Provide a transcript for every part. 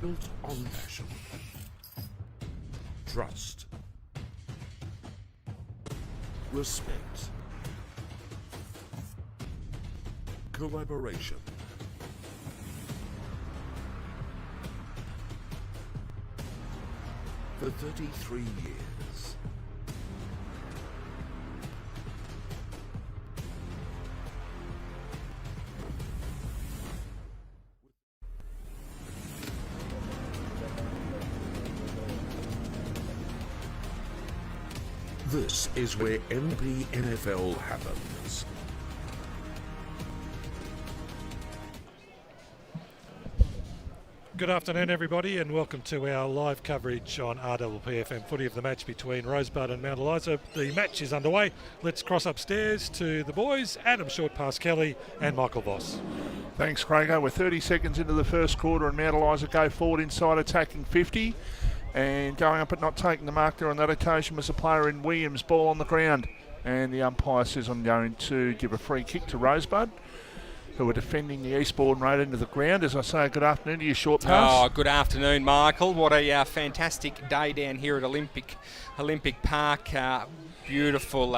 built on passion, trust, respect, collaboration, for 33 years. This is where MP NFL happens. Good afternoon, everybody, and welcome to our live coverage on RWPFM footy of the match between Rosebud and Mount Eliza. The match is underway. Let's cross upstairs to the boys, Adam Short-Pass-Kelly and Michael Voss. Thanks, Crago. We're 30 seconds into the first quarter and Mount Eliza go forward inside attacking 50. And going up but not taking the mark there on that occasion was a player in Williams, ball on the ground. And the umpire says I'm going to give a free kick to Rosebud, who are defending the Eastbourne Road into the ground. As I say, good afternoon to you, Short Pass. Oh, good afternoon, Michael. What a fantastic day down here at Olympic Park. Beautiful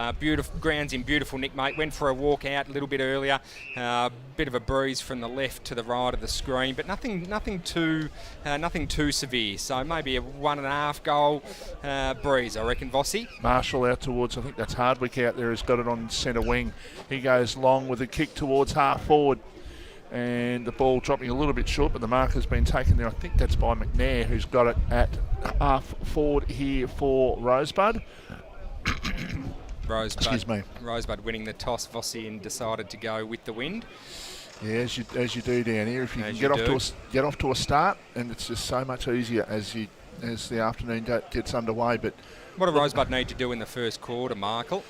grounds in beautiful nick, mate. Went for a walk out a little bit earlier. Bit of a breeze from the left to the right of the screen, but nothing too severe. So maybe a 1.5 goal breeze, I reckon, Vossi. Marshall out towards, I think that's Hardwick out there, has got it on centre wing. He goes long with a kick towards half forward. And the ball dropping a little bit short, but the mark has been taken there. I think that's by McNair, who's got it at half forward here for Rosebud. Excuse me. Rosebud winning the toss, Vossi, and decided to go with the wind. Yeah, as you do down here, if you can get off to a start, and it's just so much easier as the afternoon gets underway. But what do Rosebud need to do in the first quarter, Michael?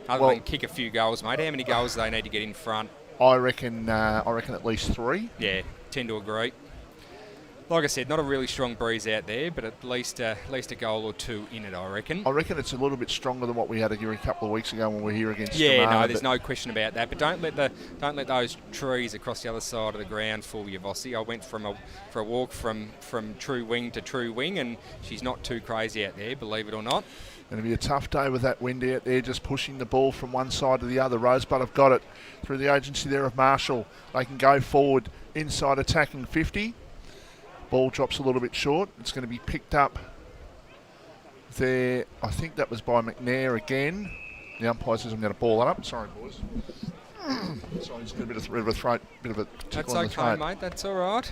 Other than kick a few goals, mate. How many goals do they need to get in front? I reckon at least 3. Yeah, tend to agree. Like I said, not a really strong breeze out there, but at least a goal or 2 in it, I reckon. I reckon it's a little bit stronger than what we had here a couple of weeks ago when we were here against Yeah, Tamar, no, there's no question about that. But don't let those trees across the other side of the ground fool you, Vossi. I went for a walk from true wing to true wing, and she's not too crazy out there, believe it or not. Going to be a tough day with that wind out there, just pushing the ball from one side to the other. Rosebud have got it through the agency there of Marshall. They can go forward inside attacking 50. Ball drops a little bit short. It's going to be picked up there. I think that was by McNair again. The umpire says I'm going to ball it up. Sorry, boys. Sorry, just got a bit of a throat, bit of a tickle in the throat. That's okay, mate. That's all right.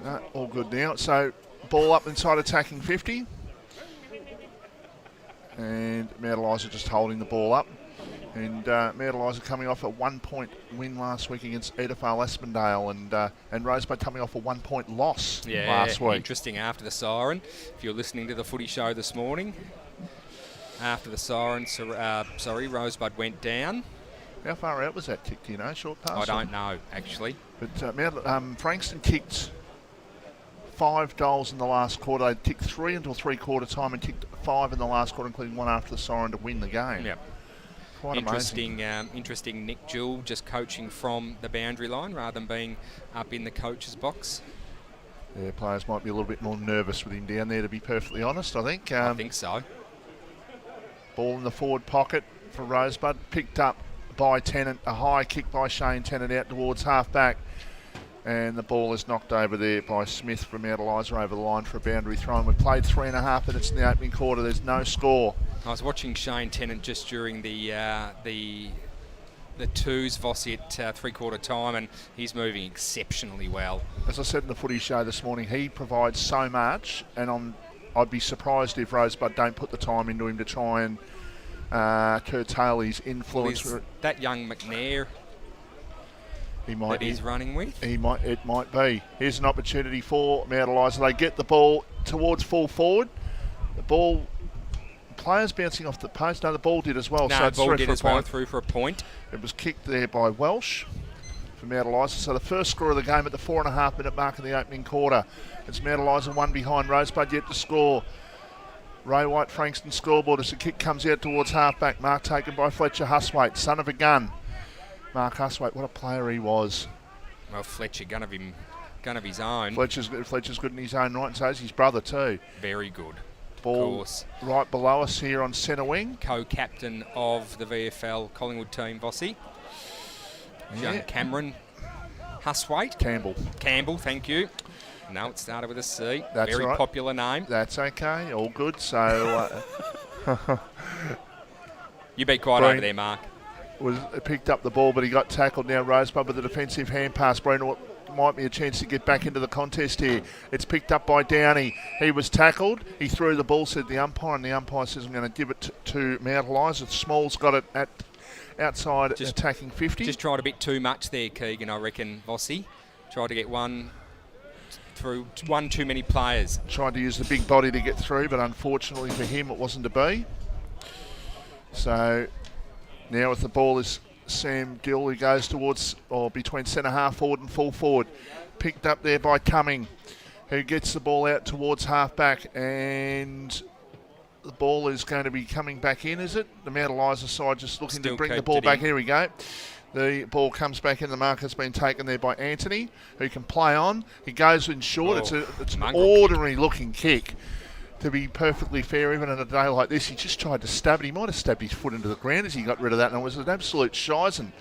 No, all good now. So ball up inside attacking 50. And Mount Eliza just holding the ball up. And Mount Eliza coming off a 1-point win last week against Edithvale Aspendale, and Rosebud coming off a 1-point loss last week. Interesting after the siren. If you're listening to the footy show this morning, after the siren, Rosebud went down. How far out was that kick, do you know, Short Pass? I don't know, actually. But Frankston kicked 5 goals in the last quarter. They kicked 3 until 3-quarter time and kicked 5 in the last quarter, including 1 after the siren to win the game. Yep. Quite interesting Nick Jewell just coaching from the boundary line rather than being up in the coach's box. Yeah, players might be a little bit more nervous with him down there, to be perfectly honest, I think. I think so. Ball in the forward pocket for Rosebud, picked up by Tennant, a high kick by Shane Tennant out towards half-back. And the ball is knocked over there by Smith from Mount Eliza over the line for a boundary throw. And we've played 3.5 minutes in the opening quarter. There's no score. I was watching Shane Tennant just during the twos, Vossi at 3-quarter time, and he's moving exceptionally well. As I said in the footy show this morning, he provides so much, and I'd be surprised if Rosebud don't put the time into him to try and curtail his influence. Well, that young McNair he's running with? It might be. Here's an opportunity for Mount Eliza. They get the ball towards full forward. The players bouncing off the post. No, the ball did as well. No, so the ball did as well, through for a point. It was kicked there by Welsh for Mount Eliza. So the first score of the game at the 4.5 minute mark in the opening quarter. It's Mount Eliza 1 behind Rosebud yet to score. Ray White, Frankston scoreboard as the kick comes out towards half-back. Mark taken by Fletcher Huswaite, son of a gun. Mark Huswaite, what a player he was. Well, Fletcher, gun of him gun of his own. Fletcher's good in his own right, and so is his brother too. Very good. Ball course. right below us here on centre wing. Co-captain of the VFL Collingwood team, Vossi. Young Cameron Huswaite. Campbell, thank you. No, it started with a C. That's Very right. popular name. That's okay, all good. So You be quiet Breen over there, Mark. picked up the ball, but he got tackled now. Rosebud with the defensive hand pass. Breen might be a chance to get back into the contest here. It's picked up by Downey. He was tackled. He threw the ball, said the umpire, and the umpire says, I'm going to give it to Mount Eliza. Small's got it at outside attacking 50. Just tried a bit too much there, Keegan, I reckon, Vossi. Tried to get one too many players. Tried to use the big body to get through, but unfortunately for him, it wasn't to be. So now with the ball is Sam Gill, who goes towards, or between centre half forward and full forward. Picked up there by Cumming, who gets the ball out towards half back, and the ball is going to be coming back in, is it? The Mount Eliza side just looking Still to bring the kept ball it back. in. Here we go. The ball comes back in. The mark has been taken there by Anthony, who can play on. He goes in short. It's an mongrel ordinary looking kick. To be perfectly fair, even on a day like this, he just tried to stab it. He might have stabbed his foot into the ground as he got rid of that, and it was an absolute shizen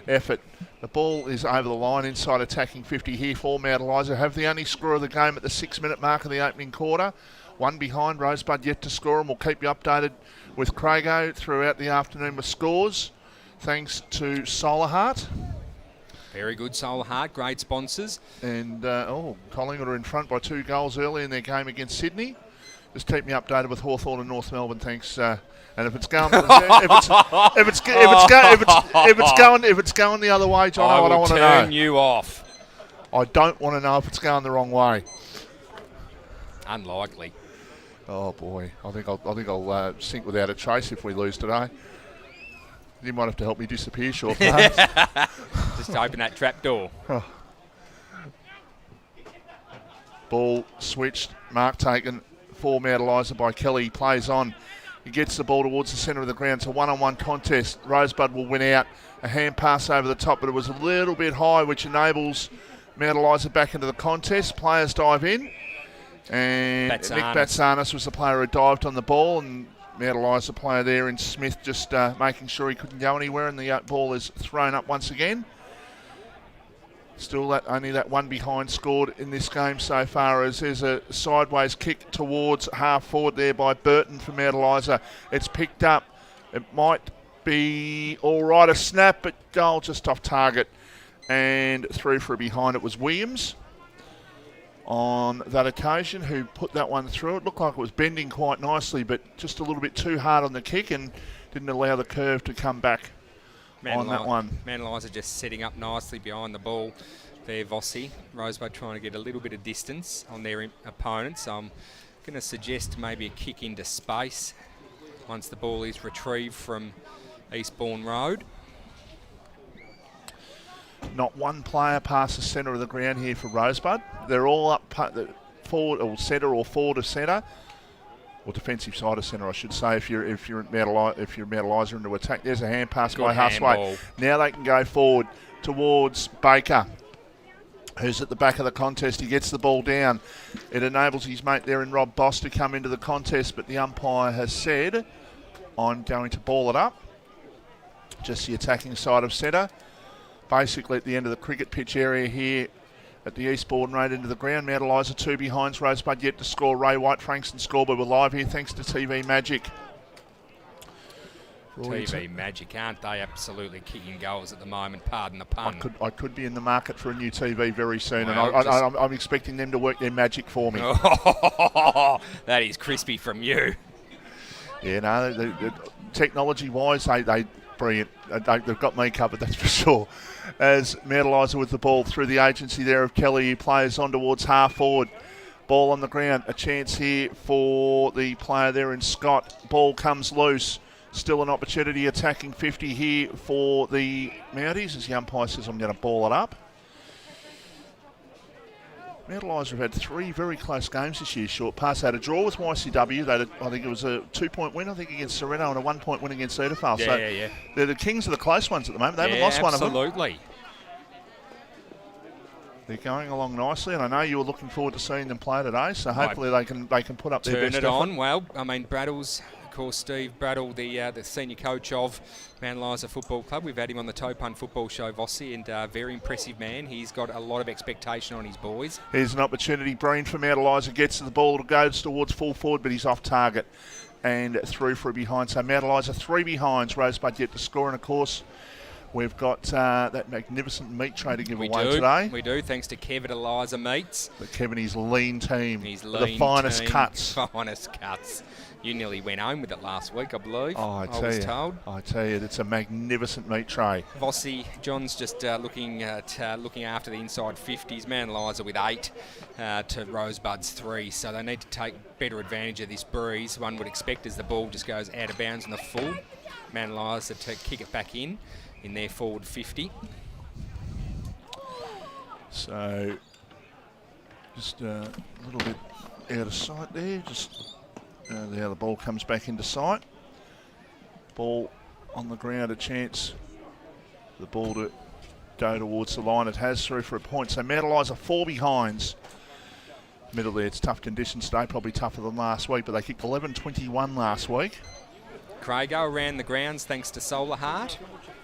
effort. The ball is over the line inside attacking 50 here for Mount Eliza. Have the only score of the game at the 6-minute mark of the opening quarter. One behind, Rosebud yet to score, and we'll keep you updated with Crago throughout the afternoon with scores. Thanks to Solar Heart. Very good, Solar Heart. Great sponsors. And Collingwood are in front by 2 goals early in their game against Sydney. Just keep me updated with Hawthorn and North Melbourne. Thanks. And if it's going, if it's going the other way, John, I don't want to know. Turn you off. I don't want to know if it's going the wrong way. Unlikely. Oh boy, I think I'll sink without a trace if we lose today. You might have to help me disappear, short pass. Just open that trap door. Ball switched, mark taken for Mount Eliza by Kelly. He plays on. He gets the ball towards the centre of the ground. It's a one-on-one contest. Rosebud will win out. A hand pass over the top, but it was a little bit high, which enables Mount Eliza back into the contest. Players dive in. And Nick Batsanis was the player who dived on the ball, and Mount Eliza player there in Smith just making sure he couldn't go anywhere, and the ball is thrown up once again. Still only that one behind scored in this game so far, as there's a sideways kick towards half forward there by Burton from Mount Eliza. It's picked up. It might be all right, a snap, but goal just off target. And through for a behind. It was Williams on that occasion who put that one through. It looked like it was bending quite nicely, but just a little bit too hard on the kick and didn't allow the curve to come back on that one. Mount Eliza just setting up nicely behind the ball there, Vossi. Rosebud trying to get a little bit of distance on their opponent, so I'm going to suggest maybe a kick into space once the ball is retrieved from Eastbourne Road. Not one player past the centre of the ground here for Rosebud. They're all up forward or centre or forward of centre, or defensive side of centre, I should say. If you're Mount Eliza into attack, there's a hand pass by Huswaite. Now they can go forward towards Baker, who's at the back of the contest. He gets the ball down. It enables his mate there in Rob Boss to come into the contest, but the umpire has said, I'm going to ball it up. Just the attacking side of centre. Basically at the end of the cricket pitch area here at the Eastbourne Road into the ground. Mount Eliza 2 behinds. Rosebud yet to score. Ray White, Frankston scoreboard. We're live here thanks to TV Magic. TV Magic, aren't they absolutely kicking goals at the moment? Pardon the pun. I could be in the market for a new TV very soon, well, and I'm expecting them to work their magic for me. That is crispy from you. Yeah, no, the technology-wise, they brilliant. They've got me covered, that's for sure. As Mount Eliza with the ball through the agency there of Kelly, he plays on towards half forward. Ball on the ground. A chance here for the player there in Scott. Ball comes loose. Still an opportunity attacking 50 here for the Mounties as the umpire says, I'm going to ball it up. Mount Eliza have had 3 very close games this year. Short pass had a draw with YCW. I think it was a 2-point win, I think, against Sereno, and a 1-point win against Edithvale. Yeah. They're the kings of the close ones at the moment. They haven't lost one of them. Absolutely. They're going along nicely, and I know you were looking forward to seeing them play today, so hopefully they can put up their Turn best it effort. on. Well, I mean, Braddle's, of course, Steve Braddle, the senior coach of Mount Eliza Football Club. We've had him on the Topun Football Show, Vossi, and a very impressive man. He's got a lot of expectation on his boys. Here's an opportunity. Breen from Mount Eliza gets to the ball, goes towards full forward, but he's off target and through for a behind. So Mount Eliza 3 behinds, Rosebud yet to score, and of course we've got that magnificent meat tray to give away today. We do, thanks to Kev at Eliza Meats. But Kevin, his lean team, His the lean finest team, cuts. Finest cuts. You nearly went home with it last week, I believe. Oh, I was told. I tell you, it's a magnificent meat tray. Vossi, John's just looking after the inside 50s. Mount Eliza with 8 to Rosebud's 3, so they need to take better advantage of this breeze. One would expect as the ball just goes out of bounds on the full. Mount Eliza to kick it back in their forward 50. So just a little bit out of sight there. Just there, the ball comes back into sight. Ball on the ground, a chance. The ball to go towards the line. It has through for a point. So Mount Eliza 4 behinds. Middle there, it's tough conditions today, probably tougher than last week, but they kicked 11-21 last week. Craigo around the grounds thanks to Solar Heart.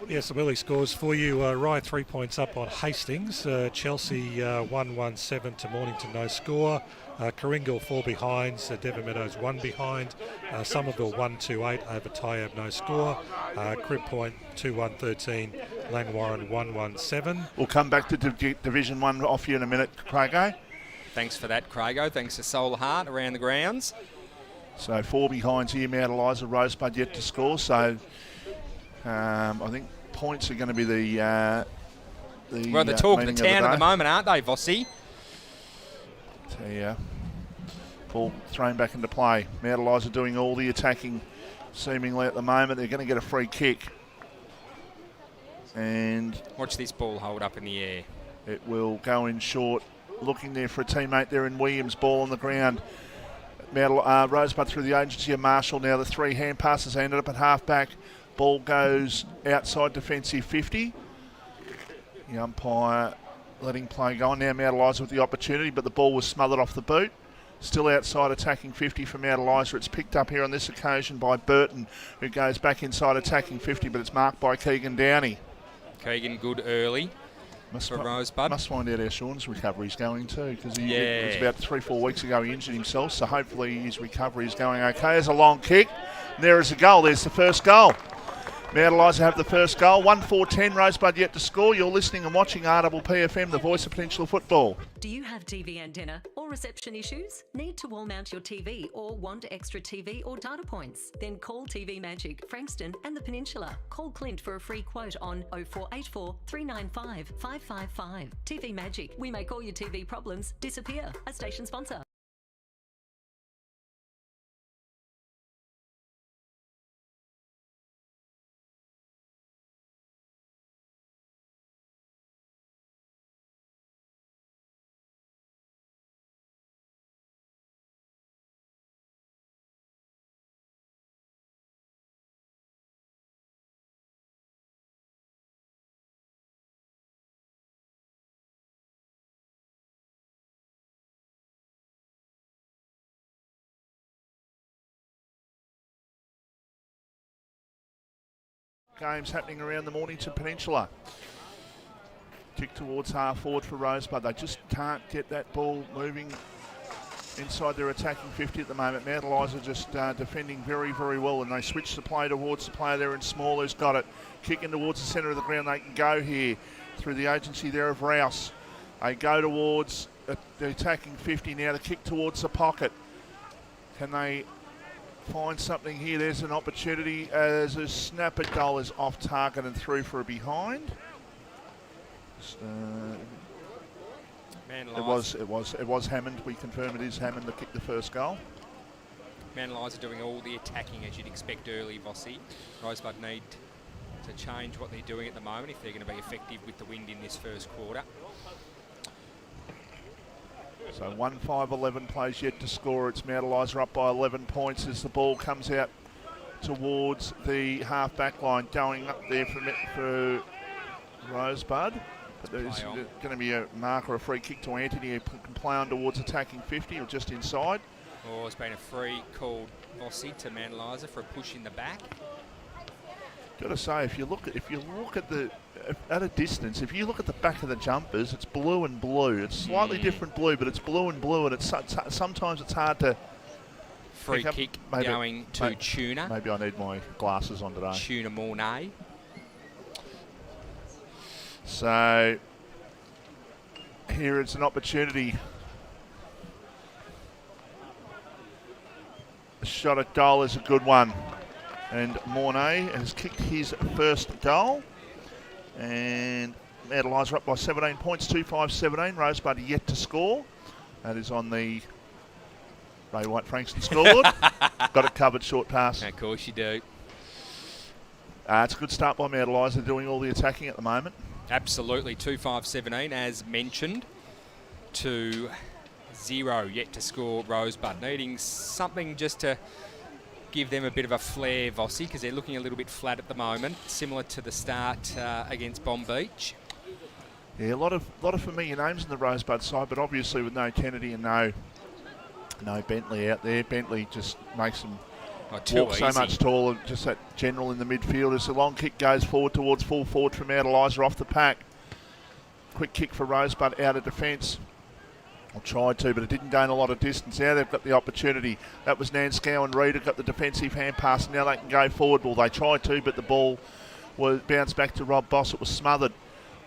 Yes, some early scores for you. Rye 3 points up on Hastings. Chelsea 1-1-7 to Mornington, no score. Karingal 4 behinds. Devon Meadows 1 behind. Somerville 1-2-8 over Tyab, no score. Crib Point 2-1-13. Langwarren 1-1-7. We'll come back to Division 1 off you in a minute, Craigo. Thanks for that, Craigo. Thanks to Solar Heart around the grounds. So 4 behinds here, Mount Eliza, Rosebud yet to score. So I think points are going to be the talk of the town at the moment, aren't they, Vossi? So yeah, ball thrown back into play. Mount Eliza doing all the attacking seemingly at the moment. They're going to get a free kick. And watch this ball hold up in the air. It will go in short. Looking there for a teammate there in Williams. Ball on the ground. Rosebud through the agency of Marshall. Now the 3 hand passes ended up at half back. Ball goes outside defensive 50. The umpire letting play go on. Now Mount Eliza with the opportunity, but the ball was smothered off the boot. Still outside attacking 50 for Mount Eliza. It's picked up here on this occasion by Burton, who goes back inside attacking 50, but it's marked by Keegan Downey. Keegan good early for Rosebud. Must find out how Sean's recovery's going too, because it was about 3-4 weeks ago he injured himself, so hopefully his recovery is going okay. There's a long kick. There is a goal. There's the first goal. Mount Eliza have the first goal. 1-4-10, Rosebud yet to score. You're listening and watching RPPFM, the voice of Peninsula Football. Do you have TV antenna or reception issues? Need to wall mount your TV or want extra TV or data points? Then call TV Magic, Frankston and the Peninsula. Call Clint for a free quote on 0484 395 555. TV Magic, we make all your TV problems disappear. A station sponsor. Games happening around the Mornington Peninsula. Kick towards half forward for Rosebud. They just can't get that ball moving inside their attacking 50 at the moment. Mount Eliza just defending very, very well, and they switch the play towards the player there in small who's got it. Kicking towards the centre of the ground. They can go here through the agency there of Rouse. They go towards the attacking 50 now. The kick towards the pocket. Can they find something here? There's an opportunity as a snapper goal is off target and through for a behind. It was Hammond. We confirm it is Hammond that kicked the first goal. Mount Eliza doing all the attacking as you'd expect early, Vossi. Rosebud need to change what they're doing at the moment if they're going to be effective with the wind in this first quarter. So 1-5-11 plays yet to score. It's Mount Eliza up by 11 points as the ball comes out towards the half-back line. Going up there for Rosebud. But there's Play on. going to be a mark or a free kick to Anthony, who can play on towards attacking 50 or just inside. Oh, it's been a free called Vossi to Mandeliza for a push in the back. Got to say, if you look at a distance, if you look at the back of the jumpers, it's blue and blue. It's slightly different blue, but it's blue and blue, and sometimes it's hard to. Free kick going to Tuna. Maybe I need my glasses on today. Tuna Mornay. So here it's an opportunity. The shot at goal is a good one. And Mornay has kicked his first goal. And Mandeliza up by 17 points, 2-5-17. Rosebud yet to score. That is on the Ray White Frankston scoreboard. Got it covered, short pass. Of course you do. It's a good start by Mandeliza, doing all the attacking at the moment. Absolutely, 2-5-17 as mentioned. 2-0 yet to score Rosebud. Needing something just to give them a bit of a flare, Vossi, because they're looking a little bit flat at the moment, similar to the start against Bomb Beach. Yeah, a lot of familiar names in the Rosebud side, but obviously with no Kennedy and no Bentley out there. Bentley just makes them walk so much taller. Just that general in the midfield. As the long kick goes forward towards full forward from Mandeliza off the pack. Quick kick for Rosebud out of defence. I tried to, but it didn't gain a lot of distance. Now they've got the opportunity. That was Nanscow and Reed have got the defensive hand pass. Now they can go forward. Well, they tried to, but the ball was bounced back to Rob Boss. It was smothered.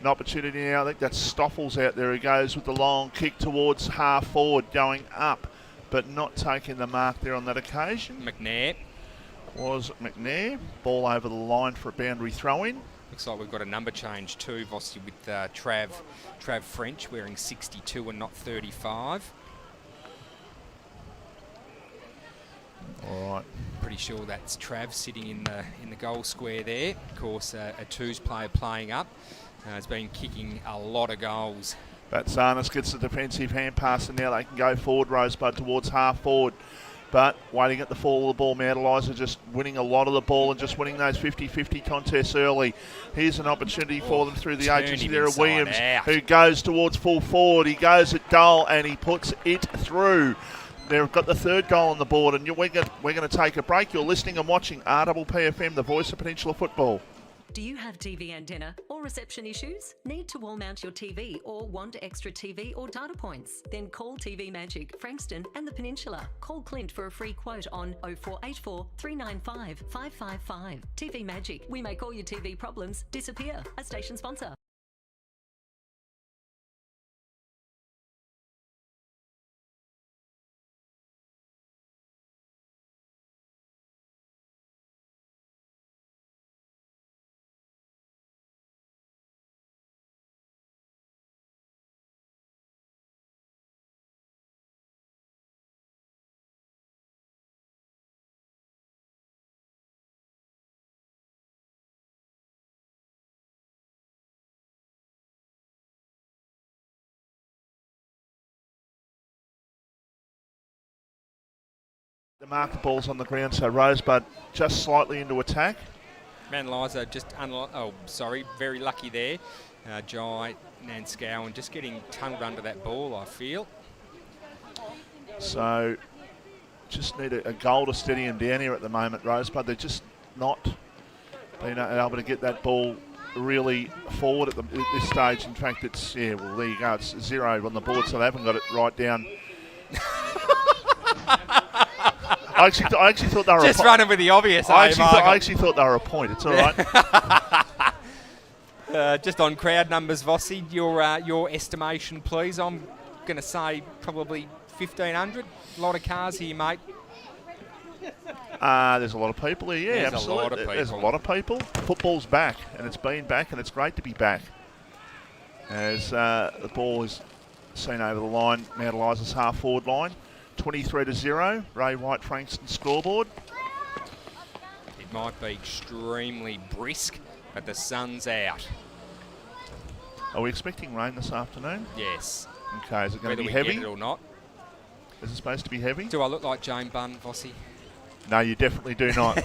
An opportunity now. I think that's Stoffels out there. He goes with the long kick towards half forward, going up, but not taking the mark there on that occasion. McNair. Was McNair. Ball over the line for a boundary throw-in. Looks like we've got a number change too, Vossi, with Trav French wearing 62 and not 35. All right. Pretty sure that's Trav sitting in the goal square there. Of course, a twos player playing up. Has been kicking a lot of goals. Batsanis gets the defensive hand pass, and now they can go forward, Rosebud, towards half forward. But waiting at the fall of the ball, Mandeliza just winning a lot of the ball and just winning those 50-50 contests early. Here's an opportunity for them through the agency there of Williams, who goes towards full forward. He goes at goal and he puts it through. They've got the third goal on the board, and we're going to take a break. You're listening and watching RPPFM, the voice of Peninsula Football. Do you have TV antenna or reception issues? Need to wall mount your TV or want extra TV or data points? Then call TV Magic, Frankston and the Peninsula. Call Clint for a free quote on 0484 395 555. TV Magic, we make all your TV problems disappear. A station sponsor. The marked ball's on the ground, so Rosebud just slightly into attack. Mandeliza just very lucky there. Jai Nanscow and just getting tunnelled under that ball, I feel. So just need a goal to steady him down here at the moment, Rosebud. They're just not being able to get that ball really forward at this stage. In fact, it's, there you go. It's 0 on the board, so they haven't got it right down. I actually thought they were just running with the obvious. I actually thought they were a point. It's all right. Just on crowd numbers, Vossi, your estimation, please. I'm going to say probably 1,500. A lot of cars here, mate. There's a lot of people here. Yeah, There's absolutely. a lot of people. There's a lot of people. Football's back, and it's been back, and it's great to be back. As the ball is seen over the line, Mandeliza's half forward line. 23-0, Ray White Frankston scoreboard. It might be extremely brisk, but the sun's out. Are we expecting rain this afternoon? Yes. Okay, is it going to be Whether we heavy? get it or not. Is it supposed to be heavy? Do I look like Jane Bunn, Vossi? No, you definitely do not.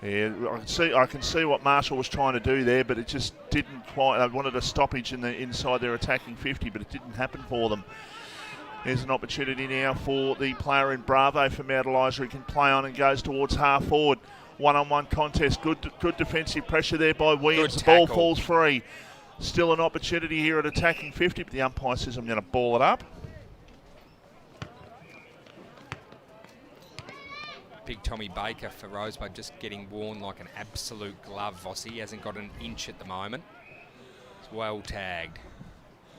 Yeah, I can see what Marshall was trying to do there, but it just didn't quite. They wanted a stoppage inside their attacking 50, but it didn't happen for them. There's an opportunity now for the player in Bravo for Mount Eliza, who can play on and goes towards half forward. One-on-one contest. Good defensive pressure there by Williams. The ball falls free. Still an opportunity here at attacking 50, but the umpire says I'm going to ball it up. Big Tommy Baker for Rosebud just getting worn like an absolute glove, Vossi. He hasn't got an inch at the moment. It's well tagged.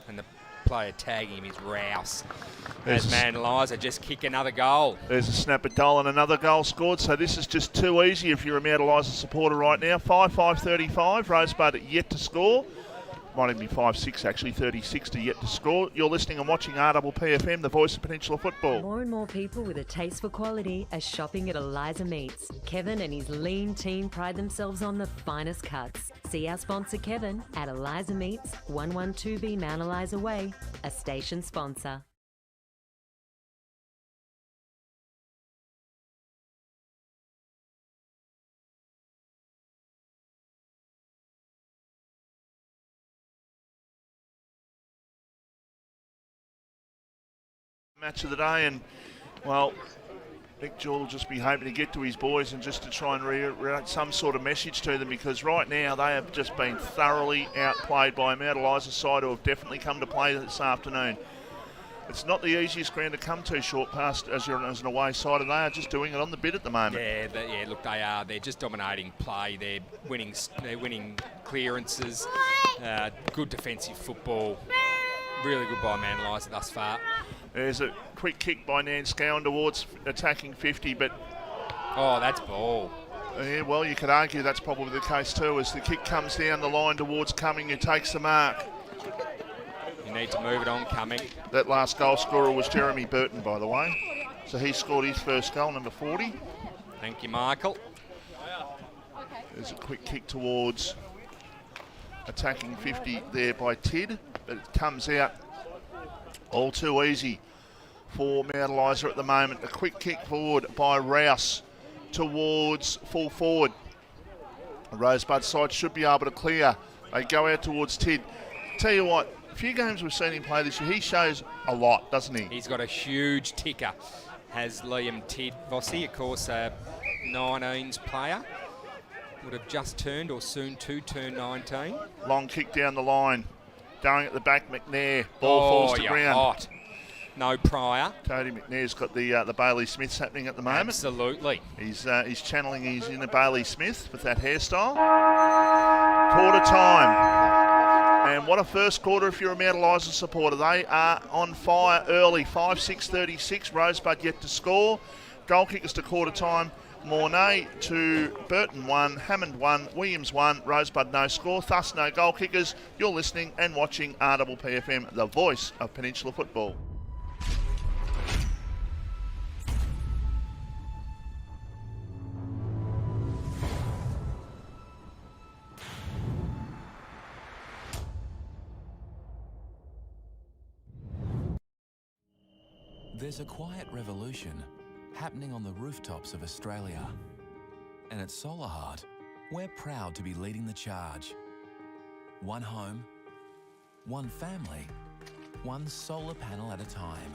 And the player tagging him is Rouse. As Mount Eliza just kick another goal. There's a snapper goal and another goal scored, so this is just too easy if you're a Mount Eliza supporter right now. 5-5-35, Rosebud yet to score. Might even be 5-6 actually, 36 to yet to score. You're listening and watching RPPFM, the voice of Peninsula football. More and more people with a taste for quality are shopping at Eliza Meats. Kevin and his lean team pride themselves on the finest cuts. See our sponsor Kevin at Eliza Meats, 112B Mount Eliza Way, a station sponsor. Match of the day, and well, Nick Jewell will just be hoping to get to his boys and just to try and reiterate some sort of message to them, because right now they have just been thoroughly outplayed by a Mount Eliza side who have definitely come to play this afternoon. It's not the easiest ground to come to short past as an away side, and they are just doing it on the bit at the moment. Yeah, look, they are. They're just dominating play. They're winning clearances. Good defensive football. Really good by Mount Eliza thus far. There's a quick kick by Nan Scowen towards attacking 50, but... Oh, that's ball. Yeah, well, you could argue that's probably the case too, as the kick comes down the line towards Cumming, who takes the mark. You need to move it on, Cumming. That last goal scorer was Jeremy Burton, by the way. So he scored his first goal, number 40. Thank you, Michael. There's a quick kick towards attacking 50 there by Tid, but it comes out all too easy for Mount Eliza at the moment. A quick kick forward by Rouse towards full forward. The Rosebud side should be able to clear. They go out towards Tid. Tell you what, a few games we've seen him play this year, he shows a lot, doesn't he? He's got a huge ticker, has Liam Tid. Vossi, of course, a 19s player. Would have just turned or soon to turn 19. Long kick down the line. Going at the back, McNair. Ball falls to ground. Hot. No prior. Cody McNair's got the Bailey Smiths happening at the moment. Absolutely. He's channeling his inner Bailey Smith with that hairstyle. Quarter time. And what a first quarter if you're a Mount Eliza supporter. They are on fire early. 5-6-36. Rosebud yet to score. Goal kickers to quarter time. Mornay to Burton 1, Hammond 1, Williams 1, Rosebud no score, thus no goal kickers. You're listening and watching RPPFM, the voice of Peninsula football. There's a quiet revolution happening on the rooftops of Australia. And at Solar Heart, we're proud to be leading the charge. One home, one family, one solar panel at a time,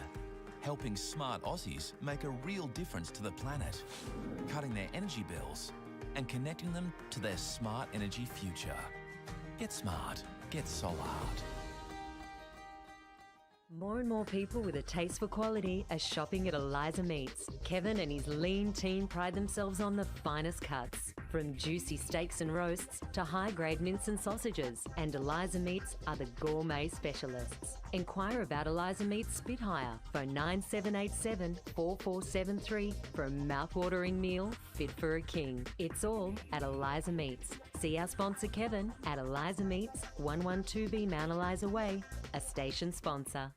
helping smart Aussies make a real difference to the planet, cutting their energy bills and connecting them to their smart energy future. Get smart, get Solar Heart. More and more people with a taste for quality are shopping at Eliza Meats. Kevin and his lean team pride themselves on the finest cuts, from juicy steaks and roasts to high-grade mince and sausages. And Eliza Meats are the gourmet specialists. Inquire about Eliza Meats Spit Hire. Phone 9787 4473 for a mouth-watering meal fit for a king. It's all at Eliza Meats. See our sponsor Kevin at Eliza Meats, 112B Mount Eliza Way, a station sponsor.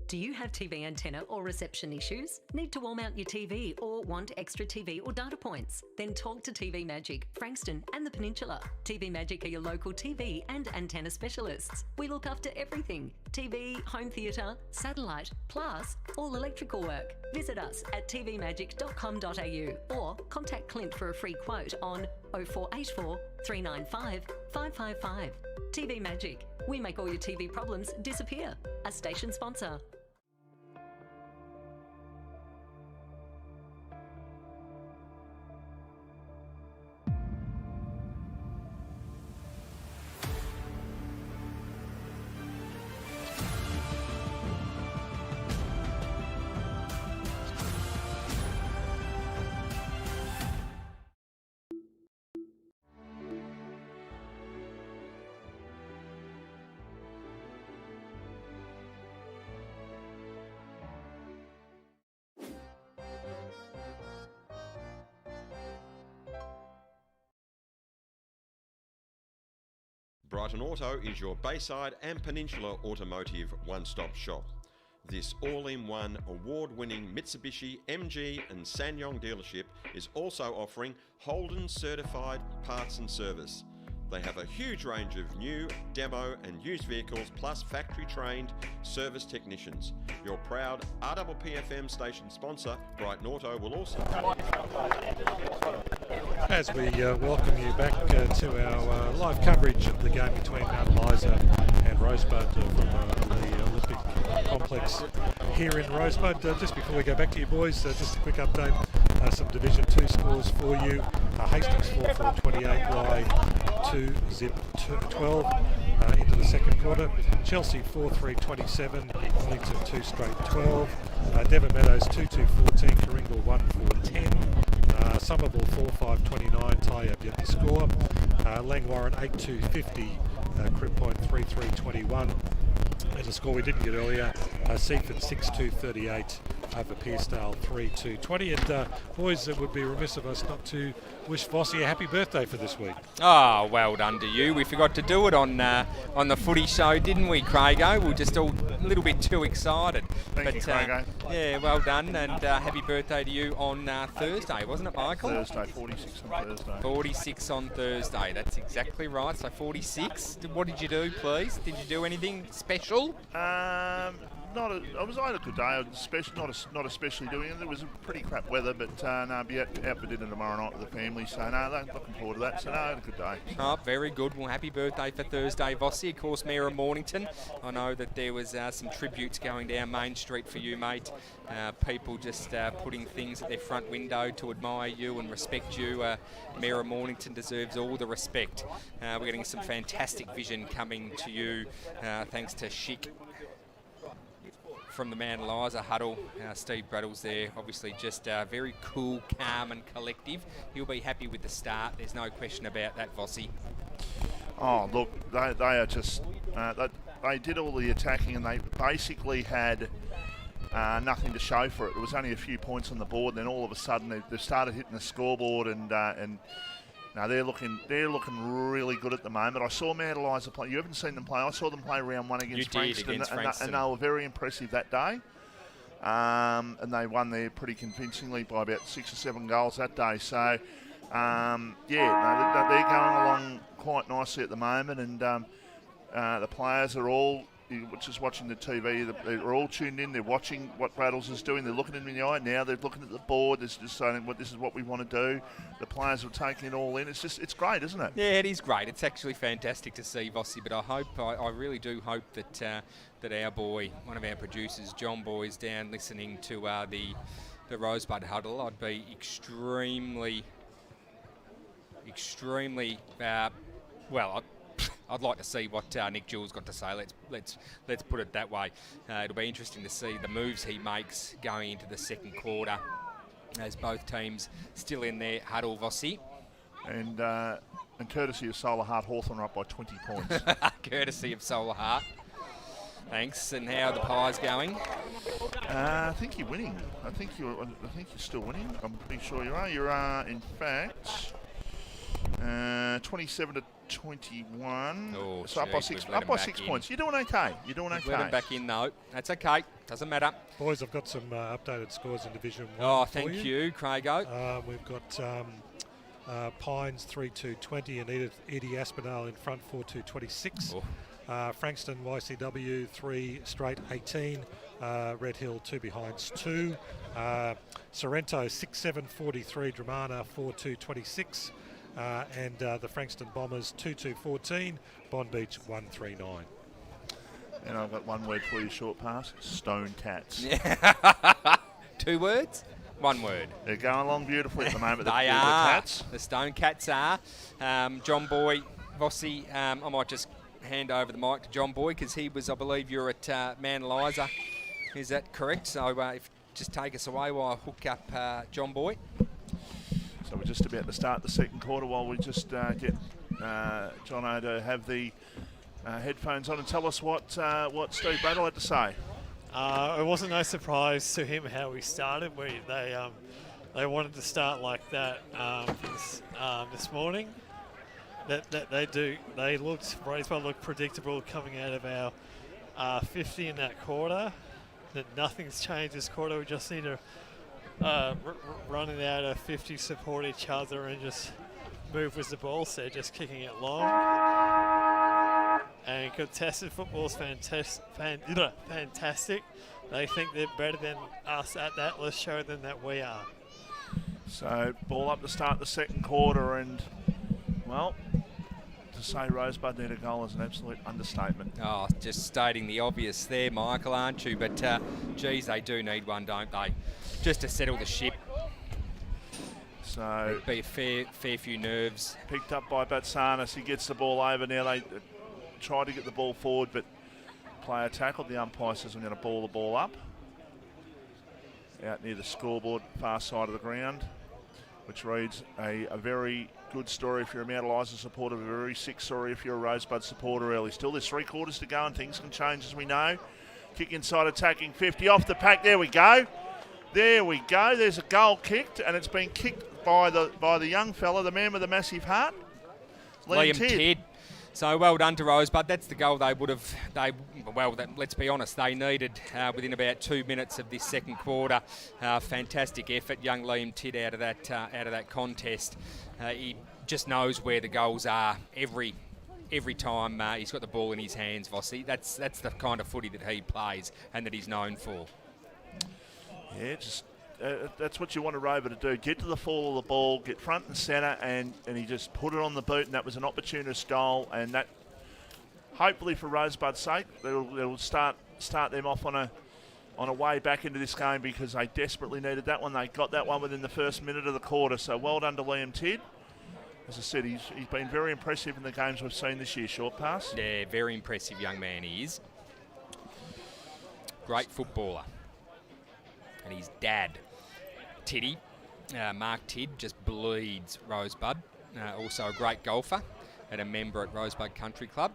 Do you have TV antenna or reception issues? Need to wall mount your TV or want extra TV or data points? Then talk to TV Magic, Frankston and the Peninsula. TV Magic are your local TV and antenna specialists. We look after everything: TV, home theatre, satellite, plus all electrical work. Visit us at tvmagic.com.au or contact Clint for a free quote on 0484 395 555. TV Magic. We make all your TV problems disappear. A station sponsor. Brighton Auto is your Bayside and Peninsula automotive one-stop shop. This all-in-one award-winning Mitsubishi, MG and SsangYong dealership is also offering Holden certified parts and service. They have a huge range of new, demo and used vehicles plus factory-trained service technicians. Your proud RPPFM station sponsor, Brighton Auto, will also... As we welcome you back to our live coverage of the game between Mount Eliza and Rosebud from the Olympic Complex here in Rosebud. Just before we go back to you boys, just a quick update. Some Division 2 scores for you. Hastings 4-4-28, Rye 2 zip 12 into the second quarter. Chelsea 4-3-27, Linton 2 straight 12. Devon Meadows 2-2-14, Karingal 1-4-10. Somerville 4-5-29, Tayab yet to score. Langwarren 8-2-50, Crib Point 3-3-21. And a score we didn't get earlier, Seaford 6-2-38 over Pearcedale 3-2-20. And boys, it would be remiss of us not to wish Vossi a happy birthday for this week. Oh, well done to you. We forgot to do it on the footy show, didn't we, Craigo? We were just all a little bit too excited. Thank you, Craigo. Yeah, well done, and happy birthday to you on Thursday, wasn't it, Michael? Thursday, 46 on Thursday. 46 on Thursday, that's exactly right. So 46. What did you do, please? Did you do anything special? I had a good day. Not especially doing it. It was pretty crap weather, but I'll be out for dinner tomorrow night with the family. So looking forward to that. So I had a good day. Oh, very good. Well, happy birthday for Thursday, Vossi. Of course, Mayor of Mornington. I know that there was some tributes going down Main Street for you, mate. People just putting things at their front window to admire you and respect you. Mayor of Mornington deserves all the respect. We're getting some fantastic vision coming to you thanks to Chic from the Mount Eliza huddle. Steve Braddle's there, obviously just very cool, calm and collective. He'll be happy with the start, there's no question about that, Vossi. Oh, look, they are just... they did all the attacking and they basically had nothing to show for it. There was only a few points on the board, and then all of a sudden they started hitting the scoreboard and they're looking really good at the moment. I saw Mount Eliza play. You haven't seen them play. I saw them play round one against Frankston, and they were very impressive that day. And they won there pretty convincingly by about 6 or 7 goals that day. So, they're going along quite nicely at the moment, and the players are all just watching the TV. They're all tuned in. They're watching what Braddles is doing. They're looking at him in the eye now. They're looking at the board. They're just saying, this is what we want to do. The players are taking it all in. It's great, isn't it? Yeah, it is great. It's actually fantastic to see, Vossi, but I really do hope that that our boy, one of our producers, John Boy, is down listening to the Rosebud huddle. I'd be extremely I'd like to see what Nick Jewell's got to say. Let's put it that way. It'll be interesting to see the moves he makes going into the second quarter, as both teams still in their huddle, Vossi. And courtesy of Solar Heart, Hawthorn are up by 20 points. Courtesy of Solar Heart. Thanks. And how are the Pies going? I think you're winning. I think you're still winning. I'm pretty sure you are. You're in fact 27 21. Oh, So up by geez, six, we've let up by him 6 back points. You're doing okay. You're doing Let him okay. back in though. That's okay. Doesn't matter. Boys, I've got some updated scores in Division 1. Oh, for thank you, Craigo. We've got Pines 3-2-20 and Eddie Aspinall in front 4-2-26. Oh. Frankston YCW 3 straight 18. Red Hill 2 behinds 2. Sorrento 6-7-43. Dramana 4-2-26. And the Frankston Bombers 2-2-14. Bond Beach 1-3-9. And I've got one word for you, short pass. Stone Cats. 2 words? 1 word. They're going along beautifully at the moment. They the are. Cats. The Stone Cats are. John Boy, Vossi, I might just hand over the mic to John Boy because he was, I believe, you're at Mount Eliza. Is that correct? So if just take us away while I hook up John Boy. So we're just about to start the second quarter while we just get Jono to have the headphones on and tell us what Steve Bradle had to say. It wasn't no surprise to him how we started. They wanted to start like that this morning. Rosebud looked predictable coming out of our 50 in that quarter. That nothing's changed this quarter. We just need to run it out of 50, support each other, and just move with the ball. So they're just kicking it long. And contested football is fantastic. They think they're better than us at that. Let's show them that we are. So ball up to start the second quarter, and well, to say Rosebud need a goal is an absolute understatement. Oh, just stating the obvious there, Michael, aren't you? But, geez, they do need one, don't they? Just to settle the ship. So Be a fair few nerves. picked up by Batsanis. He gets the ball over. Now they try to get the ball forward, but player tackled. The umpire says I'm going to ball the ball up. Out near the scoreboard, far side of the ground, which reads a very good story if you're a Mount Eliza supporter, a very sick story if you're a Rosebud supporter early. Still, there's 3 quarters to go and things can change, as we know. Kick inside, attacking 50, off the pack. There we go. There we go. There's a goal kicked, and it's been kicked by the young fella, the man with the massive heart, Liam Tidd. So well done to Rosebud. That's the goal they would have. Let's be honest, they needed within about 2 minutes of this second quarter. Fantastic effort, young Liam Tidd out of that contest. He just knows where the goals are every time he's got the ball in his hands. Vossi. That's the kind of footy that he plays and that he's known for. Yeah, just that's what you want a Rover to do. Get to the fall of the ball, get front and centre, and he just put it on the boot, and that was an opportunist goal. And that, hopefully for Rosebud's sake, it'll start them off on a way back into this game, because they desperately needed that one. They got that one within the first minute of the quarter. So well done to Liam Tidd. As I said, he's been very impressive in the games we've seen this year. Short pass. Yeah, very impressive young man he is. Great footballer. And his dad, Tiddy, Mark Tidd, just bleeds Rosebud. Also a great golfer and a member at Rosebud Country Club.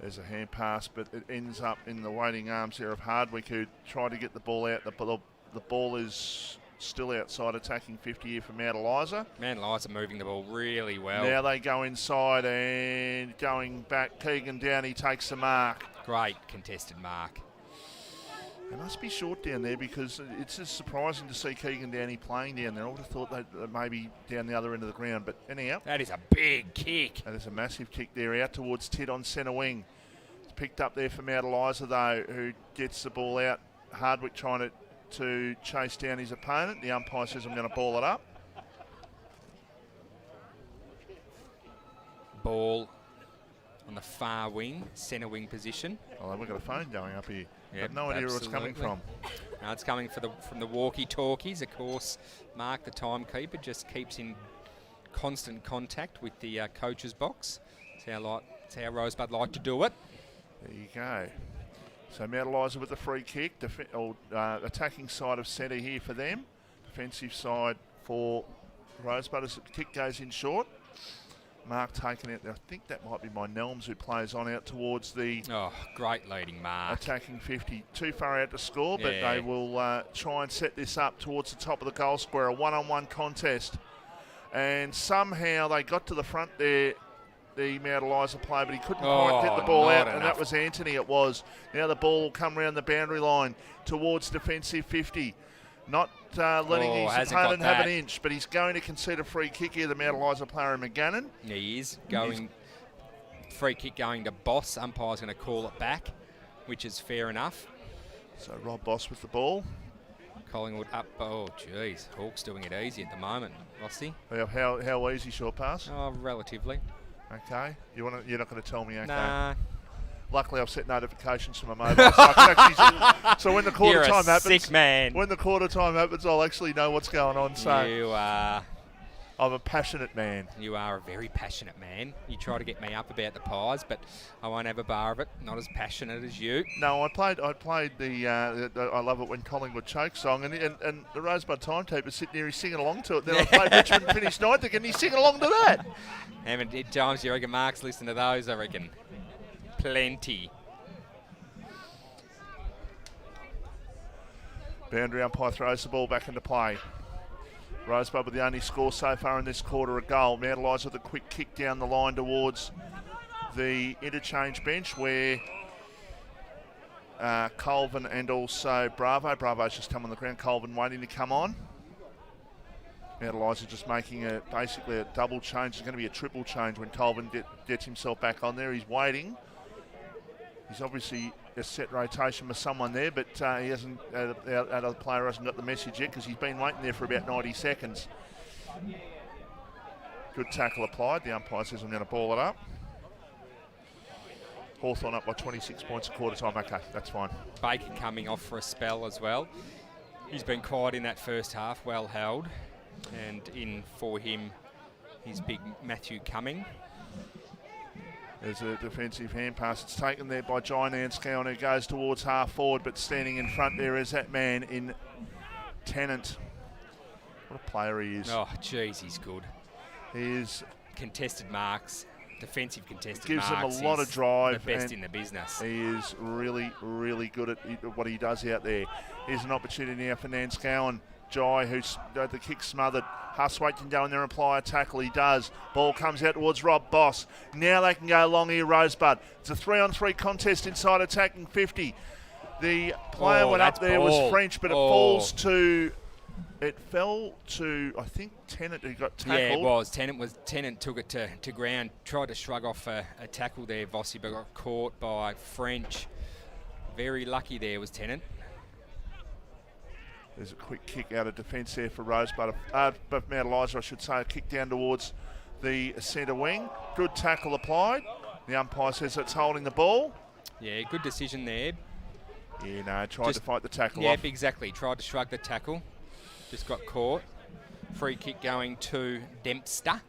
There's a hand pass, but it ends up in the waiting arms there of Hardwick, who tried to get the ball out. The ball is still outside, attacking 50 here for Mount Eliza. Mount Eliza moving the ball really well. Now they go inside, and going back, Keegan Downey takes the mark. Great contested mark. They must be short down there, because it's just surprising to see Keegan Downey playing down there. I would have thought they maybe down the other end of the ground, but anyhow. That is a big kick. That is a massive kick there, out towards Tidd on centre wing. It's picked up there for Mount Eliza, though, who gets the ball out. Hardwick trying to chase down his opponent. The umpire says I'm going to ball it up. Ball on the far wing, centre wing position. Oh, we've got a phone going up here. Yep, I've no idea where it's coming from. No, it's coming from the walkie-talkies. Of course, Mark, the timekeeper, just keeps in constant contact with the coach's box. That's how Rosebud like to do it. There you go. So Mount Eliza with the free kick, attacking side of centre here for them. Defensive side for Rosebud as the kick goes in short. Mark taken out there. I think that might be my Nelms who plays on out towards the... Oh, great leading Mark. Attacking 50. Too far out to score, but Yeah. they will try and set this up towards the top of the goal square. A one-on-one contest. And somehow they got to the front there the Mount Eliza player, but he couldn't quite get the ball out, and that was Anthony. It was. Now the ball will come around the boundary line towards defensive 50. Not letting his opponent have an inch, but he's going to concede a free kick here, the Mount Eliza player in McGannon. He is going, free kick going to Boss. Umpire's going to call it back, which is fair enough. So Rob Boss with the ball. Collingwood up. Oh, geez. Hawks doing it easy at the moment, Rossi. How easy, short pass? Oh, relatively. Okay. You're not going to tell me, okay? Nah. Luckily, I've set notifications for my mobile. So, I can actually, so when the quarter You're time a happens, sick man. When the quarter time happens, I'll actually know what's going on. So You are. I'm a passionate man. You are a very passionate man. You try to get me up about the Pies, but I won't have a bar of it. Not as passionate as you. No, I played the I love it when Collingwood choke song, and the Rosebud timekeeper's sitting there, he's singing along to it. Then I played Richmond finished ninth again, he's singing along to that. How many times do you reckon Mark's listened to those? I reckon plenty. Boundary umpire throws the ball back into play. Rosebud with the only score so far in this quarter, a goal. Mount Eliza with a quick kick down the line towards the interchange bench where Colvin and also Bravo's just come on the ground. Colvin waiting to come on. Mount Eliza just making basically a double change. It's going to be a triple change when Colvin gets himself back on there. He's waiting. He's obviously a set rotation with someone there, but he hasn't. Our other player hasn't got the message yet because he's been waiting there for about 90 seconds. Good tackle applied. The umpire says I'm going to ball it up. Hawthorn up by 26 points a quarter time. Okay, that's fine. Baker coming off for a spell as well. He's been quiet in that first half, well held, and in for him, his big Matthew Cumming. There's a defensive hand pass. It's taken there by John Anscown, who goes towards half forward, but standing in front there is that man in Tennant. What a player he is. Oh, jeez, he's good. He is. Contested marks, defensive contested gives marks. Gives him a lot of drive. The best in the business. He is really, really good at what he does out there. Here's an opportunity now for Nanscowan. Jai, who's the kick smothered. Huswaite can go in there and apply a tackle. He does. Ball comes out towards Rob Boss. Now they can go long here, Rosebud. It's a 3-on-3 contest inside attacking 50. The player went up there was French, but it falls to. It fell to, I think, Tennant who got tackled. Yeah, it was. Tennant took it to ground, tried to shrug off a tackle there, Vossi, but got caught by French. Very lucky there was Tennant. There's a quick kick out of defence there for Rosebud. But Mount Eliza, I should say, a kick down towards the centre wing. Good tackle applied. The umpire says it's holding the ball. Yeah, good decision there. Yeah, no, tried to fight the tackle off. Yep, exactly. Tried to shrug the tackle. Just got caught. Free kick going to Dempster.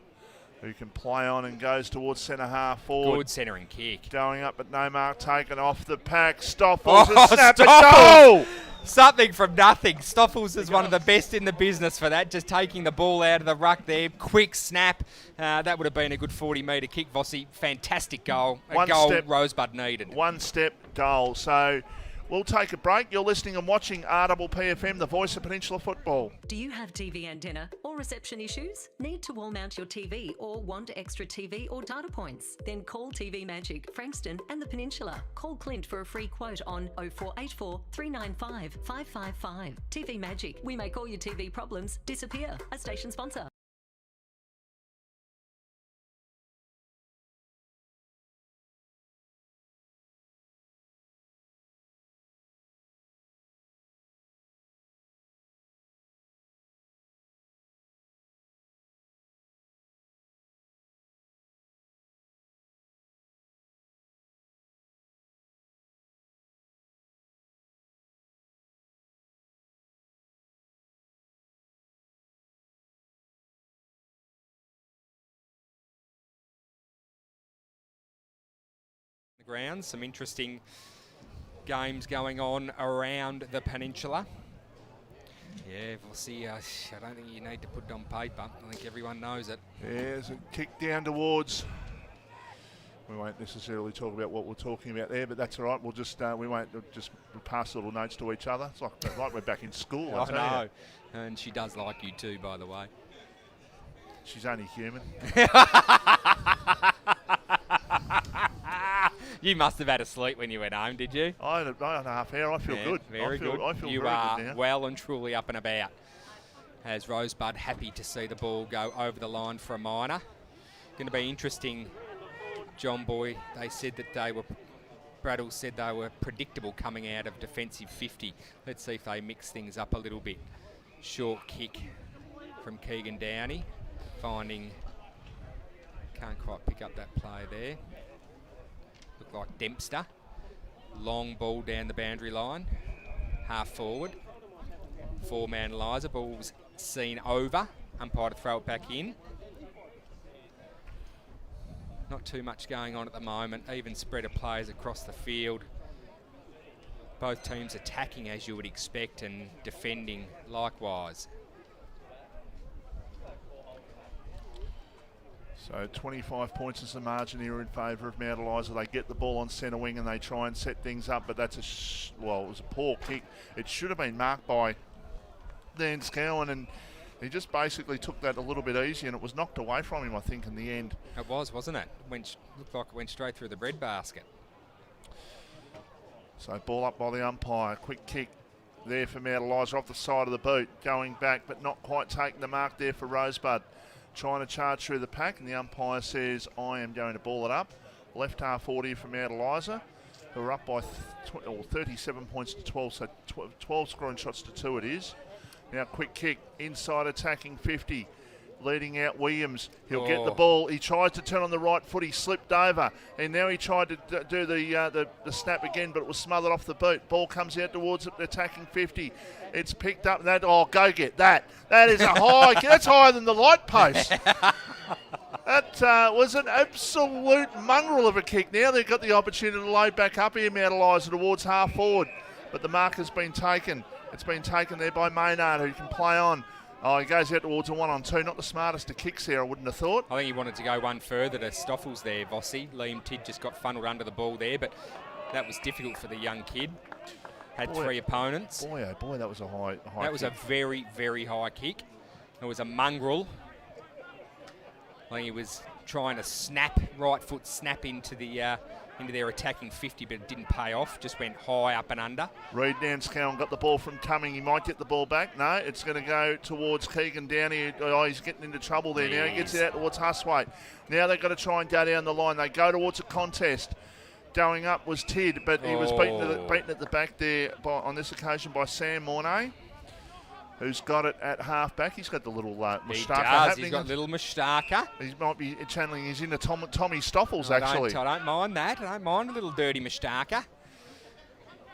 Who can play on and goes towards centre half forward. Good centering kick. Going up, but no mark taken off the pack. Stoffels has snapped it goal. Something from nothing. Stoffels is one of the best in the business for that. Just taking the ball out of the ruck there. Quick snap. That would have been a good 40-metre kick, Vossi. Fantastic goal. A goal Rosebud needed. One step goal. So we'll take a break. You're listening and watching RPPFM, the voice of Peninsula Football. Do you have TV antenna or reception issues? Need to wall mount your TV or want extra TV or data points? Then call TV Magic, Frankston and the Peninsula. Call Clint for a free quote on 0484 395 555. TV Magic. We make all your TV problems disappear. A station sponsor. Ground. Some interesting games going on around the peninsula. Yeah, we'll see. I don't think you need to put it on paper. I think everyone knows it. Yeah, there's a kick down towards. We won't necessarily talk about what we're talking about there, but that's all right. We'll just we won't just pass little notes to each other. It's like we're back in school. I know, and she does like you too, by the way. She's only human. You must have had a sleep when you went home, did you? I had a half hour. I feel good. Very good. I feel you very are good now. well and truly up and about. As Rosebud happy to see the ball go over the line for a minor. Going to be interesting, John Boy. They said that they were, Braddle said they were predictable coming out of defensive 50. Let's see if they mix things up a little bit. Short kick from Keegan Downey, finding, can't quite pick up that play there. Looked like Dempster. Long ball down the boundary line, half forward. Four-man Liza, ball was seen over, umpire to throw it back in. Not too much going on at the moment, even spread of players across the field. Both teams attacking as you would expect and defending likewise. So 25 points is the margin here in favour of Mount Eliza. They get the ball on centre wing and they try and set things up, but that's it was a poor kick. It should have been marked by Dan Scowen, and he just basically took that a little bit easy, and it was knocked away from him, I think, in the end. It was, wasn't it? Looked like it went straight through the breadbasket. So ball up by the umpire. Quick kick there for Mount Eliza off the side of the boot. Going back, but not quite taking the mark there for Rosebud. Trying to charge through the pack, and the umpire says, I am going to ball it up. Left half forward here for Mount Eliza, who are up by 37 points to 12, so 12 scoring shots to 2 it is. Now quick kick, inside attacking 50. Leading out Williams. He'll get the ball. He tried to turn on the right foot. He slipped over. And now he tried to do the snap again, but it was smothered off the boot. Ball comes out towards the attacking 50. It's picked up. Go get that. That is a high. That's higher than the light post. That was an absolute mongrel of a kick. Now they've got the opportunity to load back up here, Mount Eliza, towards half forward. But the mark has been taken. It's been taken there by Maynard, who can play on. Oh, he goes out towards a 1-on-2. Not the smartest of kicks there, I wouldn't have thought. I think he wanted to go one further to Stoffels there, Vossi. Liam Tidd just got funneled under the ball there, but that was difficult for the young kid. Had three opponents. Boy, oh boy, that was a high That was kick. a very, very high kick. It was a mongrel. I think he was trying to right foot snap into their attacking 50, but it didn't pay off. Just went high up and under. Reed Danscowan got the ball from Cumming. He might get the ball back. No, it's going to go towards Keegan Downey. Oh, he's getting into trouble there now. He gets it out towards Huswaite. Now they've got to try and go down the line. They go towards a contest. Going up was Tidd, but he was beaten at the back there on this occasion by Sam Mornay, who's got it at half back. He's got the little moustache happening. He's got a little moustache. He might be channeling his inner Tommy Stoffels, actually. I don't mind that. I don't mind a little dirty moustache.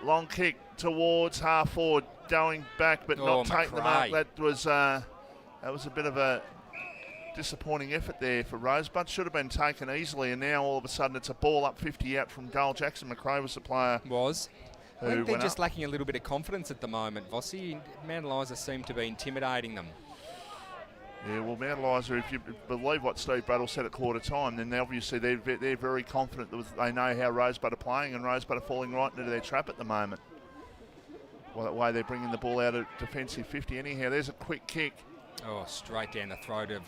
Long kick towards half forward, going back, but not taking the mark. That was a bit of a disappointing effort there for Rosebud. Should have been taken easily, and now all of a sudden it's a ball up 50 out from goal. Jackson McRae was the player. I think they're just lacking a little bit of confidence at the moment, Vossi. Mount Eliza seem to be intimidating them. Yeah, well, Mount Eliza, if you believe what Steve Braddle said at quarter time, then obviously they're very confident that they know how Rosebud are playing, and Rosebud are falling right into their trap at the moment. Well, that way they're bringing the ball out of defensive 50. Anyhow, there's a quick kick. Oh, straight down the throat of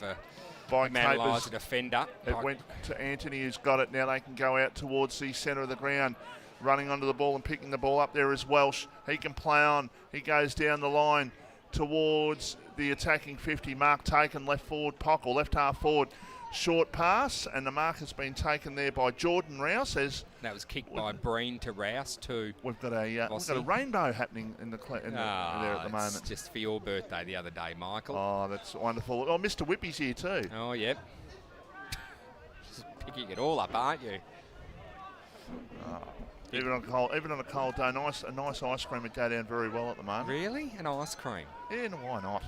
by Mount Capers. Eliza defender. It went to Anthony, who's got it. Now they can go out towards the centre of the ground. Running onto the ball and picking the ball up there is Welsh. He can play on. He goes down the line towards the attacking 50. Mark taken left forward, Pock, or left half forward. Short pass, and the mark has been taken there by Jordan Rouse. That was kicked by Breen to Rouse too. We've got a rainbow happening in there at the moment. It's just for your birthday the other day, Michael. Oh, that's wonderful. Oh, Mr. Whippy's here too. Oh, yep. Just picking it all up, aren't you? Even on a cold day, a nice ice cream would go down very well at the moment. Really? An ice cream? Yeah, no, why not?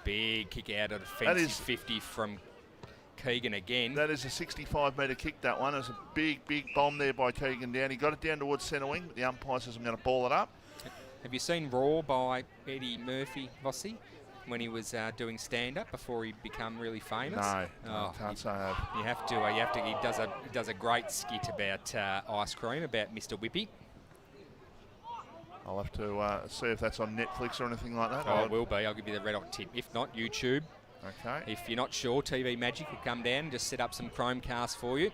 Big kick out of defensive 50 from Keegan again. That is a 65-metre kick, that one. It was a big bomb there by Keegan down. He got it down towards centre wing, but the umpire says I'm going to ball it up. Have you seen Raw by Eddie Murphy, Vossi, when he was doing stand-up before he became really famous? No, I can't say I have. You have to. He does a great skit about ice cream, about Mr. Whippy. I'll have to see if that's on Netflix or anything like that. Oh, it will be. I'll give you the red hot tip. If not, YouTube. Okay. If you're not sure, TV Magic will come down and just set up some Chromecast for you.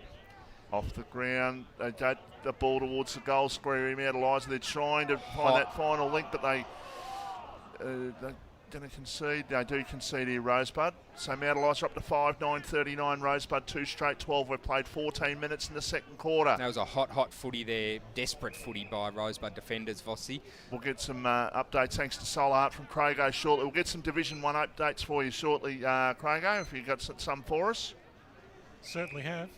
Off the ground, they get the ball towards the goal square. Mount Eliza, they're trying to find that final link, but they're going to concede. They do concede here, Rosebud. So Mount Eliza up to 5-9-39. Rosebud 2 straight 12. We've played 14 minutes in the second quarter. That was a hot footy there. Desperate footy by Rosebud defenders, Vossi. We'll get some updates thanks to Solar Art from Crago shortly. We'll get some Division 1 updates for you shortly, Crago, if you've got some for us. Certainly have.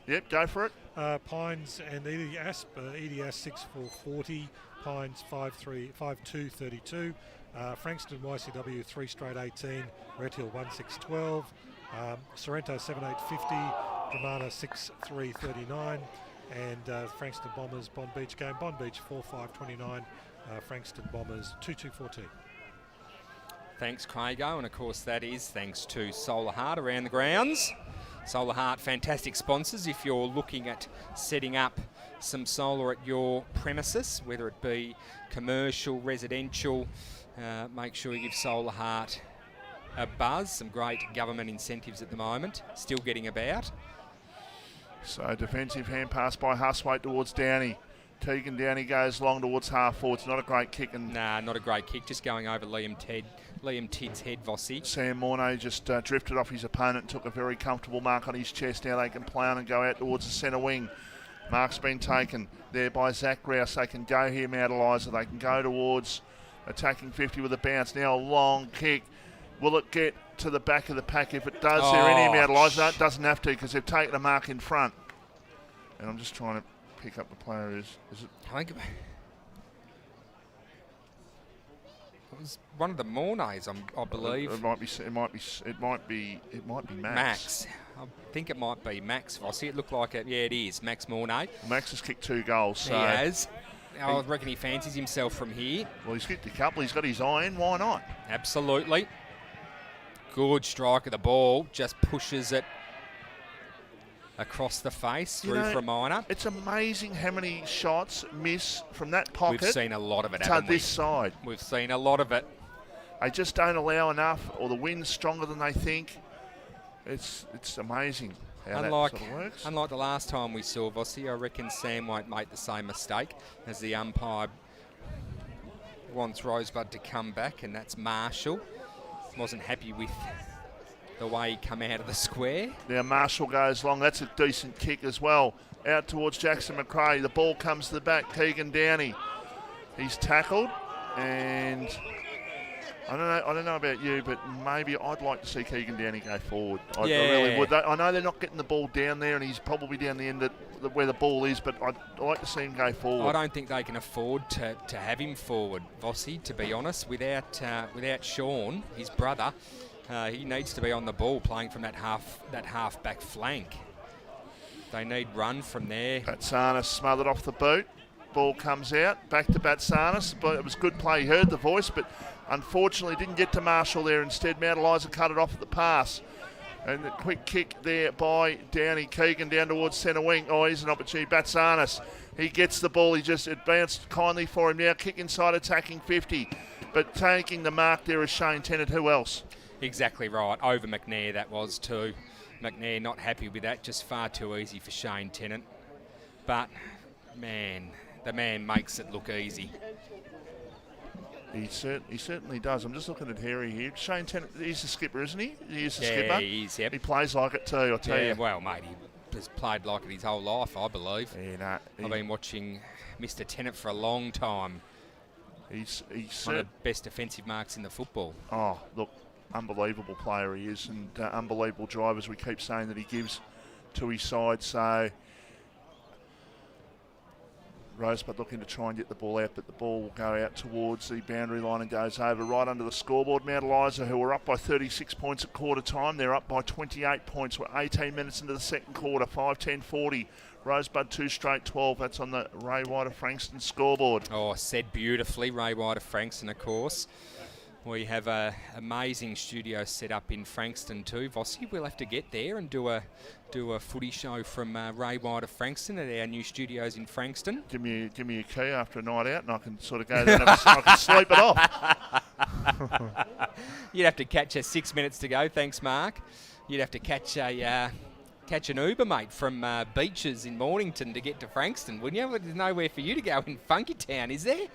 Yep, go for it. Pines and Edi Asp, 6-4-40, Pines 5-2-32, Frankston YCW 3 straight 18, Red Hill 1-6-12, Sorrento 7-8-50, Dramana 6-3-39, and Frankston Bombers Bond Beach game, Bond Beach 4-5-29, Frankston Bombers 2-2-14. Thanks, Crago, and of course that is thanks to Solar Heart around the grounds. Solar Heart, fantastic sponsors if you're looking at setting up some solar at your premises, whether it be commercial, residential. Make sure you give Solar Heart a buzz. Some great government incentives at the moment, still getting about. So defensive hand pass by Huswaite towards Downey. Tegan Downey goes long towards half forward. It's not a great kick. Nah, not a great kick, just going over Liam Tidd's head, Vossi. Sam Mornay just drifted off his opponent and took a very comfortable mark on his chest. Now they can play on and go out towards the centre wing. Mark's been taken there by Zach Rouse. They can go here, Mount Eliza. They can go towards attacking 50 with a bounce. Now a long kick. Will it get to the back of the pack? If it does, they're in here, Mount Eliza. No, it doesn't have to because they've taken a mark in front. And I'm just trying to pick up the player. Is it? I think it was one of the Mornays, I believe. It might be Max. Max. I think it might be Max Vossi. It looked like it. Yeah, it is Max Mornay. Max has kicked 2 goals. So he has. I reckon he fancies himself from here. Well, he's kicked a couple. He's got his eye in. Why not? Absolutely. Good strike of the ball. Just pushes it across the face through for a minor. It's amazing how many shots miss from that pocket. We've seen a lot of it, to haven't we? this side. We've seen a lot of it. They just don't allow enough, or the wind's stronger than they think. It's amazing how that sort of works. Unlike the last time we saw Vossi, I reckon Sam won't make the same mistake as the umpire wants Rosebud to come back, and that's Marshall. Wasn't happy with the way he come out of the square. Now Marshall goes long. That's a decent kick as well. Out towards Jackson McRae. The ball comes to the back. Keegan Downey. He's tackled, and I don't know about you, but maybe I'd like to see Keegan Downey go forward. I really would. I know they're not getting the ball down there, and he's probably down the end of where the ball is, but I'd like to see him go forward. I don't think they can afford to have him forward, Vossi, to be honest. Without Sean, his brother, he needs to be on the ball playing from that half back flank. They need run from there. Batsanis smothered off the boot. Ball comes out. Back to Batsanis. But it was good play. He heard the voice, but unfortunately didn't get to Marshall there. Instead, Mount Eliza cut it off at the pass. And the quick kick there by Downey. Keegan down towards centre wing. Oh, here's an opportunity. Batsanis. He gets the ball. It bounced kindly for him now. Kick inside attacking 50. But taking the mark there is Shane Tennant. Who else? Exactly right. Over McNair that was too. McNair not happy with that. Just far too easy for Shane Tennant. But, man, the man makes it look easy. He certainly does. I'm just looking at Harry here. Shane Tennant, he's the skipper, isn't he? He's the skipper. Yeah, he is, yep. He plays like it too, I'll tell you. Well, mate, he has played like it his whole life, I believe. Yeah, I've been watching Mr. Tennant for a long time. He's one of the best defensive marks in the football. Oh, look, unbelievable player he is, and unbelievable drive, as we keep saying, that he gives to his side. So Rosebud looking to try and get the ball out, but the ball will go out towards the boundary line and goes over right under the scoreboard. Mount Eliza, who were up by 36 points at quarter time, they're up by 28 points. We're 18 minutes into the second quarter, 5-10-40. Rosebud 2 straight 12. That's on the Ray White of Frankston scoreboard. Oh, said beautifully, Ray White of Frankston, of course. We have an amazing studio set up in Frankston too, Vossi. We'll have to get there and do a footy show from Ray White of Frankston at our new studios in Frankston. Give me a key after a night out, and I can sort of go there and I can sleep it off. You'd have to catch 6 minutes to go. Thanks, Mark. You'd have to catch a catch an Uber, mate, from Beaches in Mornington to get to Frankston, wouldn't you? There's nowhere for you to go in Funky Town, is there?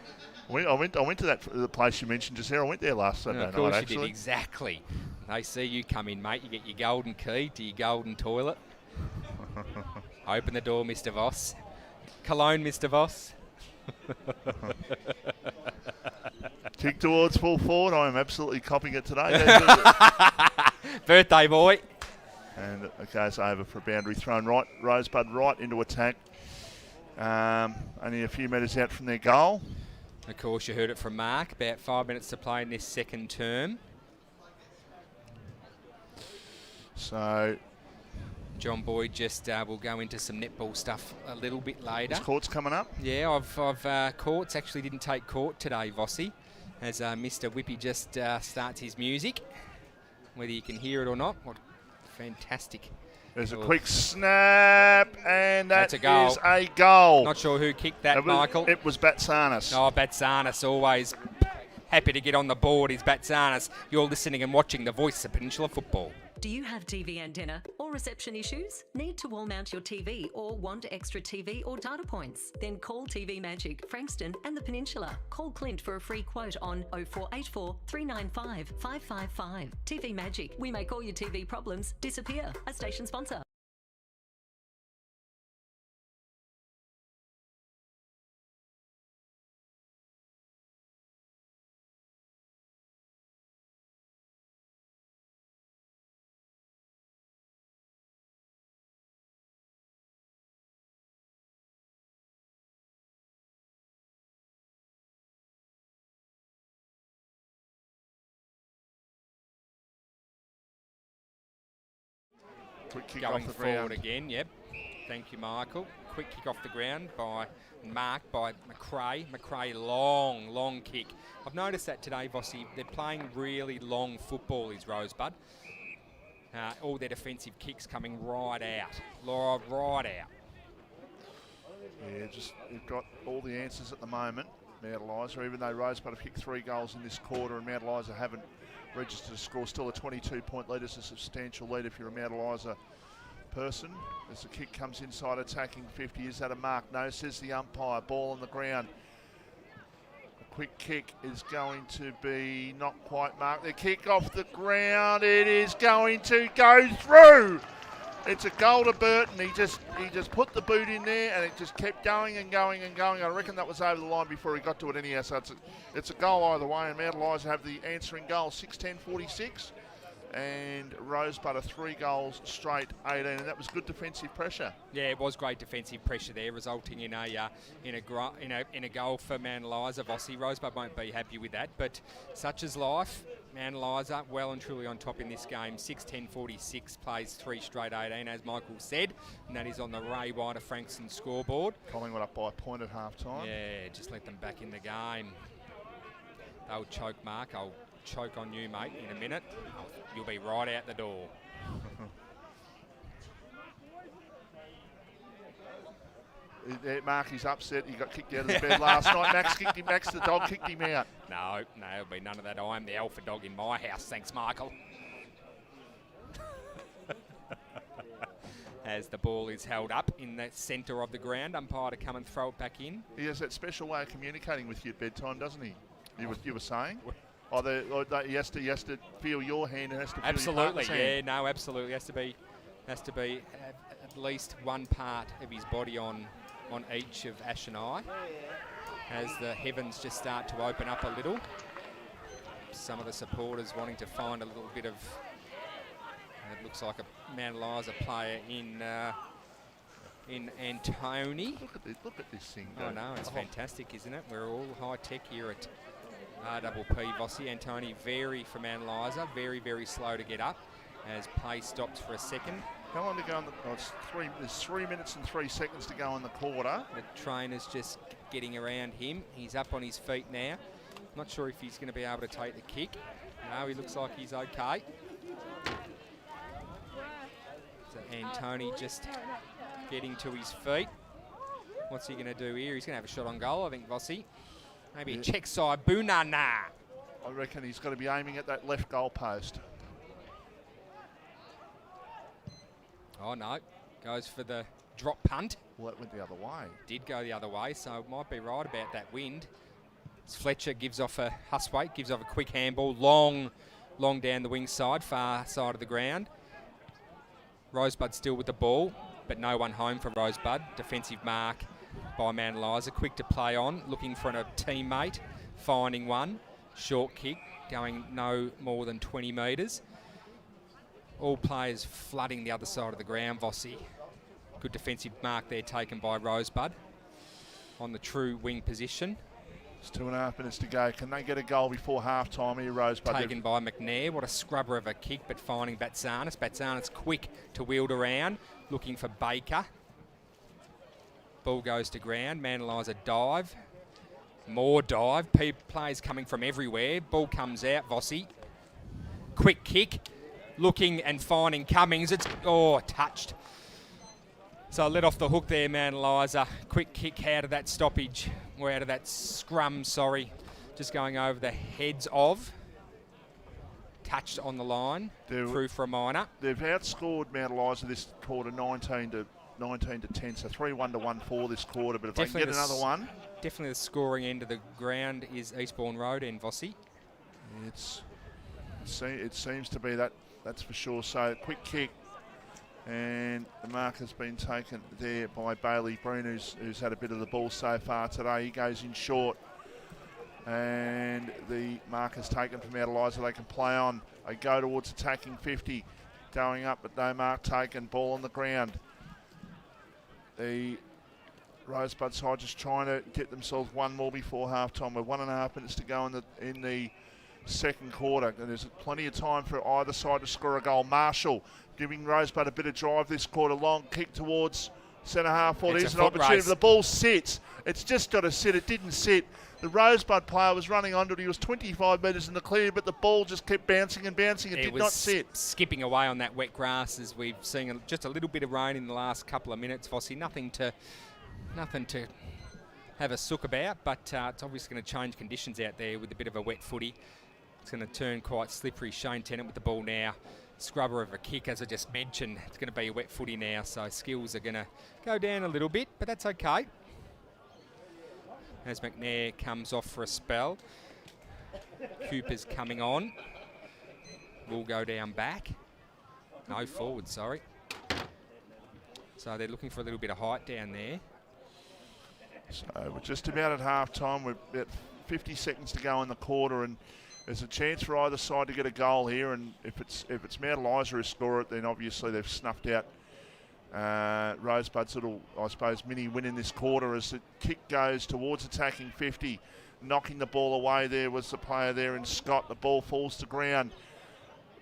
I went to the place you mentioned just there. I went there last Sunday Of course night, you actually. did, exactly. They see you come in, mate. You get your golden key to your golden toilet. Open the door, Mr. Voss. Cologne, Mr. Voss. Kick towards full forward. I am absolutely copying it today. Birthday boy. And it goes over for a boundary thrown right. Rosebud right into attack. Only a few metres out from their goal. Of course, you heard it from Mark. About 5 minutes to play in this second term. So John Boyd just will go into some netball stuff a little bit later. this court's coming up. Yeah, I've Courts actually didn't take court today, Vossi, as Mr. Whippy just starts his music. Whether you can hear it or not, what fantastic. There's a quick snap, and That's a goal. is a goal. Not sure who kicked that, It was- Michael. It was Batsanis. Oh, Batsanis, always happy to get on the board is Batsanis. You're listening and watching the voice of Peninsula Football. Do you have TV antenna or reception issues? Need to wall mount your TV or want extra TV or data points? Then call TV Magic, Frankston and the Peninsula. Call Clint for a free quote on 0484 395 555. TV Magic. We make all your TV problems disappear. A station sponsor. Quick kick Going off the forward ground. again, yep. Thank you, Michael. Quick kick off the ground by Mark, by McRae. McRae, long kick. I've noticed that today, Vossi, they're playing really long football, these Rosebud. All their defensive kicks coming right out. Right out. Yeah, just you've got all the answers at the moment. Mount Eliza, even though Rosebud have kicked 3 goals in this quarter and Mount Eliza haven't registered a score, still a 22-point lead is a substantial lead if you're a Mount Eliza person. As the kick comes inside attacking 50, is that a mark? No, says the umpire. Ball on the ground. A quick kick is going to be not quite marked. The kick off the ground, it is going to go through. It's a goal to Burton. He just put the boot in there and it just kept going and going and going. I reckon that was over the line before he got to it anyhow. So it's a goal either way, and Mount Eliza have the answering goal, 6-10-46. And Rosebud are 3 goals straight, 18, and that was good defensive pressure. Yeah, it was great defensive pressure there, resulting in a goal for Mount Eliza. Vossi, Rosebud won't be happy with that, but such is life. Mount Eliza well and truly on top in this game. 6-10-46 plays 3 straight 18, as Michael said, and that is on the Ray Wider Frankston scoreboard. Collingwood up by a point at half time. Yeah, just let them back in the game. They'll choke, Mark. I'll choke on you, mate, in a minute. You'll be right out the door. Mark, he's upset. He got kicked out of the bed last night. Max the dog kicked him out. No, there'll be none of that. I'm the alpha dog in my house. Thanks, Michael. As the ball is held up in the centre of the ground, umpire to come and throw it back in. He has that special way of communicating with you at bedtime, doesn't he? You were saying? He has to feel your hand and has to feel Absolutely, your partner's hand. yeah, no, absolutely. Has to be at least one part of his body on each of Ash and I, as the heavens just start to open up a little. Some of the supporters wanting to find a little bit of, it looks like a Mount Eliza player in Antony. Look at this thing. Oh no, it's fantastic, isn't it? We're all high tech here at RPP Vossi. Antony for Mount Eliza, very slow to get up as play stops for a second. How long to go on the? There's 3 minutes and 3 seconds to go in the quarter. The trainer's just getting around him. He's up on his feet now. Not sure if he's going to be able to take the kick. No, he looks like he's okay. So Antony just getting to his feet. What's he going to do here? He's going to have a shot on goal, I think, Vossi. Maybe a check side, Bunana. I reckon he's got to be aiming at that left goal post. Oh, no. Goes for the drop punt. Well, that went the other way. Did go the other way, so it might be right about that wind. As Fletcher gives off a Hustwaite, gives off a quick handball, long down the wing side, far side of the ground. Rosebud still with the ball, but no one home for Rosebud. Defensive mark by Mount Eliza, quick to play on, looking for a teammate, finding one. Short kick, going no more than 20 metres. All players flooding the other side of the ground, Vossi. Good defensive mark there taken by Rosebud on the true wing position. It's 2.5 minutes to go. Can they get a goal before half-time here, Rosebud? Taken by McNair. What a scrubber of a kick, but finding Batsanis. Batsanis quick to wield around, looking for Baker. Ball goes to ground. Mount Eliza dive. More dive. Players coming from everywhere. Ball comes out. Vossi. Quick kick. Looking and finding Cummings. It's, touched. So let off the hook there, Mount Eliza. Quick kick out of that stoppage. Or out of that scrum, sorry. Just going over the heads of. Touched on the line. Through for a minor. They've outscored Mount Eliza this quarter 19 to 10. So 3-1 to 1-4 this quarter. But if they can get another one. Definitely the scoring end of the ground is Eastbourne Road and Vossi. It seems to be that, that's for sure. So quick kick. And the mark has been taken there by Bailey Breen, who's had a bit of the ball so far today. He goes in short. And the mark is taken from Mount Eliza. They can play on. They go towards attacking 50. Going up, but no mark taken. Ball on the ground. The Rosebud side just trying to get themselves one more before half-time. With 1.5 minutes to go in the second quarter. And there's plenty of time for either side to score a goal. Marshall giving Rosebud a bit of drive this quarter. Long kick towards centre half forward. Here's an opportunity. The ball sits. It's just got to sit. It didn't sit. The Rosebud player was running onto it. He was 25 metres in the clear, but the ball just kept bouncing and bouncing. It did not sit. Skipping away on that wet grass as we've seen just a little bit of rain in the last couple of minutes, Vossi. Nothing to have a sook about, but it's obviously going to change conditions out there with a bit of a wet footy. It's going to turn quite slippery. Shane Tennant with the ball now. Scrubber of a kick, as I just mentioned. It's going to be a wet footy now, so skills are going to go down a little bit, but that's okay. As McNair comes off for a spell. Cooper's coming on. Will go down back. No, forward, sorry. So they're looking for a little bit of height down there. So we're just about at half-time. We've got 50 seconds to go in the quarter, and there's a chance for either side to get a goal here. And if it's Mount Eliza who score it, then obviously they've snuffed out Rosebud's little, I suppose, mini win in this quarter as the kick goes towards attacking 50. Knocking the ball away there was the player there in Scott. The ball falls to ground.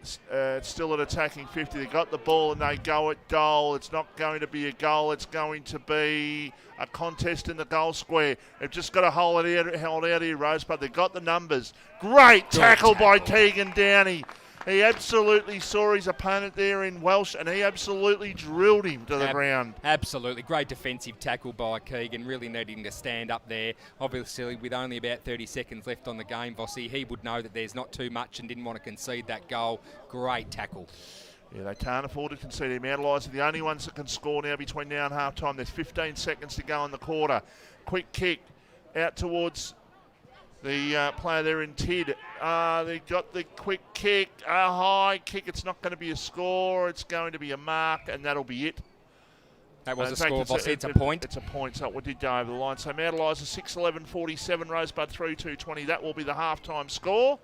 It's still at attacking 50. They got the ball and they go at goal. It's not going to be a goal. It's going to be a contest in the goal square. They've just got to hold out here, Rosebud. They've got the numbers. Great tackle by Keegan Downey. He absolutely saw his opponent there in Welsh, and he absolutely drilled him to the ground. Absolutely. Great defensive tackle by Keegan, really needing to stand up there. Obviously, with only about 30 seconds left on the game, Vossi, he would know that there's not too much and didn't want to concede that goal. Great tackle. Yeah, they can't afford to concede him. Mount Eliza are the only ones that can score now between now and half-time. There's 15 seconds to go in the quarter. Quick kick out towards the player there in Tid. They got the quick kick, a high kick. It's not going to be a score. It's going to be a mark, and that'll be it. That was a score, Vossi. It's a point. It's a point, so we did go over the line. So Mount Eliza 6-11-47, Rosebud 3-2-20. That will be the half-time score.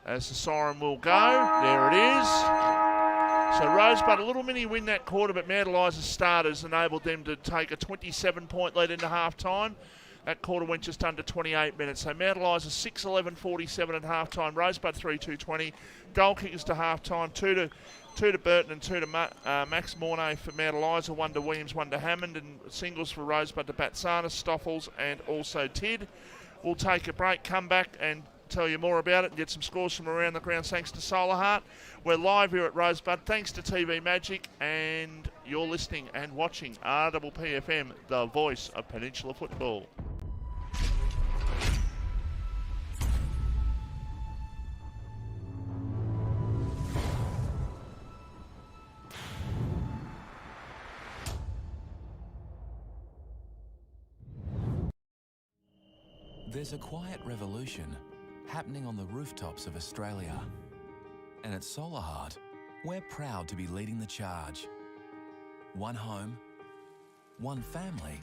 As the siren will go, there it is. So Rosebud, a little mini win that quarter, but Mount Eliza's starters enabled them to take a 27-point lead into half-time. That quarter went just under 28 minutes. So Mount Eliza 6-11-47 at half-time. Rosebud 3-2-20. Goal kickers to half-time. Two to Burton and two to Max Mornay for Mount Eliza. One to Williams, one to Hammond. And singles for Rosebud to Batsanis, Stoffels and also Tid. We'll take a break, come back and tell you more about it and get some scores from around the ground thanks to Solar Heart. We're live here at Rosebud thanks to TV Magic, and you're listening and watching RPPFM, the voice of Peninsula football. There's a quiet revolution happening on the rooftops of Australia. And at Solar Heart, we're proud to be leading the charge. One home, one family,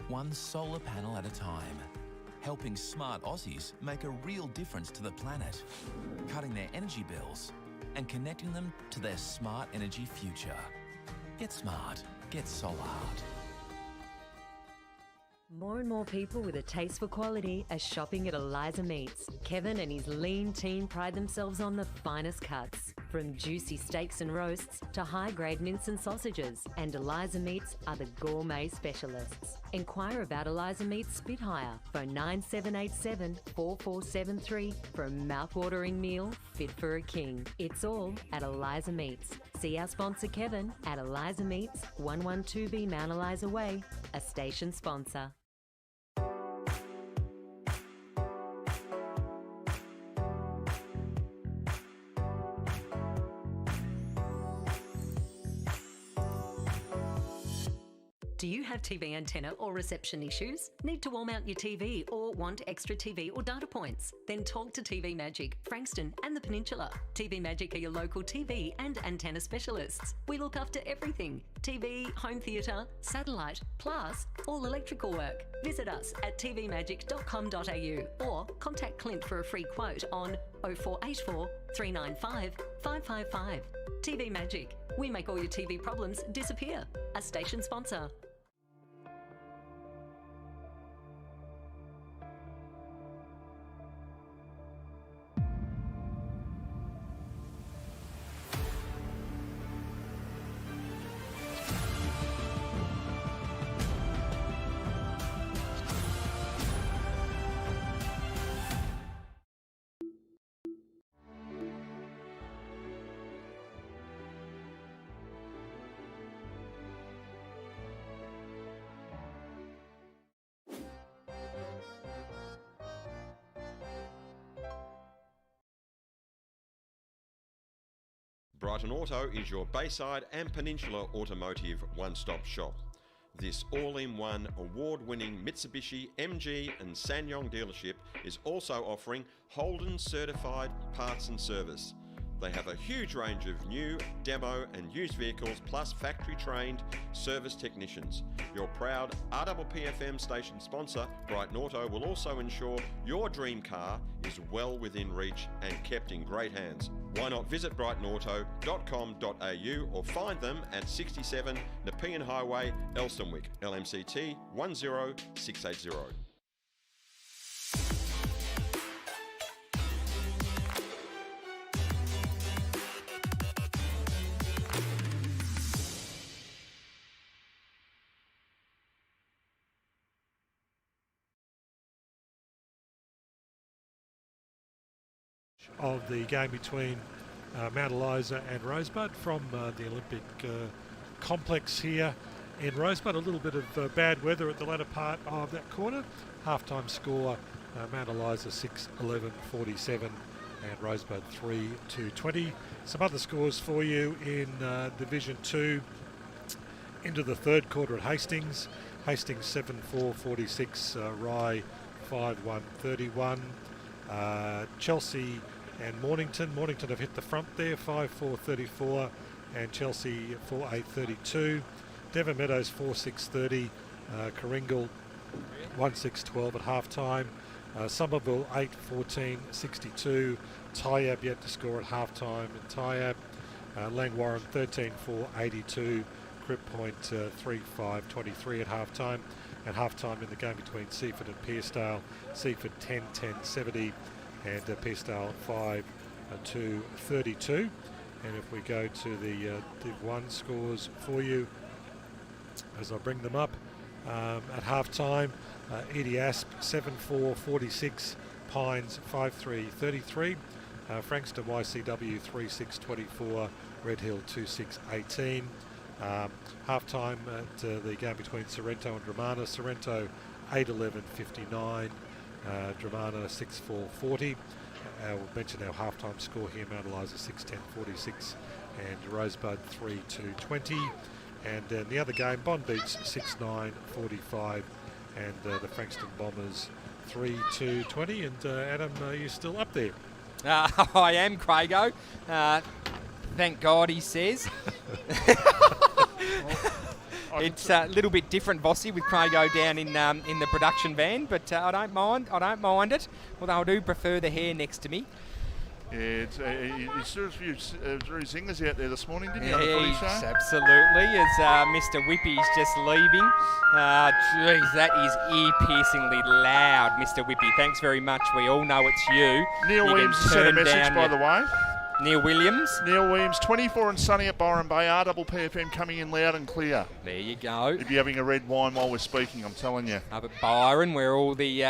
one solar panel at a time, helping smart Aussies make a real difference to the planet, cutting their energy bills and connecting them to their smart energy future. Get smart, get Solar Heart. More and more people with a taste for quality are shopping at Eliza Meats. Kevin and his lean team pride themselves on the finest cuts, from juicy steaks and roasts to high-grade mince and sausages. And Eliza Meats are the gourmet specialists. Inquire about Eliza Meats Spitfire. Phone 9787 4473 for a mouth-watering meal fit for a king. It's all at Eliza Meats. See our sponsor Kevin at Eliza Meats, 112B Mount Eliza Way, a station sponsor. Do you have TV antenna or reception issues? Need to wall mount your TV or want extra TV or data points? Then talk to TV Magic, Frankston and the Peninsula. TV Magic are your local TV and antenna specialists. We look after everything: TV, home theatre, satellite, plus all electrical work. Visit us at tvmagic.com.au or contact Clint for a free quote on 0484 395 555. TV Magic. We make all your TV problems disappear. A station sponsor. Brighton Auto is your Bayside and Peninsula automotive one-stop shop. This all-in-one award-winning Mitsubishi, MG and SsangYong dealership is also offering Holden certified parts and service. They have a huge range of new, demo and used vehicles plus factory-trained service technicians. Your proud RPPFM station sponsor, Brighton Auto, will also ensure your dream car is well within reach and kept in great hands. Why not visit brightonauto.com.au or find them at 67 Nepean Highway, Elstonwick, LMCT 10680. Of the game between Mount Eliza and Rosebud from the Olympic complex here in Rosebud. A little bit of bad weather at the latter part of that quarter. Half-time score, Mount Eliza 6-11-47 and Rosebud 3-20. Some other scores for you in Division 2 into the third quarter at Hastings. Hastings 7-4-46, Rye 5-1-31. Chelsea and Mornington. Mornington have hit the front there, 5-4-34 and Chelsea 4-8-32. Devon Meadows 4-6-30, Karingal 1-6-12 at half-time. Somerville 8-14-62. Tyab yet to score at half-time in Tyab. Langwarrin 13-4-82. Crib Point 3-5-23 at half-time. At half-time in the game between Seaford and Pearsdale, Seaford 10-10-70 and Pearsdale 5-2-32. And if we go to the Div 1 scores for you, as I bring them up, at half-time, Edie Asp 7-4-46, Pines 5-3-33, Frankston YCW 3-6-24, Red Hill 2-6-18. Half-time at the game between Sorrento and Dramana, Sorrento 8-11-59, Dramana 6-4-40. We'll mention our half-time score here, Mount Eliza 6-10-46 and Rosebud 3-2-20. And the other game, Bond Beach 6-9-45 and the Frankston Bombers 3-2-20. And Adam, are you still up there? I am, Craigo. Thank God, he says. It's a little bit different, Vossi, with Craigo down in the production van, but I don't mind. I don't mind it. Although I do prefer the hair next to me. Yeah, you saw a few Drew Zingers out there this morning, didn't you? Yes, absolutely. As Mr. Whippy's just leaving. Geez, that is ear-piercingly loud, Mr. Whippy. Thanks very much. We all know it's you. Neil Williams sent a message, by the way. Neil Williams. Neil Williams, 24 and sunny at Byron Bay. RPPFM coming in loud and clear. There you go. If you're having a red wine while we're speaking, I'm telling you. Up at Byron, where all the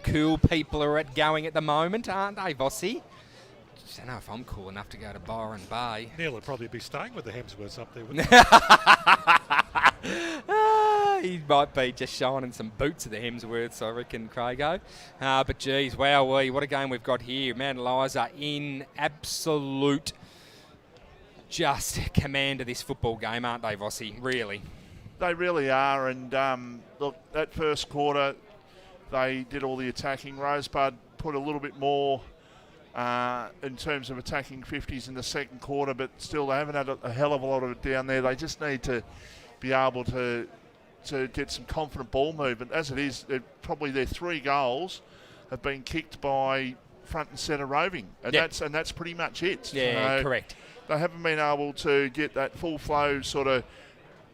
cool people are going at the moment, aren't they, Vossi? I don't know if I'm cool enough to go to Byron Bay. Neil would probably be staying with the Hemsworths up there, wouldn't he? He might be just shining some boots at the Hemsworths, I reckon, Craigo. But geez, wowee, what a game we've got here. Mount Eliza in absolute just command of this football game, aren't they, Vossi? Really. They really are. And look, that first quarter, they did all the attacking. Rosebud put a little bit more in terms of attacking 50s in the second quarter, but still they haven't had a hell of a lot of it down there. They just need to be able to get some confident ball movement. As it is, probably their 3 goals have been kicked by front and centre Roving, and that's pretty much it. Yeah, correct. They haven't been able to get that full flow sort of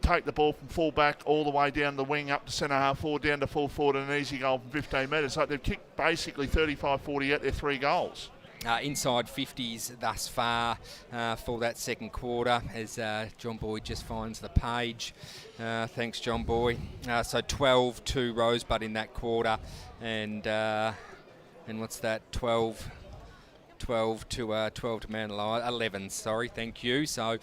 take the ball from full back all the way down the wing up to centre half forward, down to full forward, and an easy goal from 15 metres. Like they've kicked basically 35-40 out their 3 goals. Inside 50s thus far for that second quarter as John Boyd just finds the page. Thanks, John Boyd. So 12-2 Rosebud in that quarter, and what's that? 12 to Mount Eliza. 11, sorry, thank you. So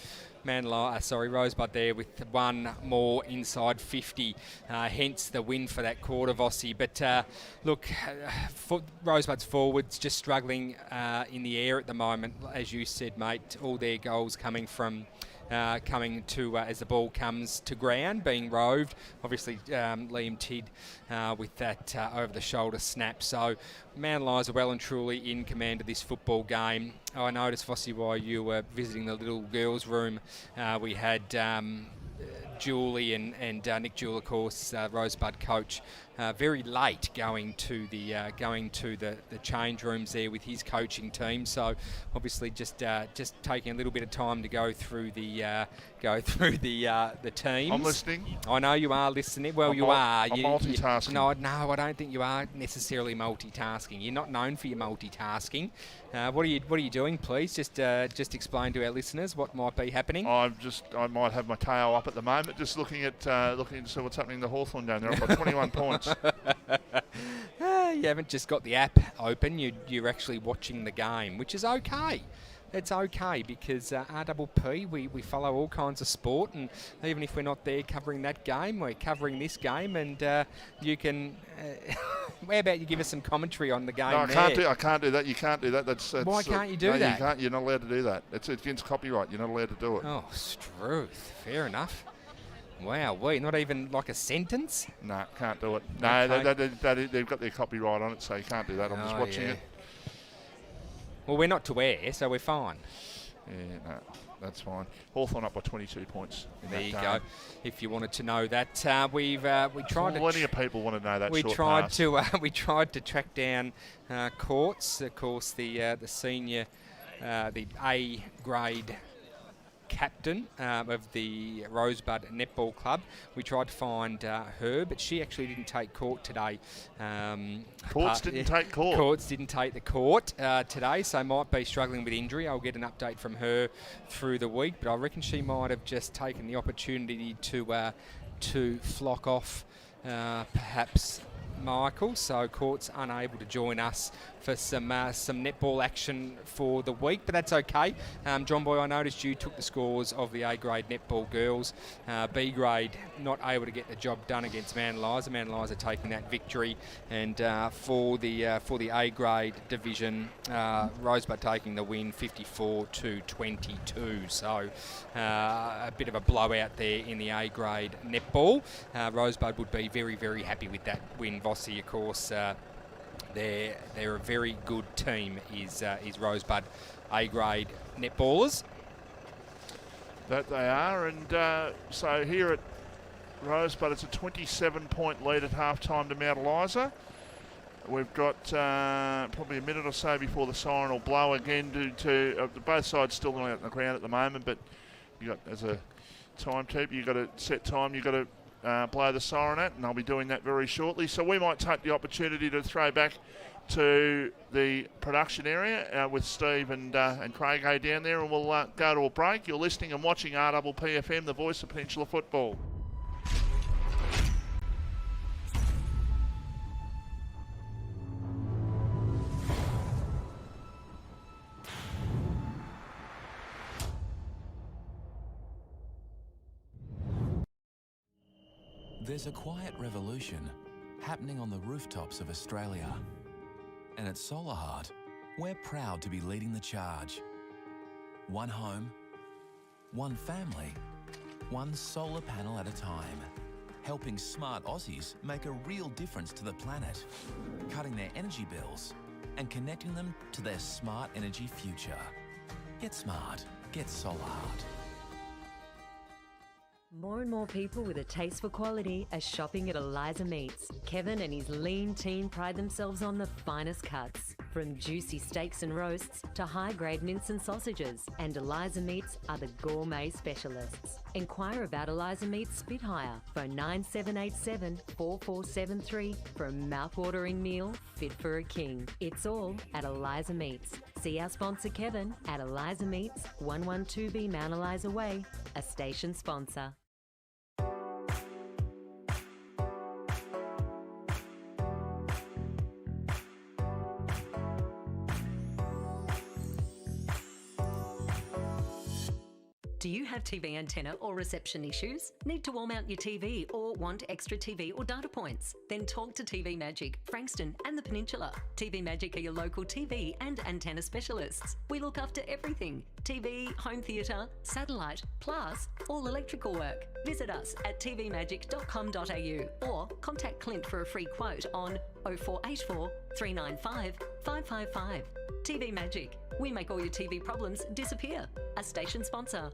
Rosebud there with one more inside 50, hence the win for that quarter, Vossi. But look, Rosebud's forwards just struggling in the air at the moment, as you said, mate. All their goals coming from as the ball comes to ground, being roved. Obviously, Liam Tidd with that over-the-shoulder snap. So Mount Eliza well and truly in command of this football game. I noticed, Vossi, while you were visiting the little girls' room, we had Julie and Nick Jewell, of course, Rosebud coach, very late going to the change rooms there with his coaching team. So obviously just taking a little bit of time to go through the teams. I'm listening. I know you are listening. Well, you are. I'm multitasking. No, I don't think you are necessarily multitasking. You're not known for your multitasking. What are you doing, please? Just explain to our listeners what might be happening. I might have my tail up at the moment, just looking to see what's happening in the Hawthorn game. They're up by 21 points. You haven't just got the app open. You're actually watching the game, which is okay. It's okay because RPP, we follow all kinds of sport, and even if we're not there covering that game, we're covering this game, and you can. How about you give us some commentary on the game? No, I can't do that. You can't do that. That's why can't you do that? You can't. You're not allowed to do that. It's against copyright. You're not allowed to do it. Oh, Struth. Fair enough. Wow, not even like a sentence? No, can't do it. No, Okay. they've got their copyright on it, so you can't do that. I'm just watching it. Well, we're not to air, so we're fine. Yeah, no, that's fine. Hawthorn up by 22 points. There you go. If you wanted to know that, we tried. Plenty of people want to know that. We tried to track down Courts, of course, the senior, the A grade captain of the Rosebud Netball Club. We tried to find her, but she actually didn't take court today. Courts didn't take court. Courts didn't take the court today, so might be struggling with injury. I'll get an update from her through the week, but I reckon she might have just taken the opportunity to flock off, perhaps, Michael. So Court's unable to join us for some netball action for the week, but that's okay. John Boy, I noticed you took the scores of the A grade netball girls. B grade not able to get the job done against Mount Eliza. Mount Eliza taking that victory, and for the A grade division, Rosebud taking the win, 54-22. So a bit of a blowout there in the A grade netball. Rosebud would be very, very happy with that win. Vossi, of course, they're a very good team. Is Rosebud A-grade netballers. That they are, and so here at Rosebud, it's a 27-point lead at half-time to Mount Eliza. We've got probably a minute or so before the siren will blow again due to both sides still out on the ground at the moment, but you got, as a timekeeper, you've got a set time, you've got to blow the siren at, and I'll be doing that very shortly. So we might take the opportunity to throw back to the production area with Steve and Craig down there, and we'll go to a break. You're listening and watching RPPFM, the voice of Peninsula Football. There's a quiet revolution happening on the rooftops of Australia. And at Solar Heart, we're proud to be leading the charge. One home, one family, one solar panel at a time. Helping smart Aussies make a real difference to the planet, cutting their energy bills and connecting them to their smart energy future. Get smart, get Solar Heart. More and more people with a taste for quality are shopping at Eliza Meats. Kevin and his lean team pride themselves on the finest cuts, from juicy steaks and roasts to high-grade mince and sausages. And Eliza Meats are the gourmet specialists. Inquire about Eliza Meats Spitfire. Phone 9787 4473 for a mouth-watering meal fit for a king. It's all at Eliza Meats. See our sponsor Kevin at Eliza Meats, 112B Mount Eliza Way, a station sponsor. Do you have TV antenna or reception issues? Need to wall mount your TV or want extra TV or data points? Then talk to TV Magic, Frankston and the Peninsula. TV Magic are your local TV and antenna specialists. We look after everything: TV, home theatre, satellite, plus all electrical work. Visit us at tvmagic.com.au or contact Clint for a free quote on 0484 395 555. TV Magic. We make all your TV problems disappear. A station sponsor.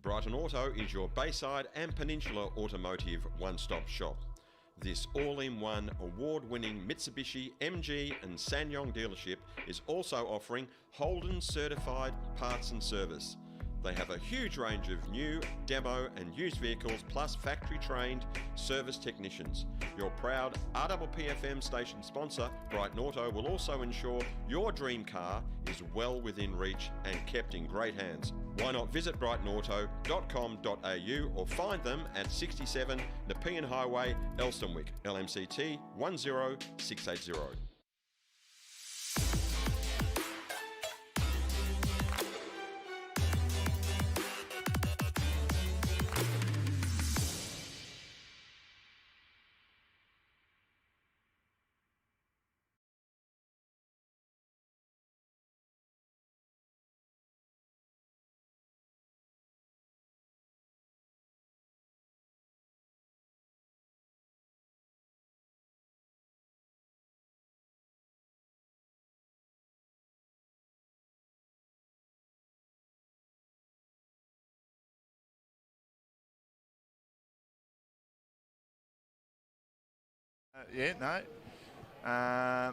Brighton Auto is your Bayside and Peninsula automotive one-stop shop. This all-in-one award-winning Mitsubishi, MG and SsangYong dealership is also offering Holden certified parts and service. They have a huge range of new, demo and used vehicles plus factory-trained service technicians. Your proud RPPFM station sponsor, Brighton Auto, will also ensure your dream car is well within reach and kept in great hands. Why not visit brightonauto.com.au or find them at 67 Nepean Highway, Elstonwick, LMCT 10680.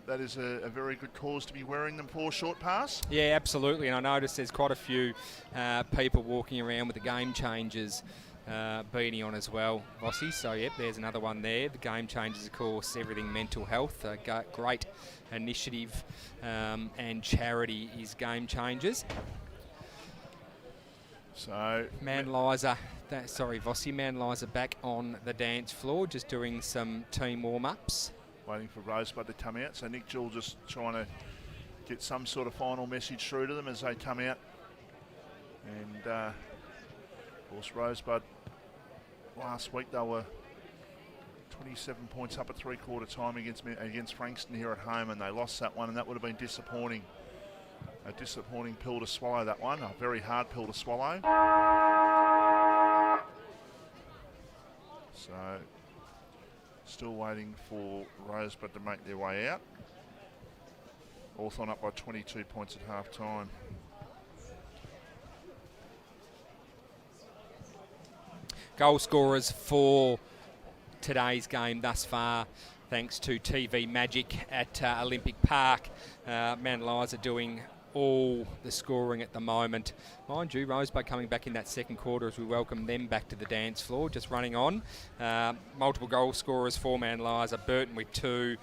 That is a very good cause to be wearing them for Short Pass. Yeah, absolutely. And I noticed there's quite a few people walking around with the Game Changers beanie on as well, Vossi. So, yep, there's another one there. The Game Changers, of course, everything mental health. Great initiative and charity is Game Changers. So Vossi Manliza back on the dance floor, just doing some team warm-ups. waiting for Rosebud to come out. So Nick Jewell just trying to get some sort of final message through to them as they come out. And of course Rosebud, last week they were 27 points up at three-quarter time against Frankston here at home, and they lost that one, and that would have been disappointing. A disappointing pill to swallow, that one. A very hard pill to swallow. So, still waiting for Rosebud to make their way out. Hawthorn up by 22 points at half-time. Goal scorers for today's game thus far, thanks to TV Magic at Olympic Park. Manliza doing all the scoring at the moment. Mind you, Rosebud coming back in that second quarter as we welcome them back to the dance floor, just running on. Multiple goal scorers for Manliza, Burton with 2,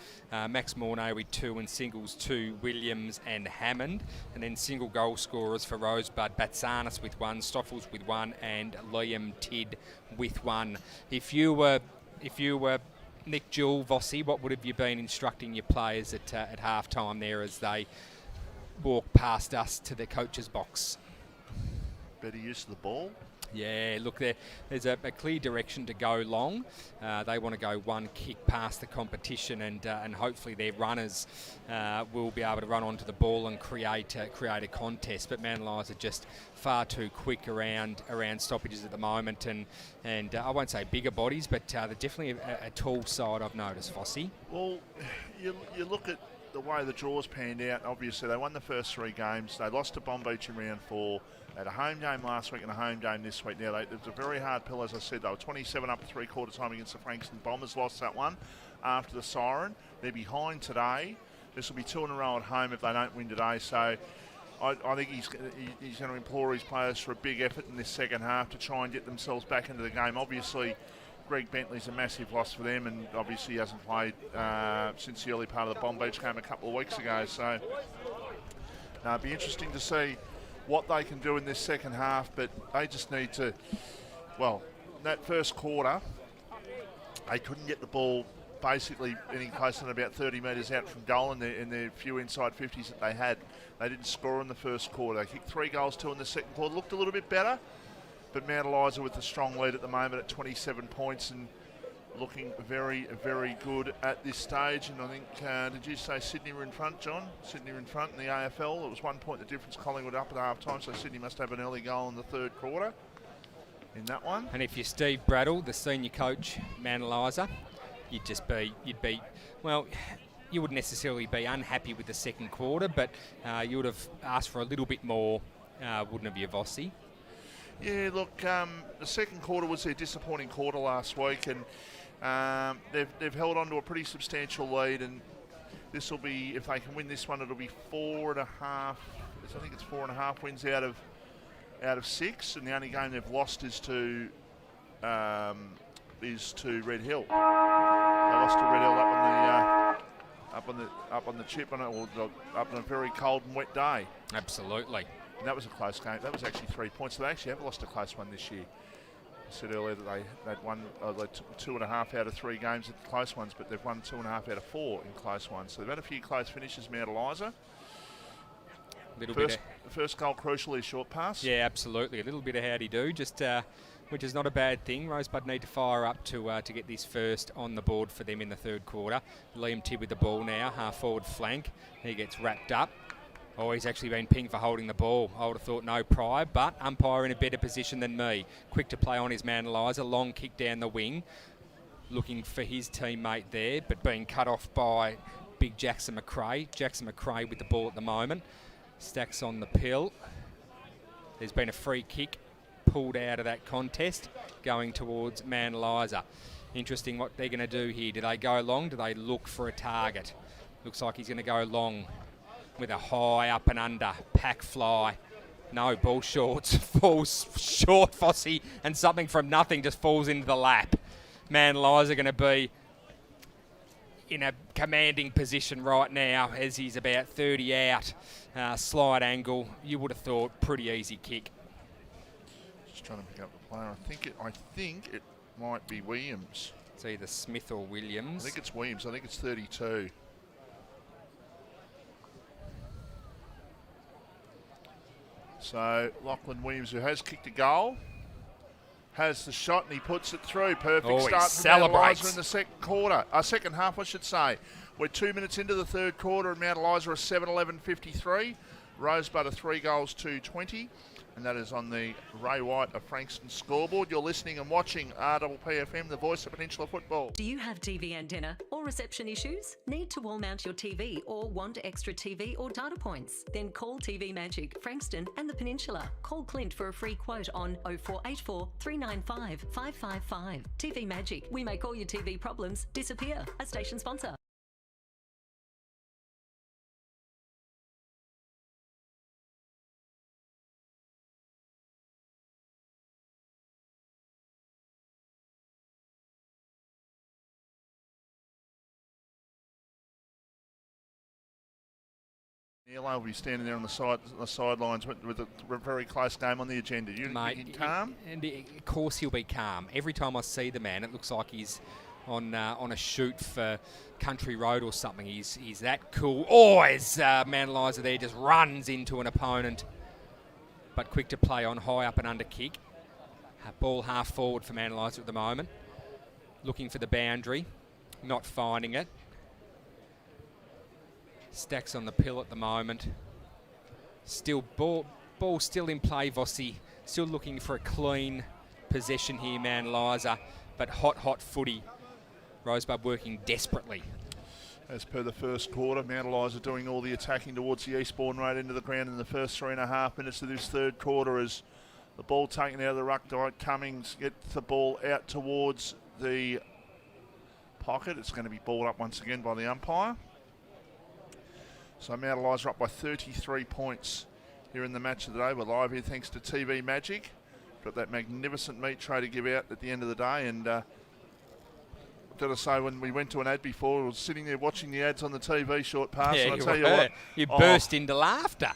Max Mornay with 2, and singles 2, Williams and Hammond. And then single goal scorers for Rosebud, Batsanis with 1, Stoffels with 1, and Liam Tidd with 1. If you were Nick Jewell, Vossi, what would have you been instructing your players at half time there as they walk past us to the coach's box? Better use of the ball. Yeah, look, there's a clear direction to go long. They want to go one kick past the competition, and hopefully their runners will be able to run onto the ball and create a contest. But Manliza are just far too quick around stoppages at the moment, and I won't say bigger bodies, but they're definitely a tall side, I've noticed, Vossi. Well, you look at the way the draws panned out. Obviously, they won the first 3 games. They lost to Bombeach in round 4. They had a home game last week and a home game this week. Now, it was a very hard pill, as I said. They were 27 up at three-quarter time against the Frankston Bombers. Lost that one after the siren. They're behind today. This will be 2 in a row at home if they don't win today. So I think he's going to implore his players for a big effort in this second half to try and get themselves back into the game. Obviously, Greg Bentley's a massive loss for them, and obviously he hasn't played since the early part of the Bombeach game a couple of weeks ago. So it'll be interesting to see what they can do in this second half, but they just need to, well, that first quarter, they couldn't get the ball basically any closer than about 30 metres out from goal in the few inside 50s that they had. They didn't score in the first quarter. They kicked 3 goals, 2 in the second quarter. Looked a little bit better, but Mount Eliza with a strong lead at the moment at 27 points and looking very, very good at this stage. And I think, did you say Sydney were in front, John? Sydney were in front in the AFL. It was 1 point the difference. Collingwood up at half time, so Sydney must have an early goal in the third quarter in that one. And if you're Steve Bradle, the senior coach, Mount Eliza, you wouldn't necessarily be unhappy with the second quarter, but you would have asked for a little bit more, wouldn't have you, Vossi? Yeah, look, the second quarter was their disappointing quarter last week, and they've held on to a pretty substantial lead, and this will be, if they can win this one, it'll be 4.5. I think it's 4.5 wins out of 6, and the only game they've lost is to Red Hill. They lost to Red Hill up on the chip on a very cold and wet day. Absolutely. And that was a close game. That was actually 3 points. They actually have lost a close one this year. I said earlier that they'd won 2.5 out of 3 games at the close ones, but they've won 2.5 out of 4 in close ones. So they've had a few close finishes, Mount Eliza. First goal crucially, short pass. Yeah, absolutely. A little bit of howdy-do, just which is not a bad thing. Rosebud need to fire up to get this first on the board for them in the third quarter. Liam Tidd with the ball now, half-forward flank. He gets wrapped up. Oh, he's actually been pinged for holding the ball. I would have thought no pride, but umpire in a better position than me. Quick to play on his Mount Eliza, long kick down the wing. Looking for his teammate there, but being cut off by big Jackson McRae. Jackson McRae with the ball at the moment. Stacks on the pill. There's been a free kick pulled out of that contest going towards Mount Eliza. Interesting what they're going to do here. Do they go long? Do they look for a target? Looks like he's going to go long with a high up and under pack fly. No, ball shorts, falls short, Vossi, and something from nothing just falls into the lap. Mount Eliza are going to be in a commanding position right now as he's about 30 out. Slide angle, you would have thought pretty easy kick. Just trying to pick up the player. I think it might be Williams. It's either Smith or Williams. I think it's Williams. I think it's 32. So Lachlan Williams, who has kicked a goal, has the shot and he puts it through. Perfect Oh, he start from celebrates. Mount Eliza in the second quarter. Second half, I should say. We're 2 minutes into the third quarter and Mount Eliza are 7-11-53. Rosebud are 3 goals to 20. And that is on the Ray White of Frankston scoreboard. You're listening and watching RPPFM, the voice of Peninsula football. Do you have TV antenna or reception issues? Need to wall mount your TV or want extra TV or data points? Then call TV Magic, Frankston and the Peninsula. Call Clint for a free quote on 0484 395 555. TV Magic. We make all your TV problems disappear. A station sponsor. Neil will be standing there on the sidelines with a very close game on the agenda. You calm? And of course he'll be calm. Every time I see the man, it looks like he's on a shoot for Country Road or something. He's that cool. Oh, as Mount Eliza there just runs into an opponent, but quick to play on, high up and under kick. Ball half forward for Mount Eliza at the moment, looking for the boundary, not finding it. Stacks on the pill at the moment. Still ball still in play, Vossi. Still looking for a clean possession here, Mount Eliza. But hot footy. Rosebud working desperately. As per the first quarter, Mount Eliza doing all the attacking towards the Eastbourne Road end of the ground in the first 3.5 minutes of this third quarter as the ball taken out of the ruck. Dwight Cummings gets the ball out towards the pocket. It's going to be balled up once again by the umpire. So Mount Eliza up by 33 points here in the match of the day. We're live here thanks to TV Magic. Got that magnificent meat tray to give out at the end of the day. And I've got to say, when we went to an ad before, I was sitting there watching the ads on the TV short pass. Yeah, and I tell you what, you burst into laughter.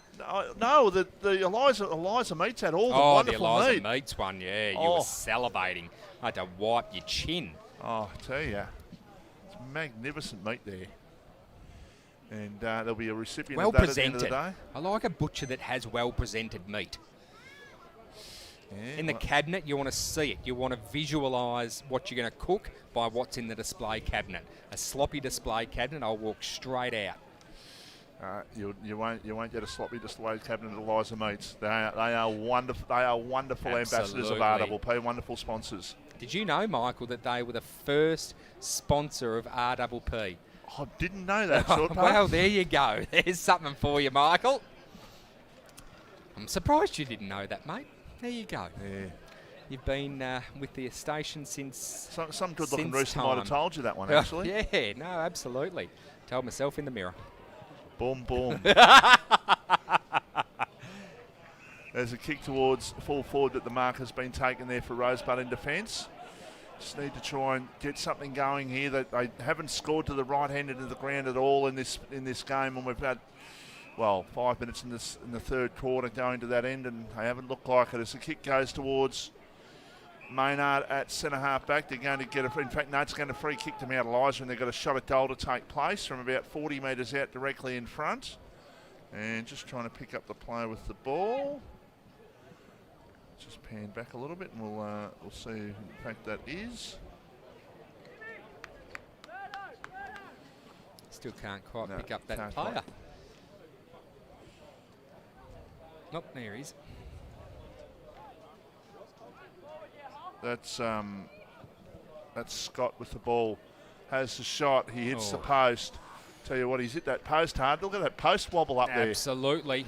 No, the Eliza meats had all the the wonderful Eliza meat. Meats one, yeah. You were salivating. I had to wipe your chin. Oh, I tell you, it's magnificent meat there. And there'll be a recipient Well of that at the end presented. of the day. I like a butcher that has well presented meat. Yeah, In the cabinet, you want to see it. You want to visualise what you're going to cook by what's in the display cabinet. A sloppy display cabinet, I'll walk straight out. You won't get a sloppy display cabinet at Eliza Meats. They are wonderful. They are wonderful ambassadors of RPP, wonderful sponsors. Did you know, Michael, that they were the first sponsor of RPP? I didn't know that, short Well, there you go. There's something for you, Michael. I'm surprised you didn't know that, mate. There you go. Yeah. You've been with the station since Some good-looking since rooster might have time. told you that one, actually. Yeah, no, absolutely. Told myself in the mirror. Boom, boom. There's a kick towards full forward, but the mark has been taken there for Rosebud in defence. Just need to try and get something going here. That they haven't scored to the right hand end of the ground at all in this game, and we've had 5 minutes in the third quarter going to that end, and they haven't looked like it. As the kick goes towards Maynard at centre half back, they're going to get it's going to free kick to Mount Eliza, and they've got a shot at goal to take place from about 40 metres out directly in front, and just trying to pick up the play with the ball. Just pan back a little bit and we'll see who in fact that is. Still can't quite No, pick up that can't player. quite. Nope, there he is. That's Scott with the ball. Has the shot. He hits the Oh. post. Tell you what, he's hit that post hard. Look at that post wobble up there. Absolutely.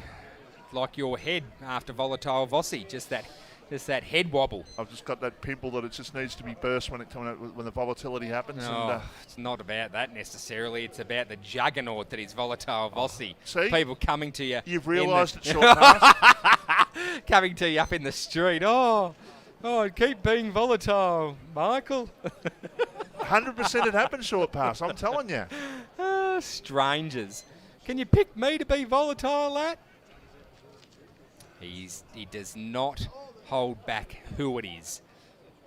Like your head after Volatile Vossi. Just that head wobble. I've just got that pimple that it just needs to be burst when the volatility happens. No, And, it's not about that necessarily. It's about the juggernaut that is Volatile Vossi. see? People coming to you. you've realised it, short pass. Coming to you up in the street. Oh, keep being volatile, Michael. 100% it happens, short pass. I'm telling you. Strangers. Can you pick me to be volatile, lad? He does not hold back who it is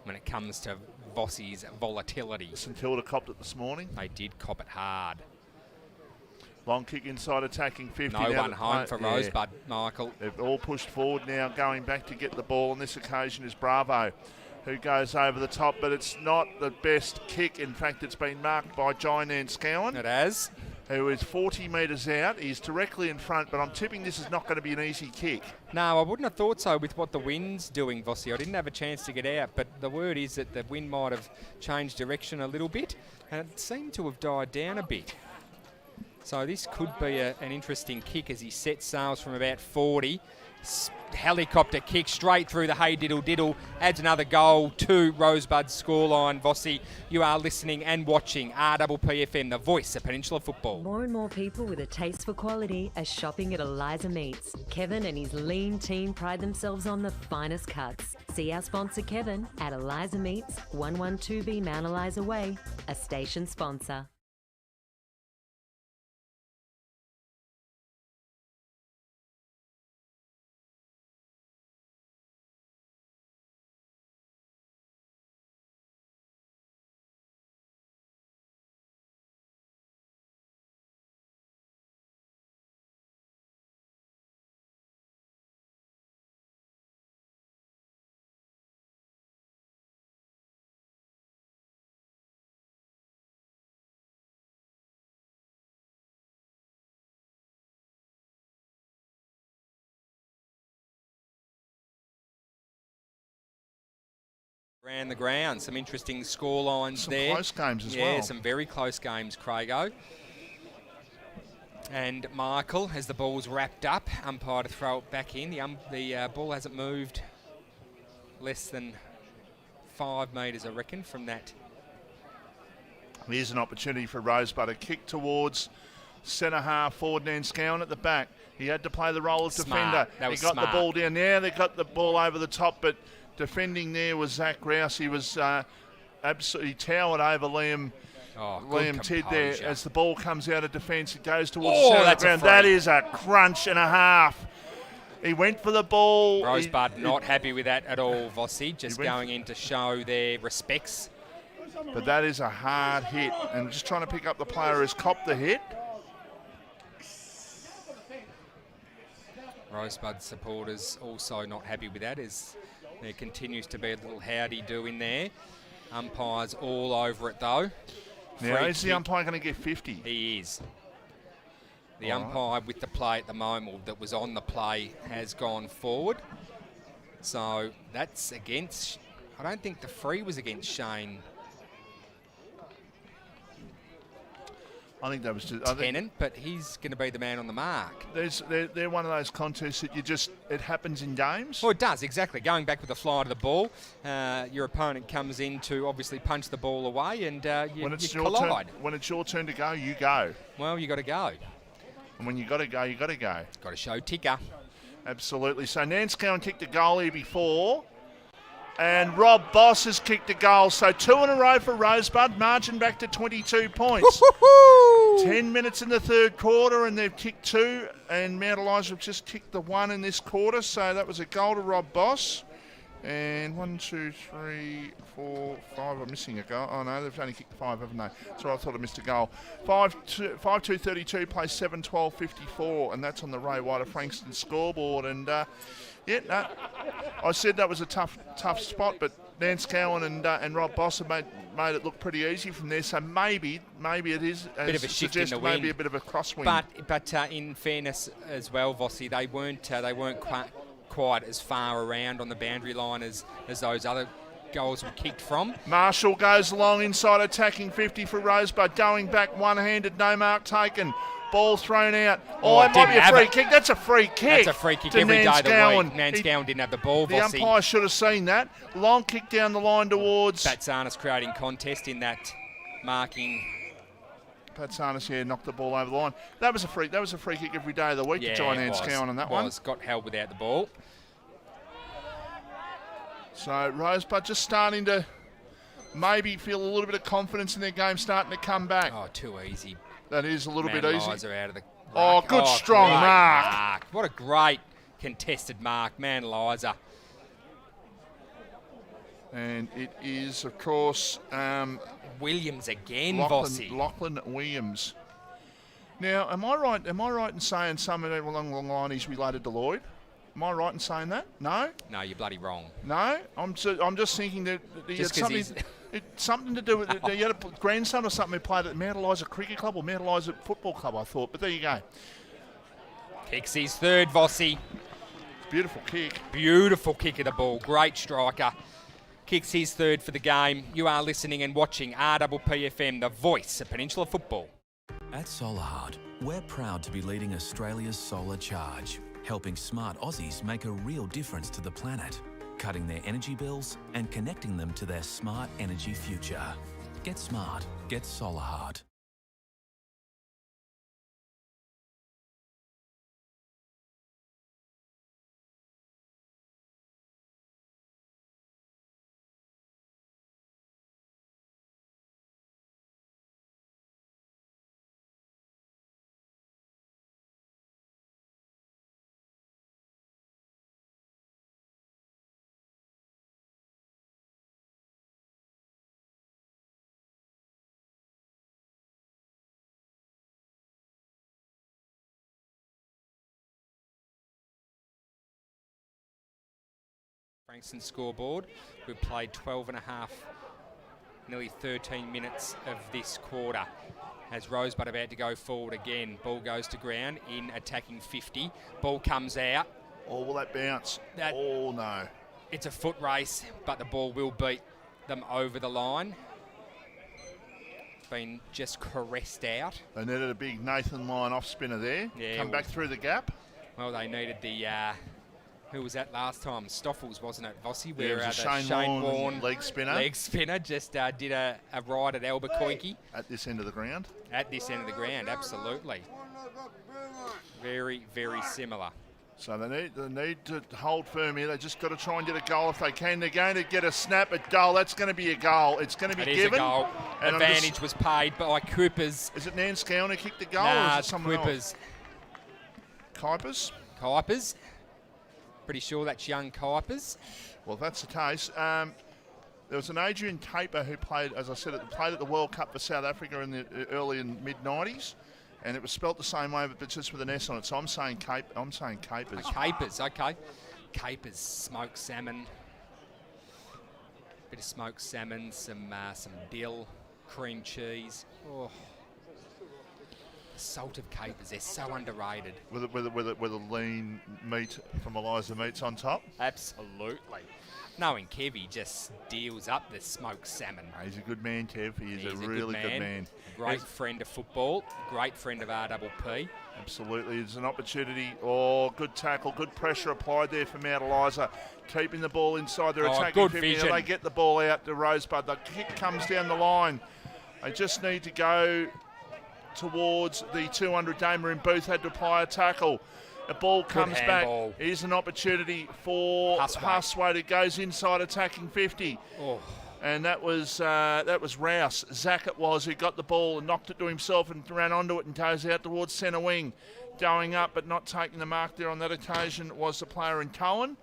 when it comes to Vossi's volatility. St Kilda copped it this morning. They did cop it hard. Long kick inside attacking 50. No now one home for Rosebud, Michael. They've all pushed forward now, going back to get the ball. On this occasion is Bravo, who goes over the top, but it's not the best kick. In fact, it's been marked by Jai Nanscowan. It has. Who is 40 metres out. He's directly in front, but I'm tipping this is not going to be an easy kick. No, I wouldn't have thought so with what the wind's doing, Vossi. I didn't have a chance to get out, but the word is that the wind might have changed direction a little bit, and it seemed to have died down a bit. So this could be an interesting kick as he sets sails from about 40. Helicopter kick straight through the Hey Diddle Diddle. Adds another goal to Rosebud's scoreline. Vossi, you are listening and watching RPPFM, the voice of Peninsula football. More and more people with a taste for quality are shopping at Eliza Meats. Kevin and his lean team pride themselves on the finest cuts. See our sponsor Kevin at Eliza Meats, 112B Mount Eliza Way, a station sponsor. Ran the ground. Some interesting score lines there. Some close games as well. Yeah, some very close games, Craigo. And Michael, as the ball's wrapped up, umpire to throw it back in. The ball hasn't moved less than 5 metres, I reckon, from that. Here's an opportunity for Rosebud. A kick towards centre half forward. Nanscowan at the back. He had to play the role of defender. He got the ball down there. They got the ball over the top, but defending there was Zach Rouse. He was absolutely towered over Liam Tidd there. As the ball comes out of defence, it goes towards the centre of the ground. That is a crunch and a half. He went for the ball. Rosebud not happy with that at all, Vossi, just going in to show their respects. But that is a hard hit. And just trying to pick up the player who's copped the hit. Rosebud supporters also not happy with that, as there continues to be a little howdy-do in there. Umpires all over it, though. Now, is the umpire going to get 50? He is. The umpire with the play at the moment, or that was on the play, has gone forward. So that's against... I don't think the free was against Shane I think that was just Tennant, but he's going to be the man on the mark. They're one of those contests that it happens in games. Well, it does, exactly. Going back with the fly to the ball, your opponent comes in to obviously punch the ball away, and you collide. When it's your turn to go, you go. Well, you got to go. And when you got to go, you got to go. Got to show ticker. Absolutely. So Nanscowan kicked a goal here before. And Rob Boss has kicked a goal. So 2 in a row for Rosebud. Margin back to 22 points. 10 minutes in the third quarter, and they've kicked 2. And Mount Eliza have just kicked the 1 in this quarter. So that was a goal to Rob Boss. And 1, 2, 3, 4, 5. I'm missing a goal. Oh, no, they've only kicked 5, haven't they? So I thought I missed a goal. 5-2-32 plays 7-12-54. And that's on the Ray White of Frankston scoreboard. And... I said that was a tough spot, but Nanscowan and Rob Boss have made it look pretty easy from there. So maybe it is a bit of a shift in the wind, maybe a bit of a crosswind. But in fairness as well, Vossi, they weren't quite as far around on the boundary line as those other goals were kicked from. Marshall goes along inside attacking 50 for Rosebud, going back one-handed, no mark taken. Ball thrown out. It might be a free kick. That's a free kick. That's a free kick every day of the week. Nanscowan didn't have the ball, The umpire should have seen that. Long kick down the line towards... Patsanis creating contest in that marking. Patsanis, knocked the ball over the line. That was a free kick every day of the week to Jai Nanscowan on that one. Got held without the ball. So Rosebud just starting to maybe feel a little bit of confidence in their game, starting to come back. Oh, too easy. That is a little bit easy. Out of the good strong mark. What a great contested mark, Man Eliza. And it is, of course, Williams again, Lachlan, Vossi. Lachlan Williams. Now, am I right in saying somewhere along the line he's related to Lloyd? Am I right in saying that? No? No, you're bloody wrong. No? I'm just thinking that he had Just 'cause he's- something to do with he had a grandson or something who played at Mount Eliza Cricket Club or Mount Eliza Football Club, I thought. But there you go. Kicks his third, Vossi. Beautiful kick. Beautiful kick of the ball. Great striker. Kicks his third for the game. You are listening and watching RPPFM, the voice of Peninsula football. At Solarhard, we're proud to be leading Australia's solar charge, helping smart Aussies make a real difference to the planet, cutting their energy bills and connecting them to their smart energy future. Get smart. Get Solarhard. Frankston scoreboard. We've played 12 and a half, nearly 13 minutes of this quarter. As Rosebud about to go forward again. Ball goes to ground in attacking 50. Ball comes out. Oh, will that bounce? That- Oh, no. It's a foot race, but the ball will beat them over the line. It's been just caressed out. They needed a big Nathan Lyon off spinner there. Yeah, Come back through the gap. Well, they needed the... who was that last time? Stoffels, wasn't it, Vossi? Yeah, it was a the Shane Warne leg spinner. Just did a ride at Albuquerque. At this end of the ground. At this end of the ground, absolutely. Very, very similar. So they need to hold firm here. They just got to try and get a goal if they can. They're going to get a snap at goal. That's going to be a goal. It's going to be It is given. a goal. And Advantage was paid by Coopers. Is it Nanscown who kicked the goal or Nah, is it it's someone Coopers. else? Kuipers. Pretty sure that's young Kuipers. Well, if that's the case. There was an Adrian Caper who played, as I said, played at the World Cup for South Africa in the early and mid-90s. And it was spelt the same way, but just with an S on it. So I'm saying Capers. Capers, okay. Capers, smoked salmon. Bit of smoked salmon, some dill, cream cheese. Oh. The salt of capers, they're so underrated. With a lean meat from Eliza Meats on top. Absolutely. Knowing Kev, he just deals up the smoked salmon. He's a good man, Kev. He is He's a really good man. Great friend of football. Great friend of RPP. Absolutely. It's an opportunity. Oh, good tackle. Good pressure applied there for Mount Eliza. Keeping the ball inside their attacking good 50. vision. They get the ball out to Rosebud. The kick comes down the line. They just need to go towards the 200. Damien Booth had to apply a tackle. The ball comes back. Here's an opportunity for Huswaite. It goes inside attacking 50. Oh. And that was Rouse. Zach it was who got the ball and knocked it to himself and ran onto it and goes out towards centre wing. Going up but not taking the mark there on that occasion was the player in Cohen.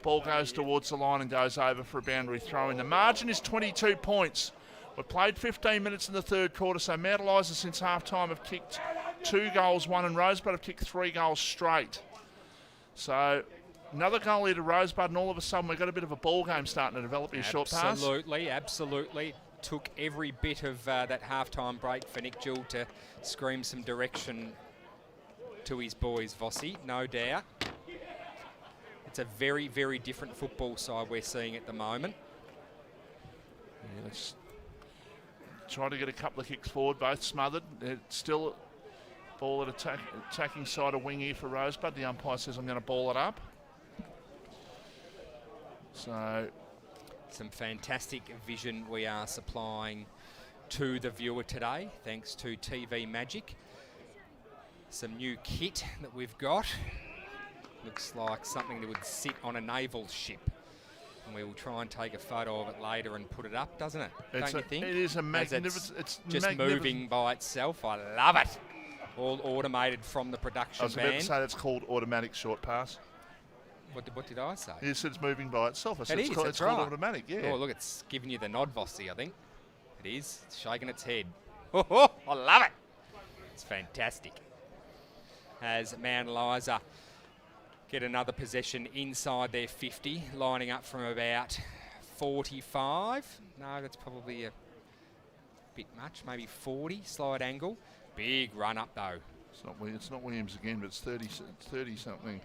Ball goes towards the line and goes over for a boundary throw in. The margin is 22 points. We've played 15 minutes in the third quarter, so Mount Eliza since half-time have kicked 2 goals, 1 and Rosebud have kicked 3 goals straight. So another goal here to Rosebud, and all of a sudden we've got a bit of a ball game starting to develop here. Short pass. Absolutely. Took every bit of that half-time break for Nick Jewell to scream some direction to his boys, Vossi, no doubt. It's a very, very different football side we're seeing at the moment. Yeah, let's try to get a couple of kicks forward, both smothered. It's still ball at attacking side of wing here for Rosebud. The umpire says I'm going to ball it up. So some fantastic vision we are supplying to the viewer today, thanks to TV Magic. Some new kit that we've got. Looks like something that would sit on a naval ship. And we will try and take a photo of it later and put it up, doesn't it? Don't you think? It is a magnificent. It's just moving by itself. I love it. All automated from the production van. I was about to say that's called automatic short pass. What did I say? You said it's moving by itself. I said It is, it's that's called right. automatic, yeah. Oh, look, it's giving you the nod, Vossi, I think. It is. It's shaking its head. Oh, I love it. It's fantastic. As Mount Eliza get another possession inside their 50, lining up from about 45. No, that's probably a bit much, maybe 40, slide angle. Big run up, though. It's not Williams again, but it's 30 something.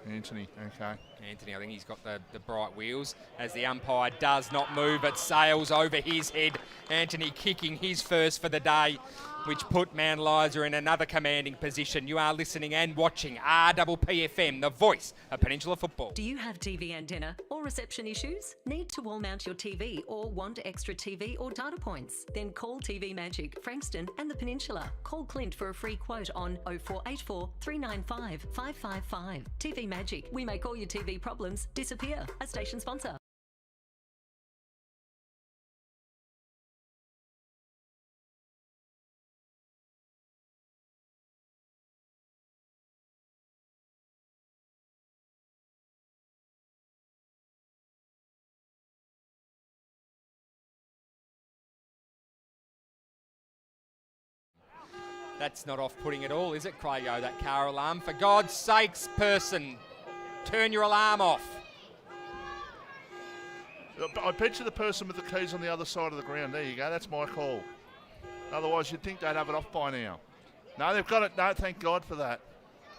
Anthony, okay. Anthony, I think he's got the bright wheels as the umpire does not move, but sails over his head. Anthony kicking his first for the day, which put Mount Eliza in another commanding position. You are listening and watching RPPFM, the voice of Peninsula football. Do you have TV antenna or reception issues? Need to wall mount your TV or want extra TV or data points? Then call TV Magic, Frankston and the Peninsula. Call Clint for a free quote on 0484 395 555. TV Magic, we make all your TV problems disappear. A station sponsor. That's not off-putting at all, is it, Craigo, that car alarm? For God's sakes, person, turn your alarm off. I picture the person with the keys on the other side of the ground. There you go. That's my call. Otherwise, you'd think they'd have it off by now. No, they've got it. No, thank God for that.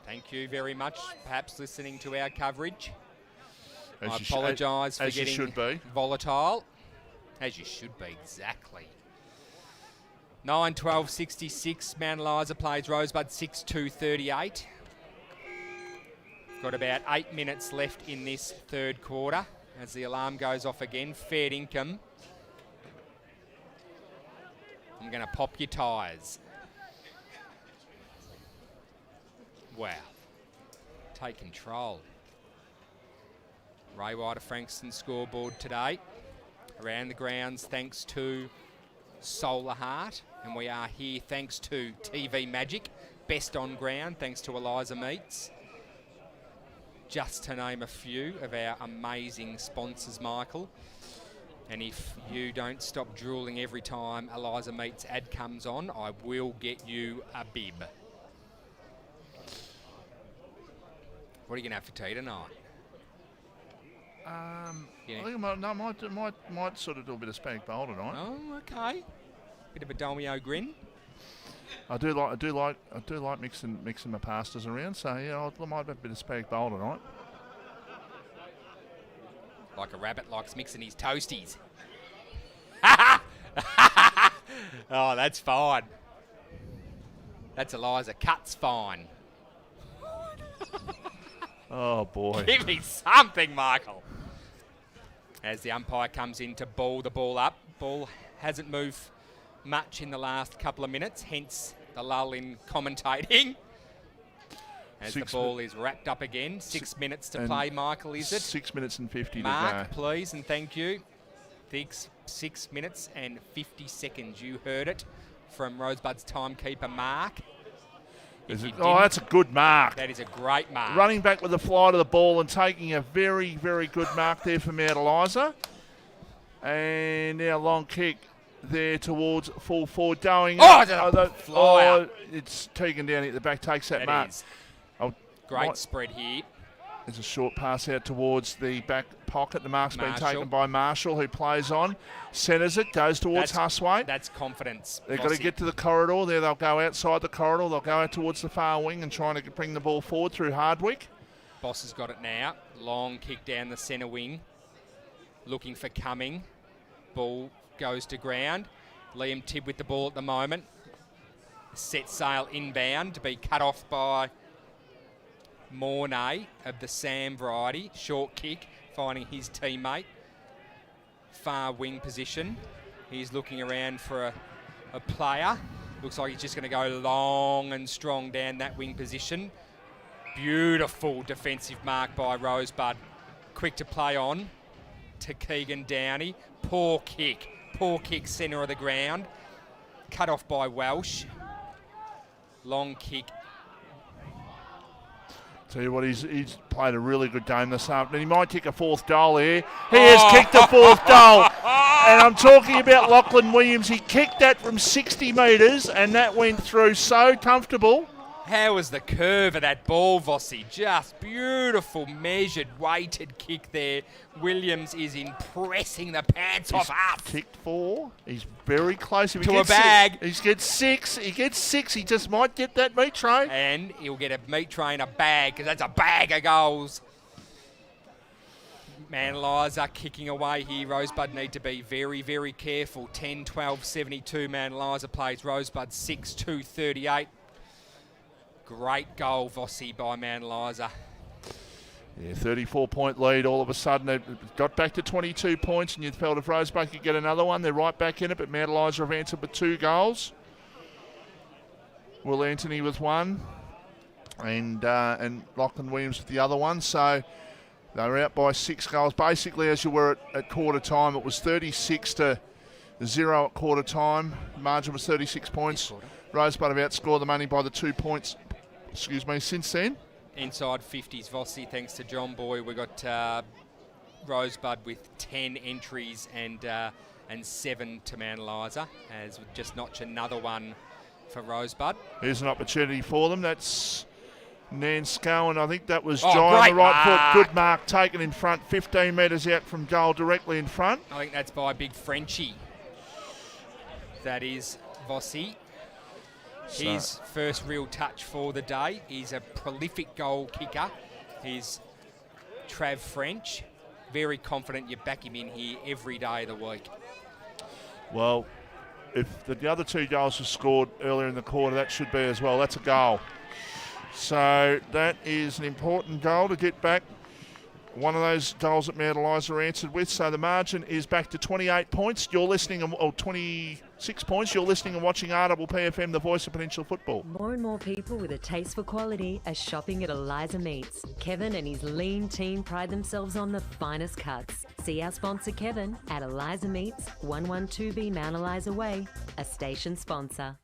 Thank you very much. Perhaps listening to our coverage. As I you apologise for as you getting should be. volatile. As you should be, exactly. 9-12-66, Mount Eliza plays Rosebud 6-2-38. Got about 8 minutes left in this third quarter as the alarm goes off again. Fair income. I'm going to pop your tyres. Wow. Take control. Ray White of Frankston scoreboard today. Around the grounds thanks to Solar Heart, and we are here thanks to TV Magic, best on ground thanks to Eliza Meats. Just to name a few of our amazing sponsors, Michael. And if you don't stop drooling every time Eliza Meats ad comes on, I will get you a bib. What are you going to have for tea tonight? I think I might sort of do a bit of spag bowl tonight. Oh, okay. Bit of a Dolmio grin. I do like mixing my pastas around. So yeah, I might have a bit of spag bowl tonight. Like a rabbit likes mixing his toasties. Oh, that's fine. That's Eliza Cut's fine. Oh boy. Give me something, Michael. As the umpire comes in to ball the ball up. Ball hasn't moved much in the last couple of minutes, hence the lull in commentating. As the ball is wrapped up again. 6 minutes to play, Michael, is it? 6 minutes and 50 Mark, to go. please, and thank you. 6 minutes and 50 seconds. You heard it from Rosebud's timekeeper, Mark. That's a good mark. That is a great mark. Running back with the fly to the ball and taking a very, very good mark there for Mount Eliza. And now long kick there towards full forward. Going. It's Tegan down at the back, takes that mark. Great spread here. There's a short pass out towards the back pocket. The mark's been Marshall. taken by Marshall, who plays on. Centres it, goes towards Huswaite. That's confidence. They've got to get to the corridor there. They'll go outside the corridor. They'll go out towards the far wing and trying to bring the ball forward through Hardwick. Boss has got it now. Long kick down the centre wing. Looking for Cumming. Ball goes to ground. Liam Tibb with the ball at the moment. Set sail inbound to be cut off by Mornay of the Sam variety. Short kick, finding his teammate. Far wing position. He's looking around for a player. Looks like he's just going to go long and strong down that wing position. Beautiful defensive mark by Rosebud. Quick to play on to Keegan Downey. Poor kick centre of the ground. Cut off by Welsh. Long kick. Tell you what, he's played a really good game this afternoon. He might kick a fourth goal here. He has kicked a fourth goal. And I'm talking about Lachlan Williams. He kicked that from 60 metres, and that went through so comfortable. How was the curve of that ball, Vossi? Just beautiful, measured, weighted kick there. Williams is impressing the pants off us. Kicked 4. He's very close. If he To gets a bag. He gets 6. He gets 6. He just might get that meat tray. And he'll get a meat tray and a bag, because that's a bag of goals. Manaliza kicking away here. Rosebud need to be very, very careful. 10-12-72. Manaliza plays Rosebud 6-2-38. Great goal, Vossi, by Manaliza. Yeah, 34-point lead. All of a sudden, it got back to 22 points, and you felt if Rosebud could get another one, they're right back in it. But Manaliza have answered with 2 goals. Will Anthony with 1, and Lachlan Williams with the other one. So they were out by 6 goals. Basically, as you were at quarter time, it was 36-0 at quarter time. The margin was 36 points. Rosebud have outscored the money by the 2 points. Since then. Inside 50s, Vossi, thanks to John Boy. We got Rosebud with 10 entries and 7 to Manaliza, as we just notch another one for Rosebud. Here's an opportunity for them. That's Nan Scowen. I think that was Oh, Jai on great the right mark. foot. Good mark taken in front. 15 metres out from goal, directly in front. I think that's by Big Frenchie. That is Vossi. His first real touch for the day. He's a prolific goal kicker. He's Trav French. Very confident you back him in here every day of the week. Well, if the other 2 goals were scored earlier in the quarter, that should be as well. That's a goal. So that is an important goal to get back. One of those goals that Manaliza answered with. So the margin is back to 28 points. You're listening, or 26 points. You're listening and watching RPPFM, the voice of Peninsula football. More and more people with a taste for quality are shopping at Eliza Meats. Kevin and his lean team pride themselves on the finest cuts. See our sponsor Kevin at Eliza Meats, 112B Mount Eliza Way, a station sponsor.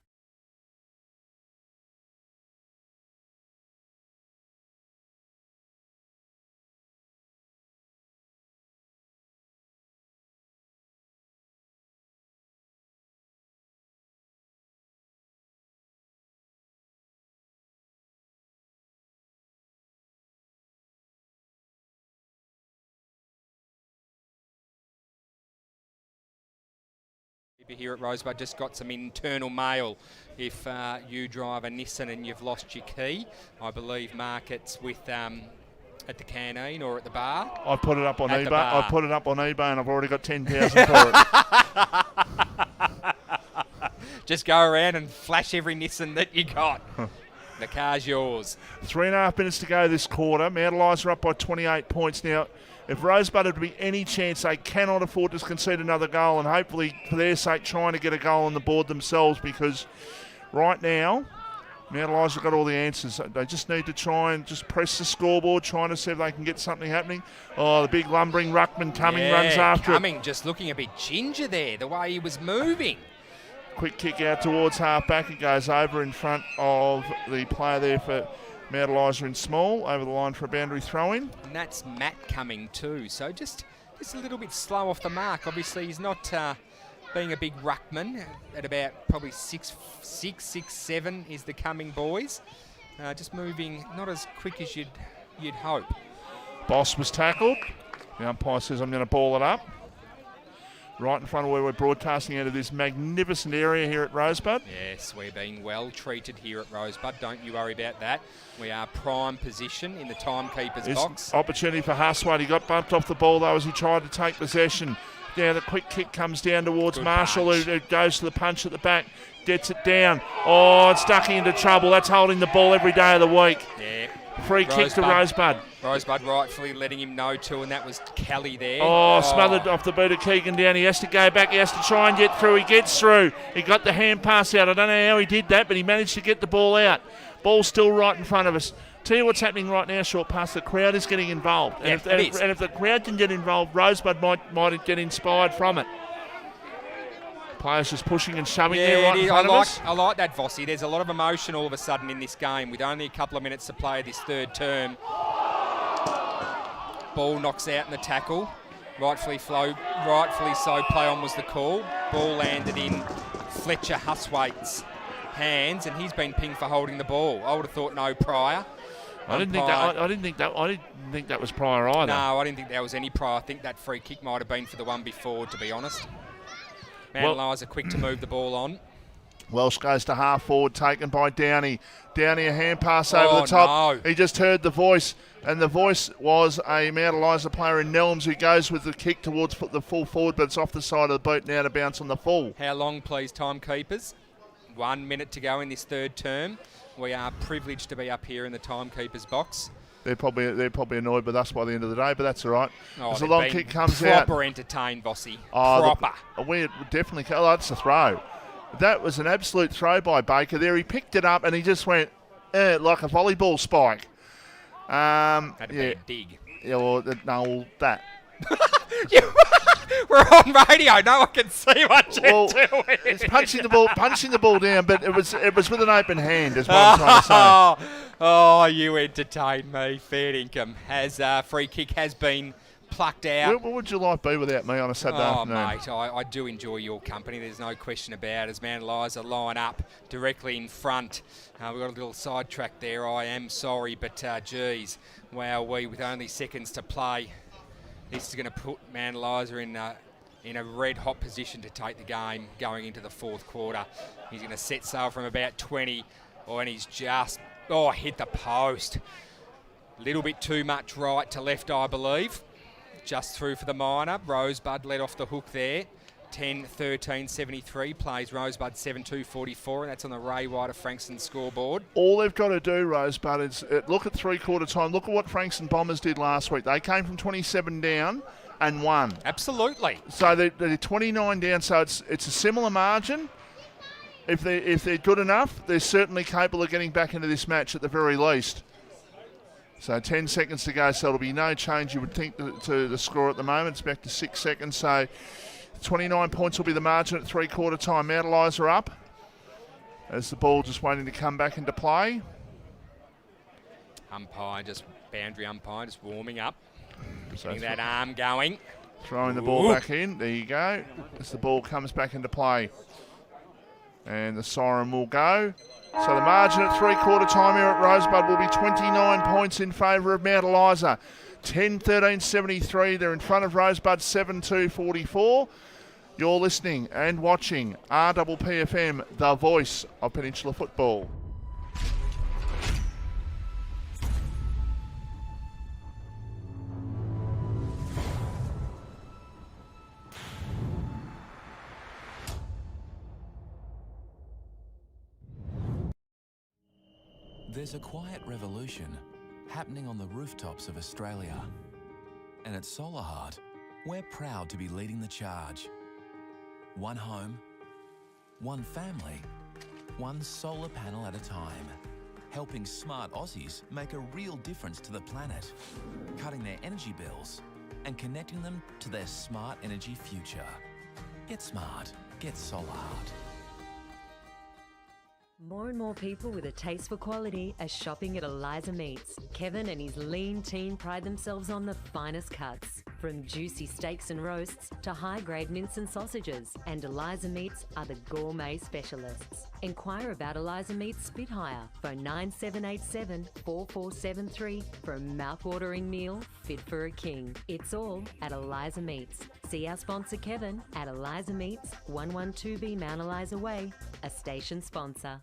Here at Rosebud, just got some internal mail. If you drive a Nissan and you've lost your key, I believe Mark, it's with at the canteen or at the bar. I put it up on At the eBay. bar. I put it up on eBay, and I've already got 10,000 for it. Just go around and flash every Nissan that you got. The car's yours. 3.5 minutes to go this quarter. Mount Eliza up by 28 points now. If Rosebud had to be any chance, they cannot afford to concede another goal, and hopefully, for their sake, trying to get a goal on the board themselves, because right now, Mount Eliza got all the answers. They just need to try and just press the scoreboard, trying to see if they can get something happening. Oh, the big lumbering ruckman Cumming runs after it. Cumming just looking a bit ginger there, the way he was moving. Quick kick out towards half-back. It goes over in front of the player there for Mount Eliza in small, over the line for a boundary throw-in. And that's Matt Cumming too, so just a little bit slow off the mark. Obviously, he's not being a big ruckman at about probably 6'7" is the Cumming boys. Just moving not as quick as you'd hope. Boss was tackled. The umpire says, I'm going to ball it up. Right in front of where we're broadcasting out of this magnificent area here at Rosebud. Yes, we're being well treated here at Rosebud. Don't you worry about that. We are prime position in the timekeeper's box. Opportunity for Huswaite. He got bumped off the ball though as he tried to take possession. Now the quick kick comes down towards Good Marshall, punch. who goes to the punch at the back. Gets it down. Oh, it's ducking into trouble. That's holding the ball every day of the week. Yeah. Free kick to Rosebud. Rosebud rightfully letting him know too, and that was Kelly there. Oh, smothered off the boot of Keegan down. He has to go back. He has to try and get through. He gets through. He got the hand pass out. I don't know how he did that, but he managed to get the ball out. Ball's still right in front of us. Tell you what's happening right now, short pass. The crowd is getting involved. Yeah, And if the crowd can get involved, Rosebud might get inspired from it. Players just pushing and shoving there right it in is. front of us. I like that, Vossi. There's a lot of emotion all of a sudden in this game with only a couple of minutes to play this third term. Ball knocks out in the tackle. Rightfully so, play on was the call. Ball landed in Fletcher Huswaite's hands, and he's been pinged for holding the ball. I would have thought no prior. I didn't think that was prior either. No, I didn't think there was any prior. I think that free kick might have been for the one before, to be honest. Mount Eliza quick to move the ball on. Welsh goes to half forward, taken by Downey. Downey, a hand pass over the top. No. He just heard the voice, and the voice was a Mount Eliza player in Nelms who goes with the kick towards the full forward, but it's off the side of the boot now to bounce on the full. How long, please, timekeepers? 1 minute to go in this third term. We are privileged to be up here in the timekeepers box. They're probably annoyed with us by the end of the day, but that's all right. As a long kick comes out. Proper entertained, Vossi. Proper. We definitely. Oh, that's a throw. That was an absolute throw by Baker there. He picked it up and he just went like a volleyball spike. Had to be a dig. Yeah, well, that. We're on radio. No one can see what you're doing. It's punching the ball down, but it was with an open hand, is what I'm trying to say. Oh, you entertain me. Fair income. Free kick has been plucked out. What would your life be without me on a Saturday afternoon? Mate, I do enjoy your company. There's no question about it. As Mount Eliza line up directly in front. We've got a little sidetrack there. I am sorry, but geez, wow, with only seconds to play, this is going to put Mount Eliza in a red-hot position to take the game going into the fourth quarter. He's going to set sail from about 20, and he's just, hit the post. A little bit too much right to left, I believe. Just through for the minor. Rosebud let off the hook there. 10-13-73 plays Rosebud 7-2-44, and that's on the Ray White of Frankston scoreboard. All they've got to do, Rosebud, is look at three-quarter time. Look at what Frankston Bombers did last week. They came from 27 down and won. Absolutely. So they're 29 down, so it's a similar margin. If they're good enough, they're certainly capable of getting back into this match at the very least. So 10 seconds to go, so there'll be no change, you would think, to the score at the moment. It's back to 6 seconds, so 29 points will be the margin at three-quarter time. Mount Eliza up as the ball just waiting to come back into play. Boundary umpire just warming up. Getting that arm going. Throwing the ball back in. There you go. As the ball comes back into play. And the siren will go. So the margin at three-quarter time here at Rosebud will be 29 points in favour of Mount Eliza. 10-13-73. They're in front of Rosebud 7-2-44. You're listening and watching RPPFM, the voice of Peninsula football. There's a quiet revolution happening on the rooftops of Australia. And at Solar Heart, we're proud to be leading the charge. One home, one family, one solar panel at a time. Helping smart Aussies make a real difference to the planet. Cutting their energy bills and connecting them to their smart energy future. Get smart. Get Solar Heart. More and more people with a taste for quality are shopping at Eliza Meats. Kevin and his lean team pride themselves on the finest cuts. From juicy steaks and roasts to high-grade mince and sausages. And Eliza Meats are the gourmet specialists. Inquire about Eliza Meats Spit Hire. Phone 9787 4473 for a mouth-watering meal fit for a king. It's all at Eliza Meats. See our sponsor Kevin at Eliza Meats, 112B Mount Eliza Way, a station sponsor.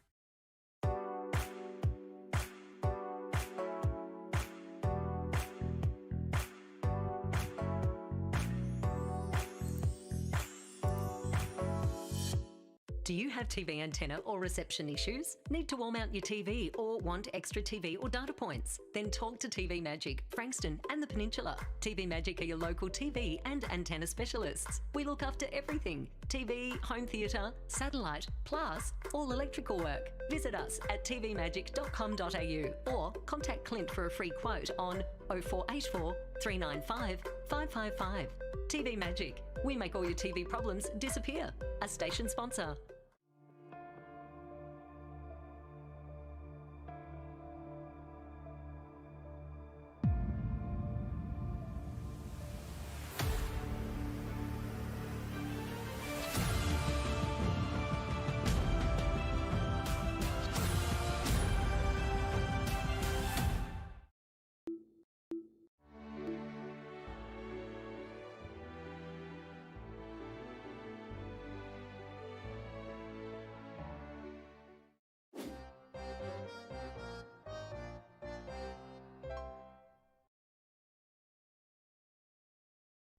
Do you have TV antenna or reception issues? Need to wall mount your TV or want extra TV or data points? Then talk to TV Magic, Frankston and the Peninsula. TV Magic are your local TV and antenna specialists. We look after everything. TV, home theatre, satellite, plus all electrical work. Visit us at tvmagic.com.au or contact Clint for a free quote on 0484 395 555. TV Magic. We make all your TV problems disappear. A station sponsor.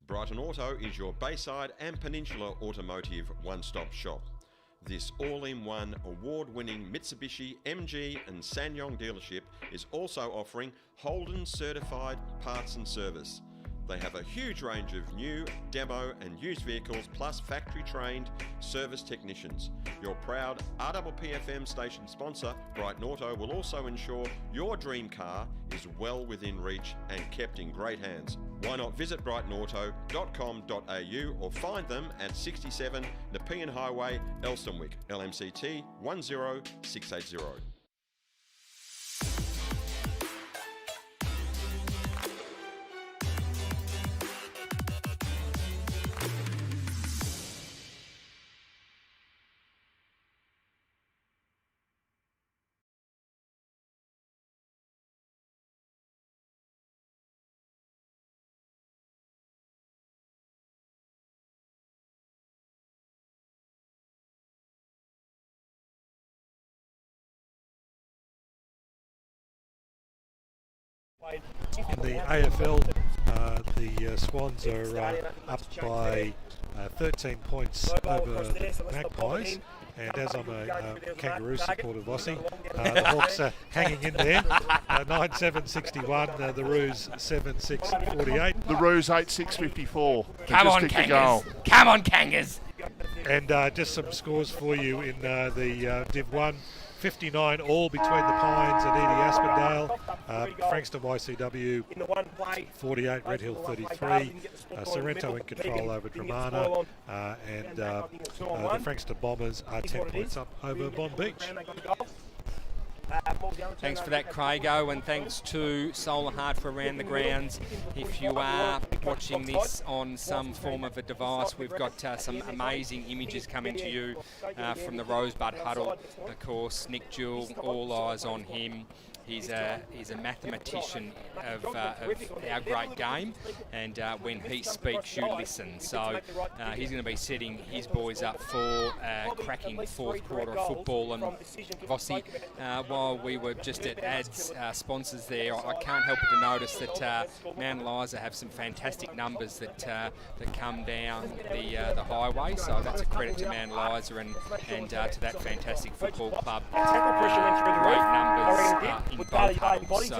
Brighton Auto is your Bayside and Peninsula automotive one-stop shop. This all-in-one award-winning Mitsubishi, MG and SsangYong dealership is also offering Holden certified parts and service. They have a huge range of new, demo and used vehicles plus factory-trained service technicians. Your proud RPPFM station sponsor, Brighton Auto, will also ensure your dream car is well within reach and kept in great hands. Why not visit brightonauto.com.au or find them at 67 Nepean Highway, Elstonwick, LMCT 10680. In the AFL, the Swans are up by 13 points over the Magpies, and as I'm a Kangaroo supporter, Vossi, the Hawks are hanging in there. 9-7-61, the Roos 7-6-48. The Roos 8-6-54. Come on, Kangas! Come on, Kangas! And just some scores for you in the Div 1. 59 all between the Pines and Edie Aspendale. Frankston YCW 48, Red Hill 33. Sorrento in control over Dramana. And the Frankston Bombers are 10 points up over Bond Beach. Thanks for that, Craigo, and thanks to Solar Heart for Around the Grounds. If you are watching this on some form of a device, we've got some amazing images coming to you from the Rosebud Huddle. Of course, Nick Jewell, all eyes on him. He's a mathematician of our great game, and when he speaks, you listen. So he's going to be setting his boys up for cracking fourth quarter of football. And Vossi, while we were just at ads sponsors there, I can't help but to notice that Mount Eliza have some fantastic numbers that come down the highway. So that's a credit to Mount Eliza and to that fantastic football club. Great numbers in both huddles. So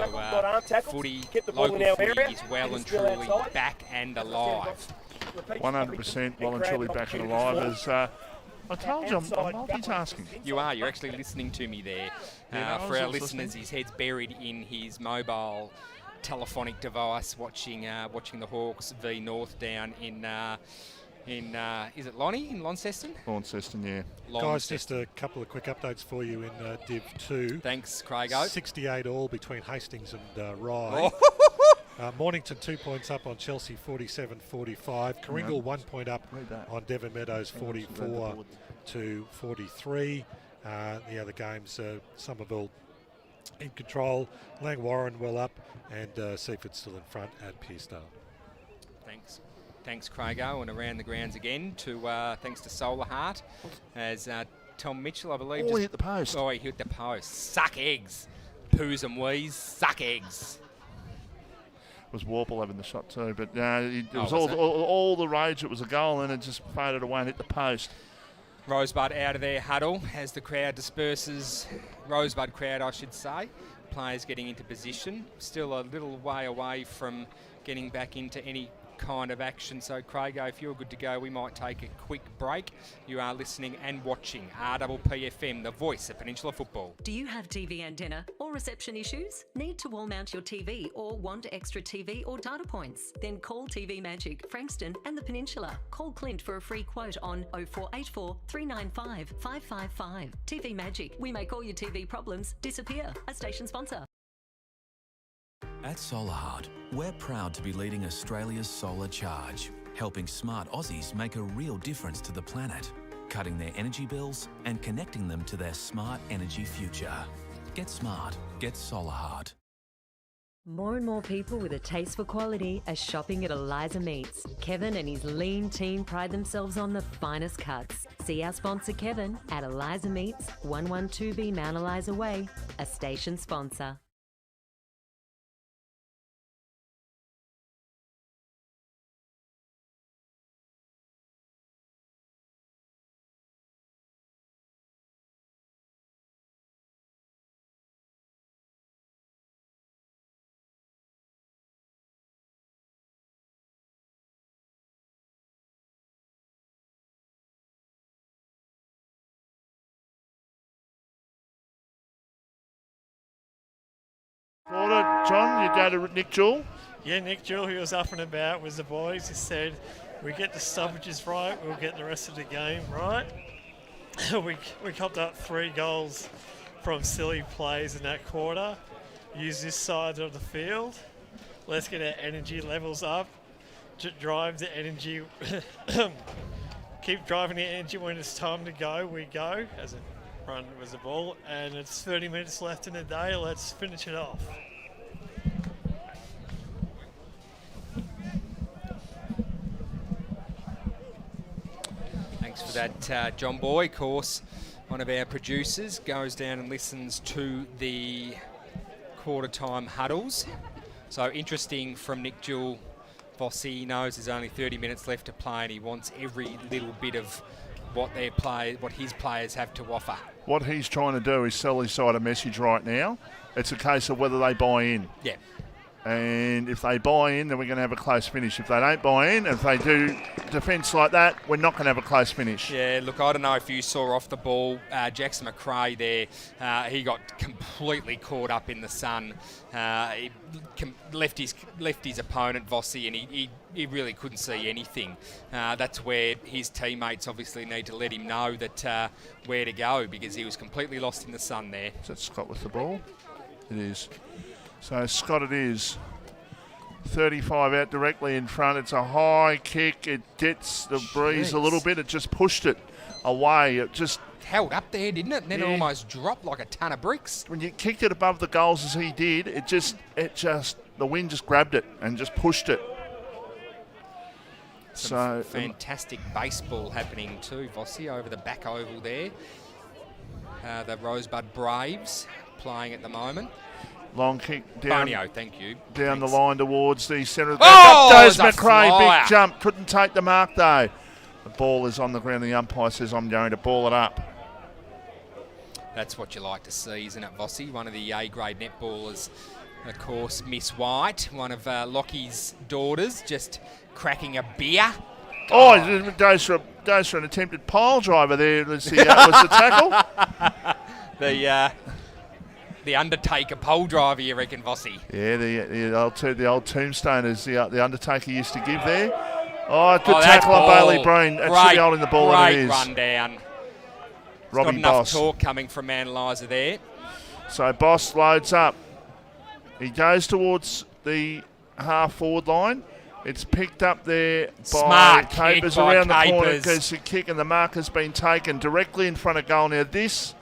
footy, local footy is well and truly back and alive. 100% well and truly back and alive. As I told you, I'm multitasking. You are. You're actually listening to me there. For our listeners, his head's buried in his mobile telephonic device, watching the Hawks v North down in is it Lonnie in Launceston? Launceston, yeah. Guys, just a couple of quick updates for you in Div 2. Thanks, Craigo. 68 all between Hastings and Rye. Mornington 2 points up on Chelsea 47-45. Karingal 1 point up on Devon Meadows 44-43. The other games, Somerville in control, Langwarren well up, and Seaford still in front at Pearcedale. Thanks, Craigo, and around the grounds again. Thanks to Solar Heart, as Tom Mitchell, I believe. He hit the post. Oh, he hit the post. Suck eggs, poos and wees. Suck eggs. It was Warple having the shot too, but it was all the rage. It was a goal, and it just faded away and hit the post. Rosebud out of their huddle as the crowd disperses. Rosebud crowd, I should say. Players getting into position. Still a little way away from getting back into any kind of action. So, Craigo, if you're good to go, we might take a quick break. You are listening and watching RPPFM, the voice of Peninsula football. Do you have TV antenna or reception issues? Need to wall mount your TV or want extra TV or data points? Then call TV Magic, Frankston and the Peninsula. Call Clint for a free quote on 0484 395 555. TV Magic, we make all your TV problems disappear. A station sponsor. At Solarheart, we're proud to be leading Australia's solar charge, helping smart Aussies make a real difference to the planet, cutting their energy bills and connecting them to their smart energy future. Get smart. Get Solarheart. More and more people with a taste for quality are shopping at Eliza Meats. Kevin and his lean team pride themselves on the finest cuts. See our sponsor Kevin at Eliza Meats, 112B Mount Eliza Way, a station sponsor. Quarter, John, you go to Nick Jewell. Yeah, Nick Jewell, he was up and about with the boys. He said, we get the stoppages right, we'll get the rest of the game right. we copped up 3 goals from silly plays in that quarter. Use this side of the field. Let's get our energy levels up. Drive the energy. Keep driving the energy. When it's time to go, we go. As a run was the ball, and it's 30 minutes left in the day. Let's finish it off. Thanks for that, John Boy. Of course, one of our producers goes down and listens to the quarter-time huddles. So interesting from Nick Jewell. Vossi. He knows there's only 30 minutes left to play, and he wants every little bit of what his players have to offer. What he's trying to do is sell his side a message right now. It's a case of whether they buy in. Yeah. And if they buy in, then we're going to have a close finish. If they don't buy in, if they do defence like that, we're not going to have a close finish. Yeah, look, I don't know if you saw off the ball, Jackson McRae there, he got completely caught up in the sun. He left his opponent, Vossi, and he really couldn't see anything. That's where his teammates obviously need to let him know that where to go, because he was completely lost in the sun there. Is that Scott with the ball? It is. So Scott it is. 35 out directly in front. It's a high kick. It gets the breeze a little bit. It just pushed it away. It just held up there, didn't it? And then it almost dropped like a ton of bricks. When you kicked it above the goals as he did, it just the wind just grabbed it and just pushed it. Some fantastic baseball happening too, Vossi, over the back oval there. The Rosebud Braves playing at the moment. Long kick down. Bonio, thank you. Down Thanks. the line towards the centre. Oh, up goes McRae, flyer. big jump. Couldn't take the mark though. The ball is on the ground. The umpire says, I'm going to ball it up. That's what you like to see, isn't it, Vossi? One of the A-grade netballers, of course, Miss White, one of Lockie's daughters, just cracking a beer. Oh, it goes for an attempted pile driver there. Was the tackle? The Undertaker pole driver, you reckon, Vossi? Yeah, the old tombstone as the Undertaker used to give there. Oh, good tackle on Bailey Breen. That should be holding the ball, and it is. Great run down. Robbie got enough Boss. torque coming from Mount Eliza there. So Boss loads up. He goes towards the half-forward line. It's picked up there by Smart Capers kick by around the corner. Capers. Goes the kick, and the mark has been taken directly in front of goal. Now this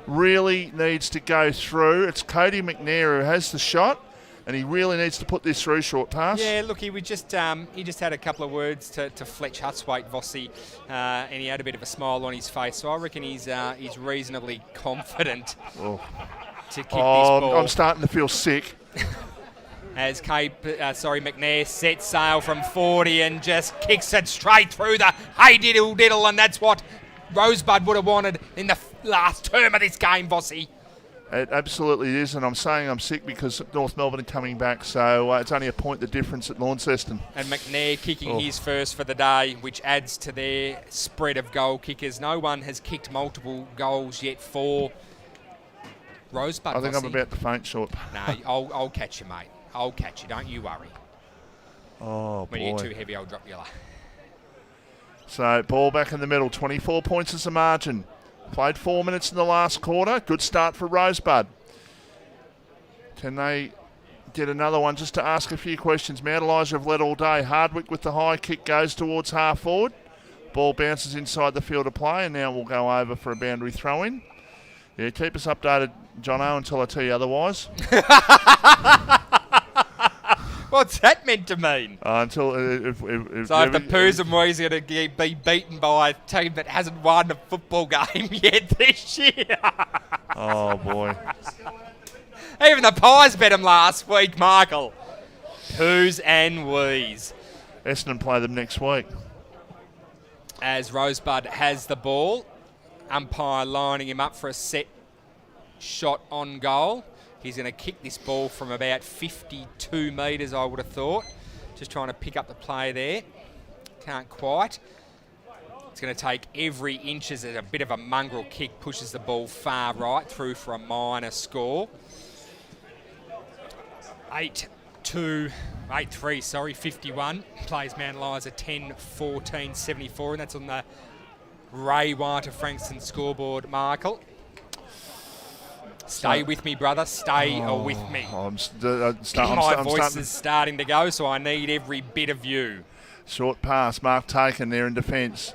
really needs to go through. It's Cody McNair who has the shot, and he really needs to put this through. Short pass. Yeah, look, he just had a couple of words to Fletch Hutswaite, Vossi, and he had a bit of a smile on his face. So I reckon he's reasonably confident to kick this ball. I'm starting to feel sick. As McNair sets sail from 40 and just kicks it straight through the hey diddle diddle, and that's what Rosebud would have wanted in the last term of this game, Vossi. It absolutely is, and I'm saying I'm sick because North Melbourne are coming back, so it's only a point the difference at Launceston. And McNair kicking his first for the day, which adds to their spread of goal kickers. No one has kicked multiple goals yet for Rosebud. I think I'm about to faint, short. No, I'll catch you, mate. I'll catch you. Don't you worry. Oh, when boy. you're too heavy, I'll drop you. So, ball back in the middle. 24 points is the margin. Played 4 minutes in the last quarter. Good start for Rosebud. Can they get another one? Just to ask a few questions. Mount Eliza have led all day. Hardwick with the high kick goes towards half forward. Ball bounces inside the field of play, and now we'll go over for a boundary throw-in. Yeah, keep us updated, Jono, until I tell you otherwise. What's that meant to mean? Until if so if the Poos and Wee's going to be beaten by a team that hasn't won a football game yet this year. Oh, boy. Even the Pies bet them last week, Michael. Poos and Wees. Essendon play them next week. As Rosebud has the ball. Umpire lining him up for a set shot on goal. He's going to kick this ball from about 52 metres, I would have thought. Just trying to pick up the play there. Can't quite. It's going to take every inch as a bit of a mongrel kick. Pushes the ball far right through for a minor score. 8-3, 51. Plays Mount Eliza 10-14, 74. And that's on the Ray White of Frankston scoreboard, Michael. Stay with me, brother. Stay with me. My voice is starting to go, so I need every bit of you. Short pass. Mark taken there in defence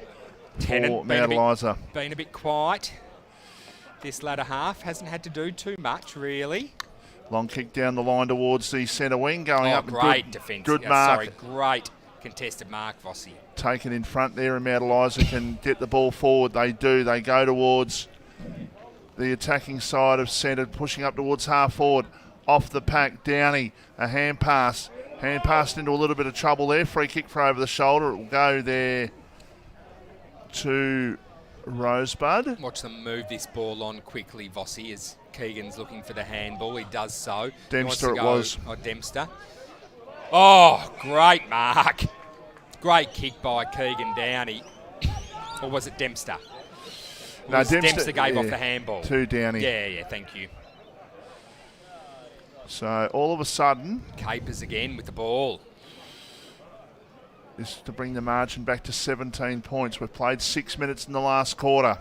for Mount Eliza. Been a bit quiet this latter half. Hasn't had to do too much, really. Long kick down the line towards the centre wing. Going up. Great defence. Good mark. Sorry, great contested mark, Vossi. Taken in front there, and Mount Eliza can get the ball forward. They do. They go towards the attacking side of centre, pushing up towards half forward. Off the pack, Downey, a hand pass. Hand passed into a little bit of trouble there. Free kick for over the shoulder. It will go there to Rosebud. Watch them move this ball on quickly, Vossi, as Keegan's looking for the handball. He does so. Dempster it was. Oh, Dempster. Oh, great mark. Great kick by Keegan Downey. Or was it Dempster? No, Dempster gave off the handball. To Downey. Yeah, thank you. So all of a sudden, Capers again with the ball. This is to bring the margin back to 17 points. We've played 6 minutes in the last quarter.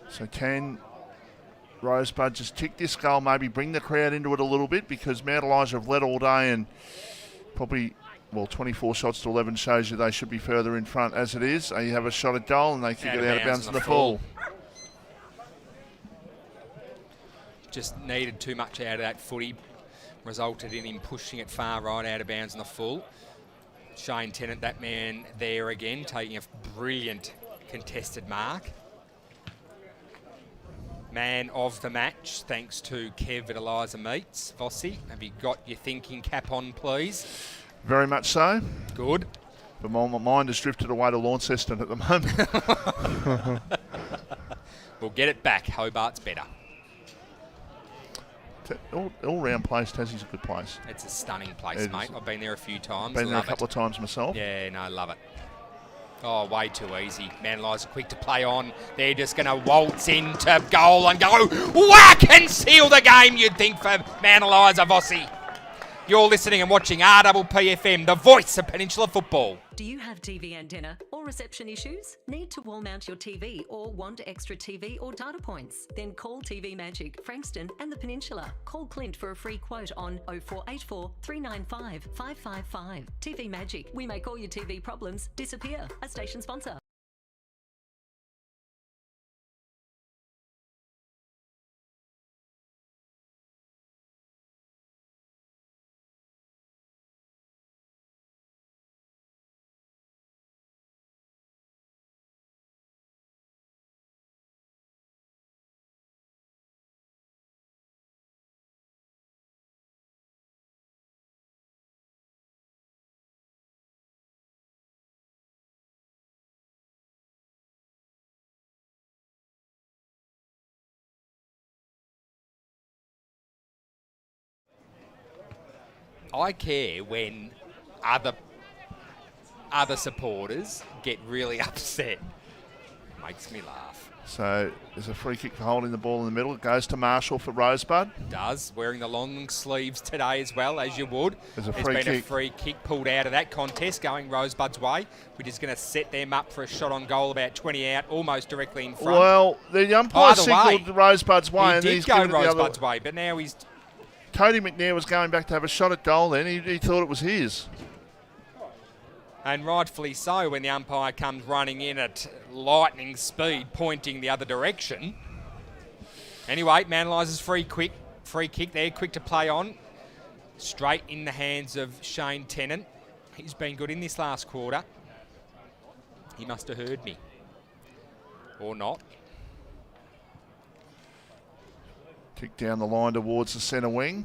So can Rosebud just kick this goal, maybe bring the crowd into it a little bit, because Mount Eliza have led all day and probably, 24 shots to 11 shows you they should be further in front as it is. You have a shot at goal and they kick it out of bounds in the full. Just needed too much out of that footy. Resulted in him pushing it far right out of bounds in the full. Shane Tennant, that man there again, taking a brilliant contested mark. Man of the match, thanks to Kev at Eliza Meats. Vossi, have you got your thinking cap on, please? Very much so. Good. But my mind has drifted away to Launceston at the moment. We'll get it back. Hobart's better. All-round place, Tassie's a good place. It's a stunning place, mate. I've been there a few times. Been there a couple of times myself. Yeah, no, love it. Oh, way too easy. Mount Eliza quick to play on. They're just going to waltz into goal and go whack and seal the game, you'd think, for Mount Eliza, Vossi. You're listening and watching RPPFM, the voice of Peninsula football. Do you have TV antenna or reception issues? Need to wall mount your TV or want extra TV or data points? Then call TV Magic, Frankston and the Peninsula. Call Clint for a free quote on 0484 395 555. TV Magic, we make all your TV problems disappear. A station sponsor. I care when other supporters get really upset. Makes me laugh. So there's a free kick for holding the ball in the middle. It goes to Marshall for Rosebud. Does, wearing the long sleeves today as well, as you would. There's a There's free been kick. a free kick pulled out of that contest going Rosebud's way, which is going to set them up for a shot on goal about 20 out, almost directly in front. Well, the umpire Either way, signalled Rosebud's way. he and did he's go given it the other- Rosebud's way, but now he's... Cody McNair was going back to have a shot at goal then. He thought it was his. And rightfully so, when the umpire comes running in at lightning speed, pointing the other direction. Anyway, Manalisers free kick there, quick to play on. Straight in the hands of Shane Tennant. He's been good in this last quarter. He must have heard me. Or not. Kick down the line towards the centre wing.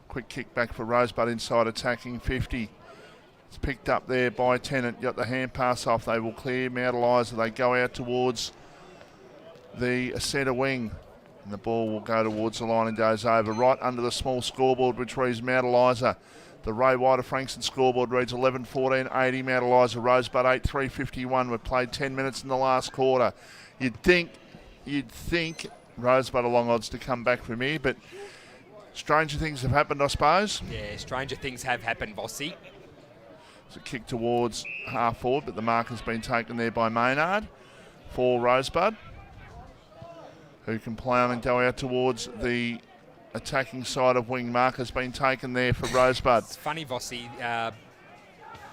Quick kick back for Rosebud inside attacking 50. It's picked up there by Tennant. Got the hand pass off. They will clear Mount Eliza. They go out towards the centre wing. And the ball will go towards the line and goes over. Right under the small scoreboard, which reads Mount Eliza. The Ray White of Frankston scoreboard reads 11-14-80. Mount Eliza, Rosebud 8-3-51. We've played 10 minutes in the last quarter. You'd think Rosebud are long odds to come back from here, but stranger things have happened, I suppose. Yeah, stranger things have happened, Vossi. It's a kick towards half forward, but the mark has been taken there by Maynard for Rosebud, who can play on and go out towards the attacking side of wing. Mark has been taken there for Rosebud. It's funny, Vossi.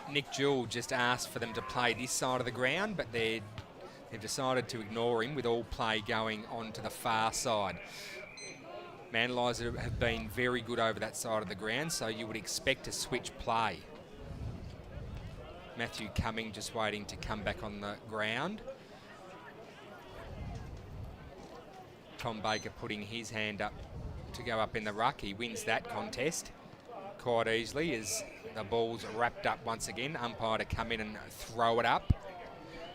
Nick Jewell just asked for them to play this side of the ground, but they've decided to ignore him with all play going on to the far side. Manalisers have been very good over that side of the ground, so you would expect a switch play. Matthew Cumming just waiting to come back on the ground. Tom Baker putting his hand up to go up in the ruck. He wins that contest quite easily as the ball's wrapped up once again. Umpire to come in and throw it up.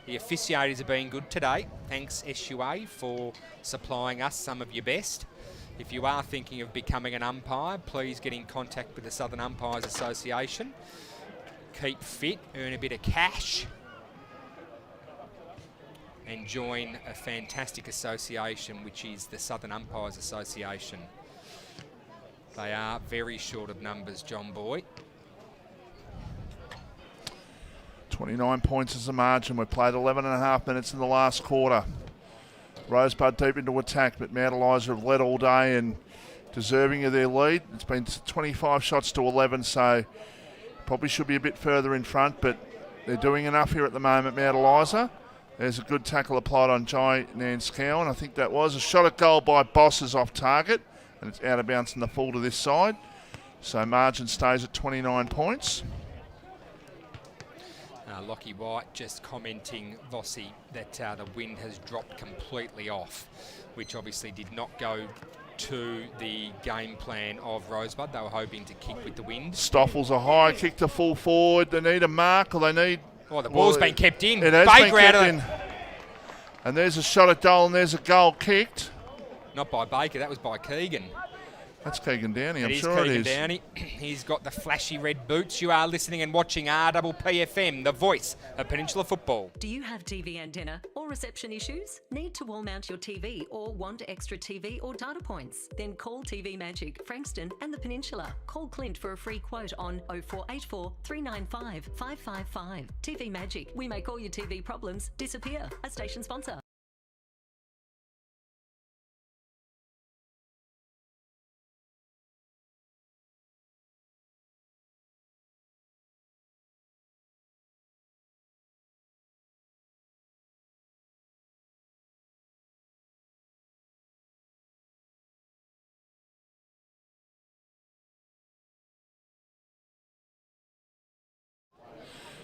The officiators have been good today. Thanks, SUA, for supplying us some of your best. If you are thinking of becoming an umpire, please get in contact with the Southern Umpires Association. Keep fit, earn a bit of cash, and join a fantastic association, which is the Southern Umpires Association. They are very short of numbers, John Boy. 29 points is the margin. We've played 11.5 minutes in the last quarter. Rosebud deep into attack, but Mount Eliza have led all day and deserving of their lead. It's been 25 shots to 11, so probably should be a bit further in front, but they're doing enough here at the moment, Mount Eliza. There's a good tackle applied on Jai Nanscowan. I think that was a shot at goal by Bosses off target, and it's out of bounds in the full to this side. So margin stays at 29 points. Lockie White just commenting, Vossi, that the wind has dropped completely off, which obviously did not go to the game plan of Rosebud. They were hoping to kick with the wind. Stoffels a high kick to full forward. They need a mark, or they need... Oh, the ball's been kept in. It has Baker been out kept of in. And there's a shot at goal, and there's a goal kicked. Not by Baker, that was by Keegan. That's Keegan Downey, I'm It is sure Keegan it is. Downey. He's got the flashy red boots. You are listening and watching RPPFM, the voice of Peninsula football. Do you have TV antenna or reception issues? Need to wall mount your TV or want extra TV or data points? Then call TV Magic, Frankston and the Peninsula. Call Clint for a free quote on 0484 395 555. TV Magic. We make all your TV problems disappear. A station sponsor.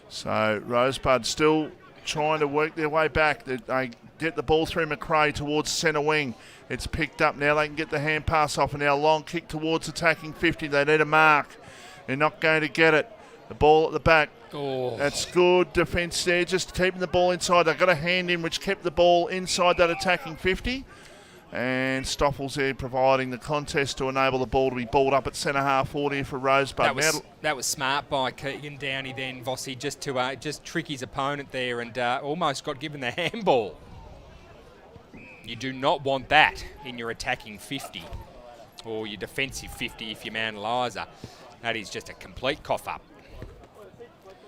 So Rosebud still trying to work their way back. They get the ball through McRae towards centre wing. It's picked up now. They can get the hand pass off, and now long kick towards attacking 50. They need a mark. They're not going to get it. The ball at the back. Oh. That's good defence there, just keeping the ball inside. They got a hand in which kept the ball inside that attacking 50. And Stoffels there providing the contest to enable the ball to be balled up at centre half forward here for Rosebud. That was smart by Keegan Downey then, Vossi, just to just trick his opponent there and almost got given the handball. You do not want that in your attacking 50 or your defensive 50 if you're Mount Eliza. That is just a complete cough-up.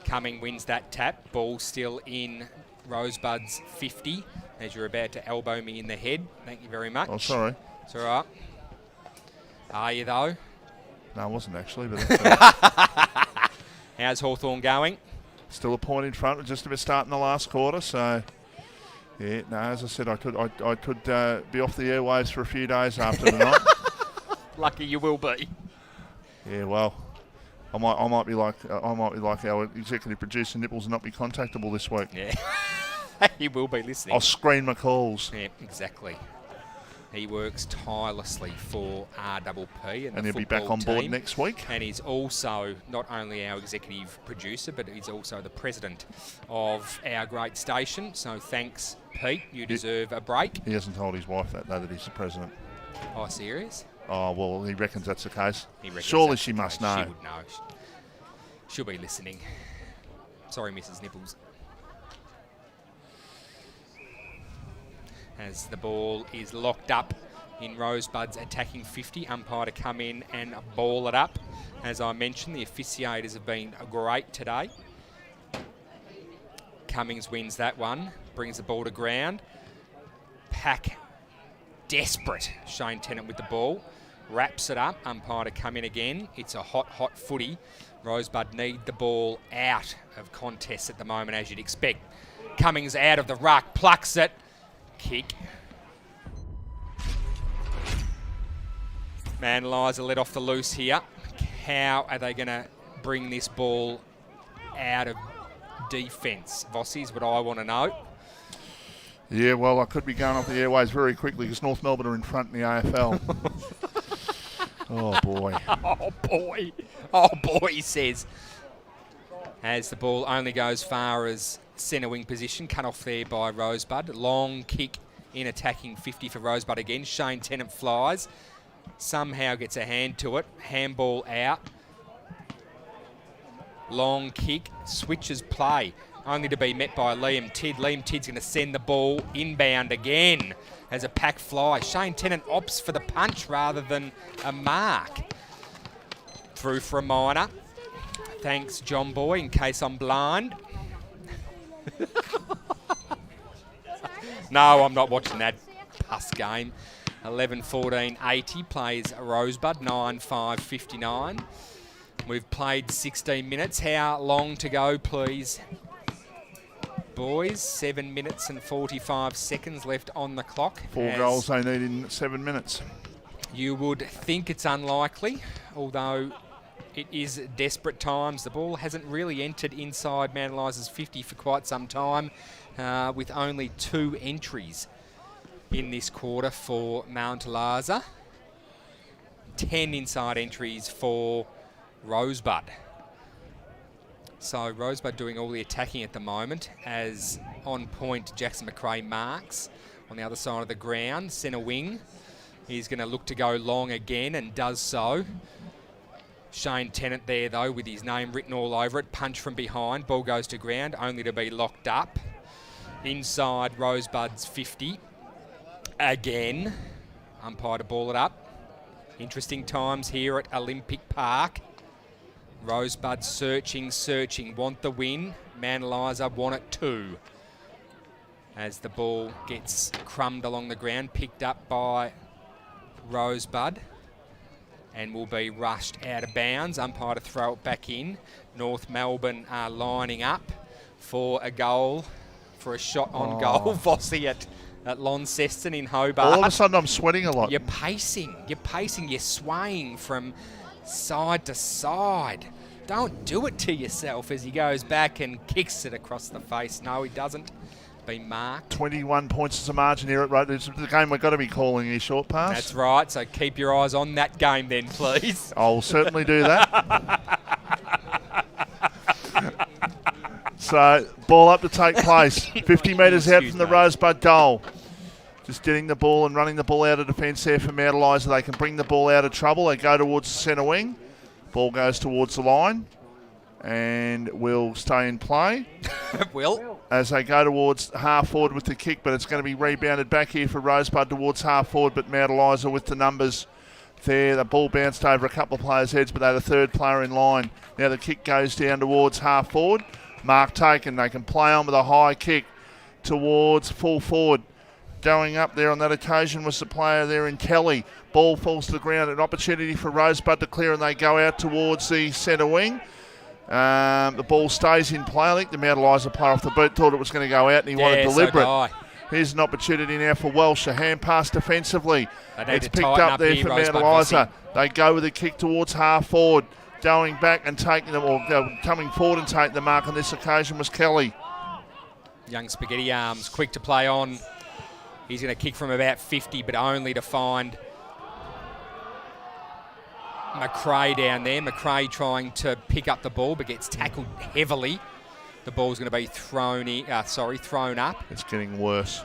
Cumming wins that tap. Ball still in Rosebud's 50 as you're about to elbow me in the head. Thank you very much. Oh, sorry. It's all right. Are you, though? No, I wasn't actually, but that's all right. How's Hawthorn going? Still a point in front. We're just about starting the last quarter, so... Yeah, no, as I said, I could be off the airwaves for a few days after tonight. Lucky you will be. Yeah, well, I might be like our executive producer Nibbles and not be contactable this week. Yeah, he will be listening. I'll screen my calls. Yeah, exactly. He works tirelessly for RPP and he'll be back on board next week. And he's also not only our executive producer, but he's also the president of our great station. So thanks, Pete. You deserve a break. He hasn't told his wife that, though, that he's the president. Oh, serious? Oh, well, he reckons that's the case. He Surely she must know. She would know. She'll be listening. Sorry, Mrs. Nibbles. As the ball is locked up in Rosebud's attacking 50. Umpire to come in and ball it up. As I mentioned, the officiators have been great today. Cummings wins that one, brings the ball to ground. Pack desperate. Shane Tennant with the ball. Wraps it up. Umpire to come in again. It's a hot footy. Rosebud need the ball out of contest at the moment, as you'd expect. Cummings out of the ruck, plucks it. Kick. Mount Eliza let off the loose here. How are they going to bring this ball out of defence? Vossi is what I want to know. Yeah, well, I could be going off the airways very quickly because North Melbourne are in front in the AFL. Oh, boy. Oh, boy. Oh, boy, he says. As the ball only goes far as centre wing position, cut off there by Rosebud. Long kick in attacking 50 for Rosebud again. Shane Tennant flies. Somehow gets a hand to it. Handball out. Long kick. Switches play. Only to be met by Liam Tidd. Liam Tidd's going to send the ball inbound again as a pack fly. Shane Tennant opts for the punch rather than a mark. Through for a minor. Thanks, John Boy, in case I'm blind. No, I'm not watching that pus game. 11-14-80 plays Rosebud, 9-5-59. We've played 16 minutes. How long to go, please? Boys, 7 minutes and 45 seconds left on the clock. 4 goals they need in 7 minutes. You would think it's unlikely, although it is desperate times. The ball hasn't really entered inside Mount Eliza's 50 for quite some time, with only 2 entries in this quarter for Mount Eliza. 10 inside entries for Rosebud. So Rosebud doing all the attacking at the moment, as on point Jackson McRae marks on the other side of the ground, centre wing. He's going to look to go long again and does so. Shane Tennant there, though, with his name written all over it. Punch from behind. Ball goes to ground, only to be locked up. Inside Rosebud's 50. Again. Umpire to ball it up. Interesting times here at Olympic Park. Rosebud searching. Want the win. Mount Eliza want it too. As the ball gets crumbed along the ground, picked up by Rosebud, and will be rushed out of bounds. Umpire to throw it back in. North Melbourne are lining up for a goal, for a shot on goal. Vossi at Launceston in Hobart. All of a sudden I'm sweating a lot. You're pacing, you're swaying from side to side. Don't do it to yourself as he goes back and kicks it across the face. No, he doesn't. Been marked. 21 points as a margin here at Road. It's the game we've got to be calling here, short pass. That's right, so keep your eyes on that game then, please. I'll certainly do that. So, ball up to take place. 50 metres out from the Rosebud goal. Just getting the ball and running the ball out of defence there for Mount Eliza. They can bring the ball out of trouble. They go towards the centre wing. Ball goes towards the line and will stay in play. It will. As they go towards half forward with the kick, but it's going to be rebounded back here for Rosebud towards half forward, but Mount Eliza with the numbers there. The ball bounced over a couple of players' heads, but they're the third player in line. Now the kick goes down towards half forward. Mark taken. They can play on with a high kick towards full forward. Going up there on that occasion was the player there in Kelly. Ball falls to the ground. An opportunity for Rosebud to clear, and they go out towards the centre wing. The ball stays in play. I think the Mount Eliza player off the boot thought it was going to go out, and he wanted deliberate. So Here's an opportunity now for Welsh. A hand pass defensively. It's picked up there here, for Mount Eliza. They go with a kick towards half forward. Going back and taking them, or coming forward and taking the mark on this occasion was Kelly. Young Spaghetti Arms, quick to play on. He's going to kick from about 50, but only to find McRae down there. McRae trying to pick up the ball, but gets tackled heavily. The ball's going to be thrown up. It's getting worse.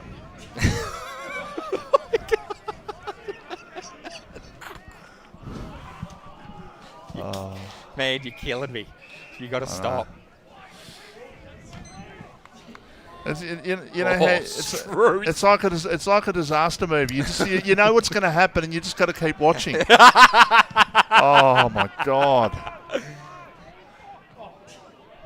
Man, you're killing me. You got to stop. It's like a disaster movie. You know what's going to happen, and you just got to keep watching. Oh my God!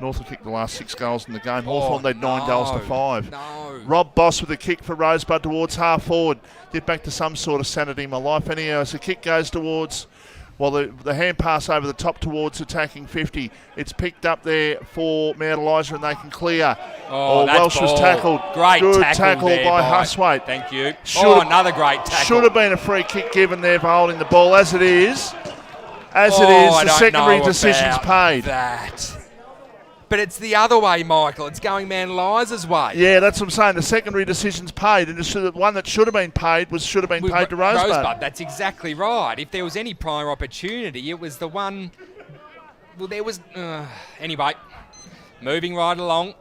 North will kick the last 6 goals in the game. Hawthorn led 9 goals to 5. No. Rob Boss with a kick for Rosebud towards half forward. Get back to some sort of sanity in my life. Anyhow, as the kick goes towards. Well, the hand pass over the top towards attacking 50. It's picked up there for Mount Eliza, and they can clear. Welsh was tackled. Great Good tackle there by Huswaite. Thank you. Another great tackle. Should have been a free kick given there for holding the ball. As it is, the secondary decision's paid. That. But it's the other way, Michael. It's going Mount Eliza's way. Yeah, that's what I'm saying. The secondary decision's paid, and the one that should have been paid paid to Rosebud. That's exactly right. If there was any prior opportunity, it was the one. Well, there was. Anyway, moving right along.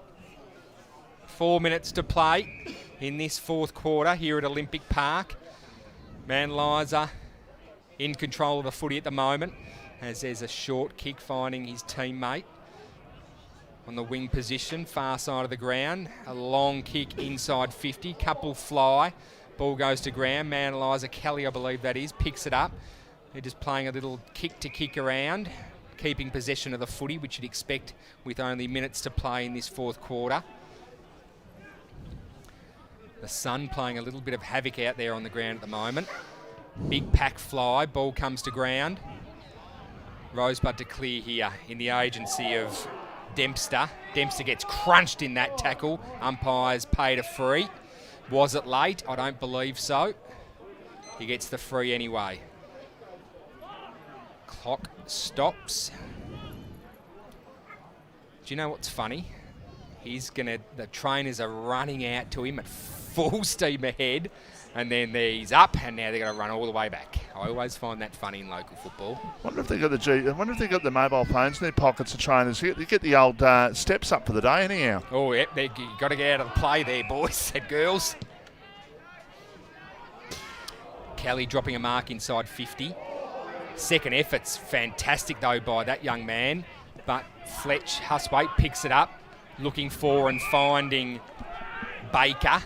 4 minutes to play in this fourth quarter here at Olympic Park. Mount Eliza in control of the footy at the moment, as there's a short kick finding his teammate. On the wing position, far side of the ground. A long kick inside 50, couple fly. Ball goes to ground. Mount Eliza, Kelly I believe that is, picks it up. They're just playing a little kick to kick around, keeping possession of the footy, which you'd expect with only minutes to play in this fourth quarter. The Sun playing a little bit of havoc out there on the ground at the moment. Big pack fly, ball comes to ground. Rosebud to clear here in the agency of Dempster. Dempster gets crunched in that tackle. Umpires paid a free. Was it late? I don't believe so. He gets the free anyway. Clock stops. Do you know what's funny? The trainers are running out to him at full steam ahead, and then he's up, and now they're going to run all the way back. I always find that funny in local football. I wonder if they got the mobile phones in their pockets, the trainers. You get the old steps up for the day anyhow. Oh, yep, you got to get out of the play there, boys and girls. Kelly dropping a mark inside 50. Second effort's fantastic, though, by that young man. But Fletch Huswaite picks it up, looking for and finding Baker.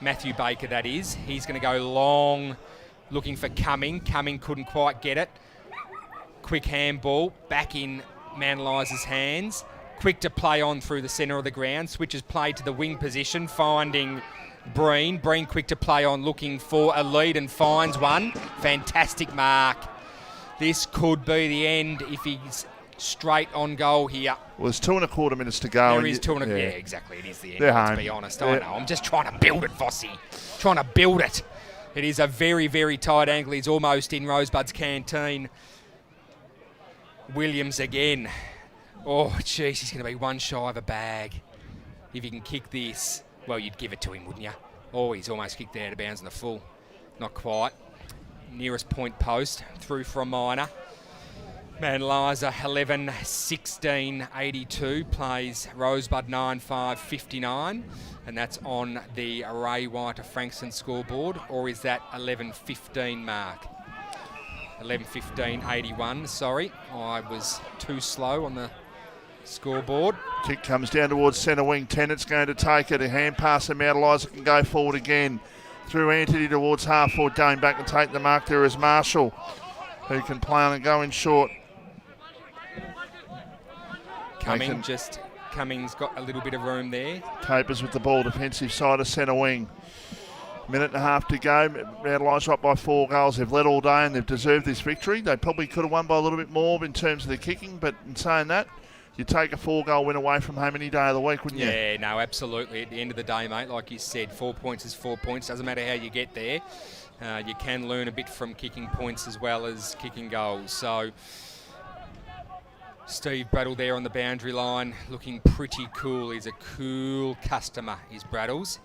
Matthew Baker, that is. He's going to go long, looking for Cumming. Cumming couldn't quite get it. Quick handball back in Mount Eliza's hands. Quick to play on through the centre of the ground. Switches play to the wing position, finding Breen. Breen quick to play on, looking for a lead and finds one. Fantastic mark. This could be the end if he's straight on goal here. Well, there's 2.25 minutes to go. There is 2.25. Yeah, exactly. It is the end. They're Let's home. be honest. I know. I'm just trying to build it, Vossi. Trying to build it. It is a very, very tight angle. He's almost in Rosebud's canteen. Williams again. Oh, jeez, he's going to be one shy of a bag. If he can kick this, well, you'd give it to him, wouldn't you? Oh, he's almost kicked out of bounds in the full. Not quite. Nearest point post. Through for a minor. Mount Eliza 11-16-82 plays Rosebud 9-5-59, and that's on the Ray White of Frankston scoreboard, or is that 11-15 mark? 11-15-81, sorry, I was too slow on the scoreboard. Kick comes down towards centre wing. Tennant's going to take it. A hand pass and Mount Eliza can go forward again. Through Anthony towards half forward. Going back and take the mark there is Marshall, who can play on and go in short. Cummings got a little bit of room there. Capers with the ball, defensive side of centre wing. Minute and a half to go. Mount Eliza up by 4 goals. They've led all day and they've deserved this victory. They probably could have won by a little bit more in terms of the kicking, but in saying that, you take a 4-goal win away from home any day of the week, wouldn't you? Yeah, no, absolutely. At the end of the day, mate, like you said, 4 points is 4 points. Doesn't matter how you get there. You can learn a bit from kicking points as well as kicking goals. So Steve Brattle there on the boundary line, looking pretty cool. He's a cool customer, is Brattles.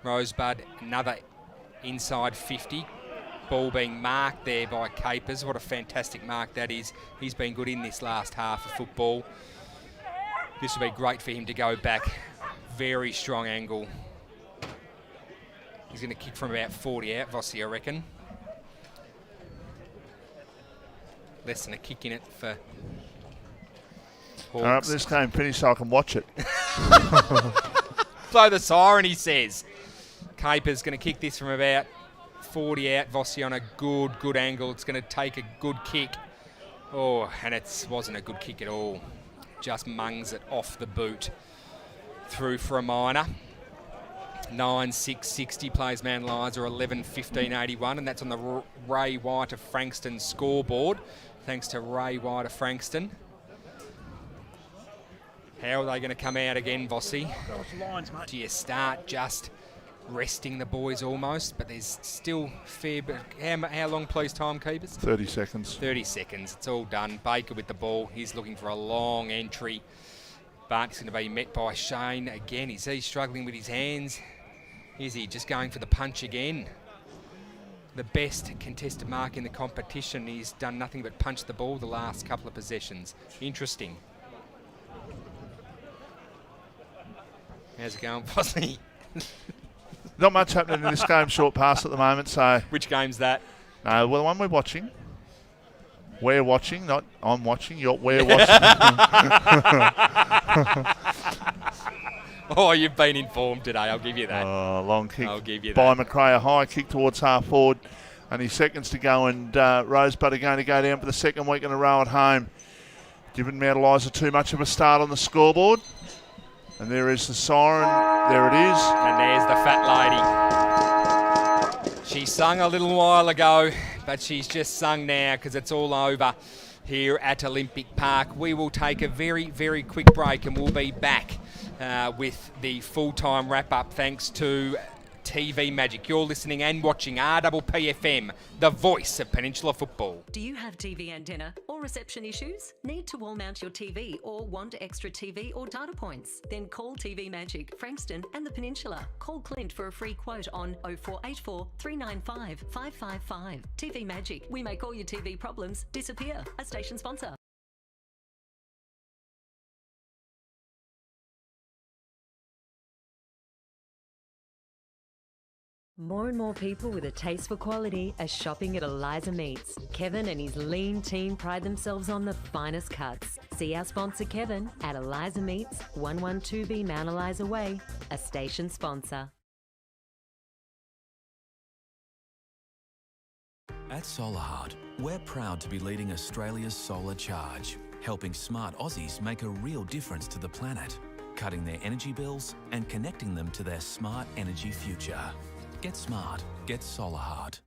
Rosebud, another inside 50. Ball being marked there by Capers. What a fantastic mark that is. He's been good in this last half of football. This will be great for him to go back. Very strong angle. He's going to kick from about 40 out, Vossi, I reckon. Less than a kick in it for Hawks. This game finished so I can watch it. Blow the siren, he says. Capers going to kick this from about 40 out. Vossi on a good angle. It's going to take a good kick. Oh, and it wasn't a good kick at all. Just mungs it off the boot. Through for a minor. 9-6-60 plays Mount Eliza 11-15-81, and that's on the Ray White of Frankston scoreboard. Thanks to Ray White of Frankston. How are they going to come out again, Vossi? Do you start just resting the boys almost? But there's still fair bit. How long, please, timekeepers? 30 seconds. 30 seconds. It's all done. Baker with the ball. He's looking for a long entry. But he's going to be met by Shane again. Is he struggling with his hands? Is he just going for the punch again? The best contested mark in the competition. He's done nothing but punch the ball the last couple of possessions. Interesting. How's it going, Vossi? Not much happening in this game, short pass at the moment. So which game's that? No, well, the one we're watching. We're watching, not I'm watching. We're watching. Oh, you've been informed today. I'll give you that. Oh, long kick. I'll give you by that. McRae, a high kick towards half forward. Only seconds to go, and Rosebud are going to go down for the second week in a row at home. Giving Mount Eliza too much of a start on the scoreboard. And there is the siren. There it is. And there's the fat lady. She sung a little while ago, but she's just sung now because it's all over here at Olympic Park. We will take a very, very quick break and we'll be back with the full-time wrap-up thanks to TV Magic. You're listening and watching RPPFM, the voice of Peninsula football. Do you have TV antenna or reception issues? Need to wall mount your TV or want extra TV or data points? Then call TV Magic, Frankston and the Peninsula. Call Clint for a free quote on 0484 395 555. TV Magic, we make all your TV problems disappear. A station sponsor. More and more people with a taste for quality are shopping at Eliza Meats. Kevin and his lean team pride themselves on the finest cuts. See our sponsor Kevin at Eliza Meats, 112B Mount Eliza Way, a station sponsor. At Solarheart, we're proud to be leading Australia's solar charge, helping smart Aussies make a real difference to the planet, cutting their energy bills and connecting them to their smart energy future. Get smart. Get Solarheart.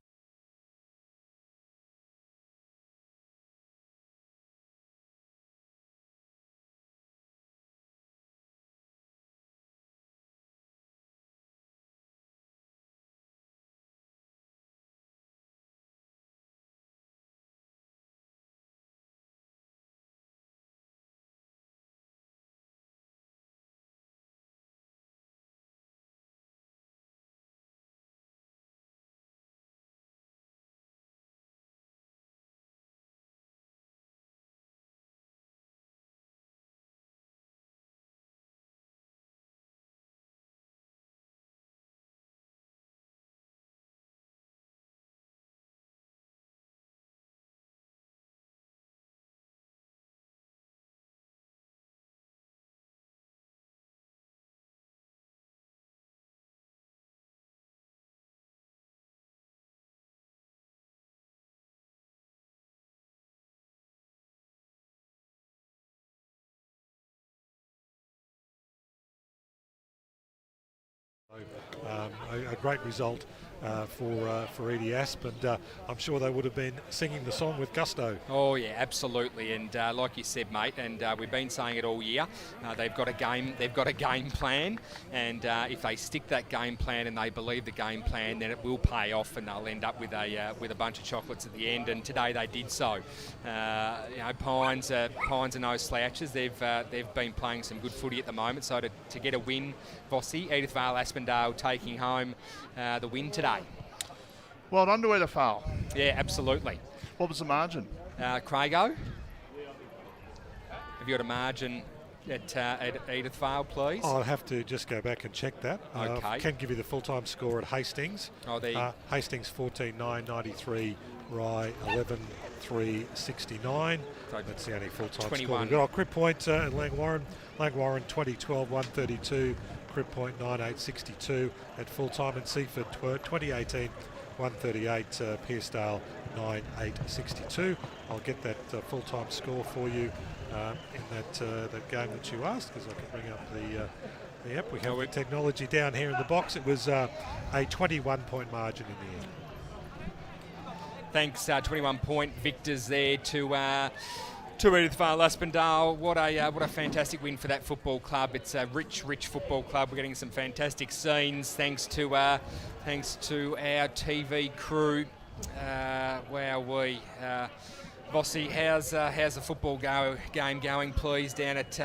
a great result for Edie Asp, and I'm sure they would have been singing the song with gusto. Oh yeah, absolutely, and like you said, mate, and we've been saying it all year. They've got a game plan, and if they stick that game plan and they believe the game plan, then it will pay off, and they'll end up with a bunch of chocolates at the end. And today they did so. Pines are no slouches. They've been playing some good footy at the moment. So to get a win, Vossi, Edith Vale Aspendale taking home the win today. Well done to Edith Vale. Yeah, absolutely. What was the margin? Craigo, have you got a margin at Edith Vale, please? I'll have to just go back and check that. Okay. Can give you the full-time score at Hastings. Oh, there Hastings 14-9-93, Rye 11-3-69. That's the only full-time score we've got. Crib Point and Langwarren 2012-132, Crib Point 98-62 at full-time, and Seaford 2018 138, Pearcedale 98-62. I'll get that full-time score for you in that game that you asked, because I can bring up the app. We have the technology down here in the box. It was a 21-point margin in the end. Thanks, 21-point victors there to Edith Vale Aspendale. What a fantastic win for that football club. It's a rich football club. We're getting some fantastic scenes thanks to our TV crew. Vossi, how's the football game going, please, down at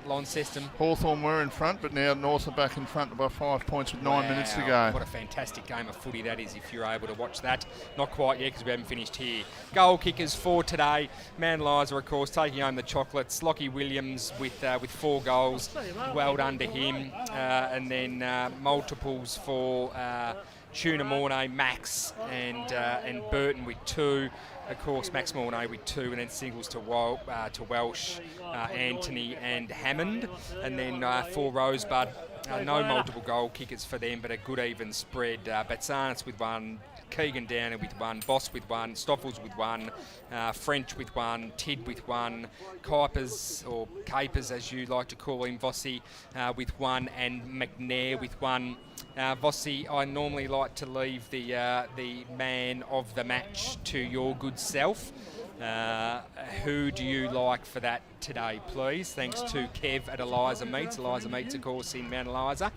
Launceston? Hawthorn were in front, but now North are back in front by 5 points with 9 minutes to go. What a fantastic game of footy that is, if you're able to watch that. Not quite yet, because we haven't finished here. Goal kickers for today. Mount Eliza, of course, taking home the chocolates. Lockie Williams with 4 goals. Well done to him. And then multiples for Tuna Mornay, Max, and Burton with 2. Of course, Max Mornay with 2, and then singles to Welsh, Anthony and Hammond. And then for Rosebud, no multiple goal kickers for them, but a good even spread. Batsanis with 1, Keegan Downer with 1, Boss with 1, Stoffels with 1, French with 1, Tid with 1, Kuipers, or Capers as you like to call him, Vossi with 1, and McNair with 1. Vossi, I normally like to leave the man of the match to your good self. Who do you like for that today, please? Thanks to Kev at Eliza Meats. Eliza Meats, of course, in Mount Eliza.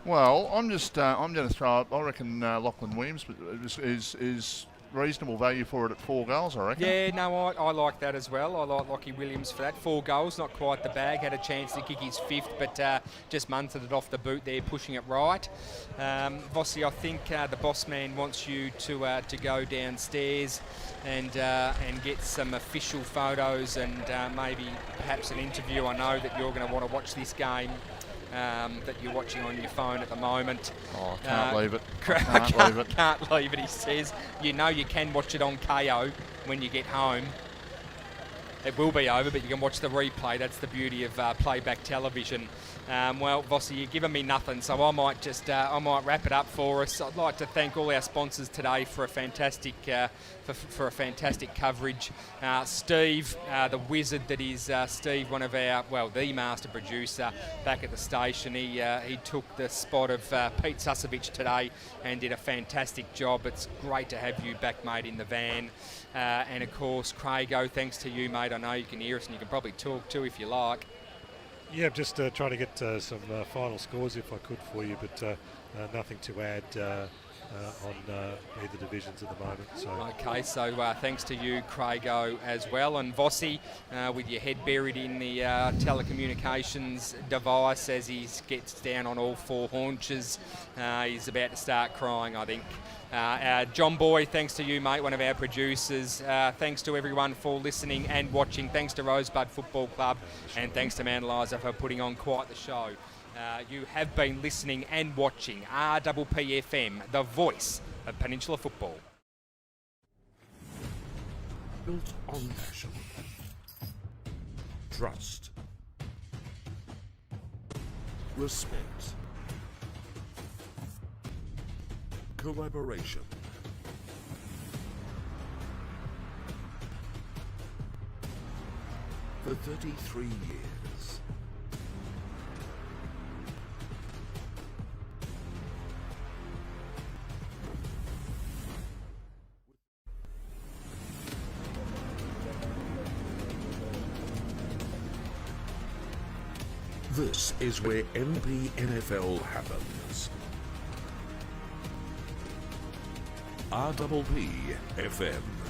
Well, I'm going to throw up. I reckon Lachlan Williams is reasonable value for it at 4 goals, I reckon. Yeah, no, I like that as well. I like Lockie Williams for that. 4 goals, not quite the bag. Had a chance to kick his 5th, but just munted it off the boot there, pushing it right. Vossi, I think the boss man wants you to go downstairs and get some official photos and maybe perhaps an interview. I know that you're going to want to watch this game. That you're watching on your phone at the moment. Oh, I can't leave it. Can't leave it, he says. You know you can watch it on KO when you get home. It will be over, but you can watch the replay. That's the beauty of playback television. Well, Vossi, you're giving me nothing, so I might wrap it up for us. I'd like to thank all our sponsors today for a fantastic coverage. Steve, the wizard that is Steve, one of our, the master producer back at the station. He took the spot of Pete Susevich today and did a fantastic job. It's great to have you back, mate, in the van. And of course, Craigo, thanks to you, mate. I know you can hear us and you can probably talk too if you like. Yeah, just trying to get some final scores if I could for you, but nothing to add on either divisions at the moment. So. Okay, so thanks to you, Craigo, as well. And Vossi, with your head buried in the telecommunications device as he gets down on all 4 haunches. He's about to start crying, I think. John Boy, thanks to you, mate, one of our producers. Thanks to everyone for listening and watching. Thanks to Rosebud Football Club, and thanks to Mount Eliza for putting on quite the show. You have been listening and watching RPPFM, the voice of Peninsula football. Built on passion, trust, respect, collaboration, for 33 years. This is where MP NFL happens. RPP FM.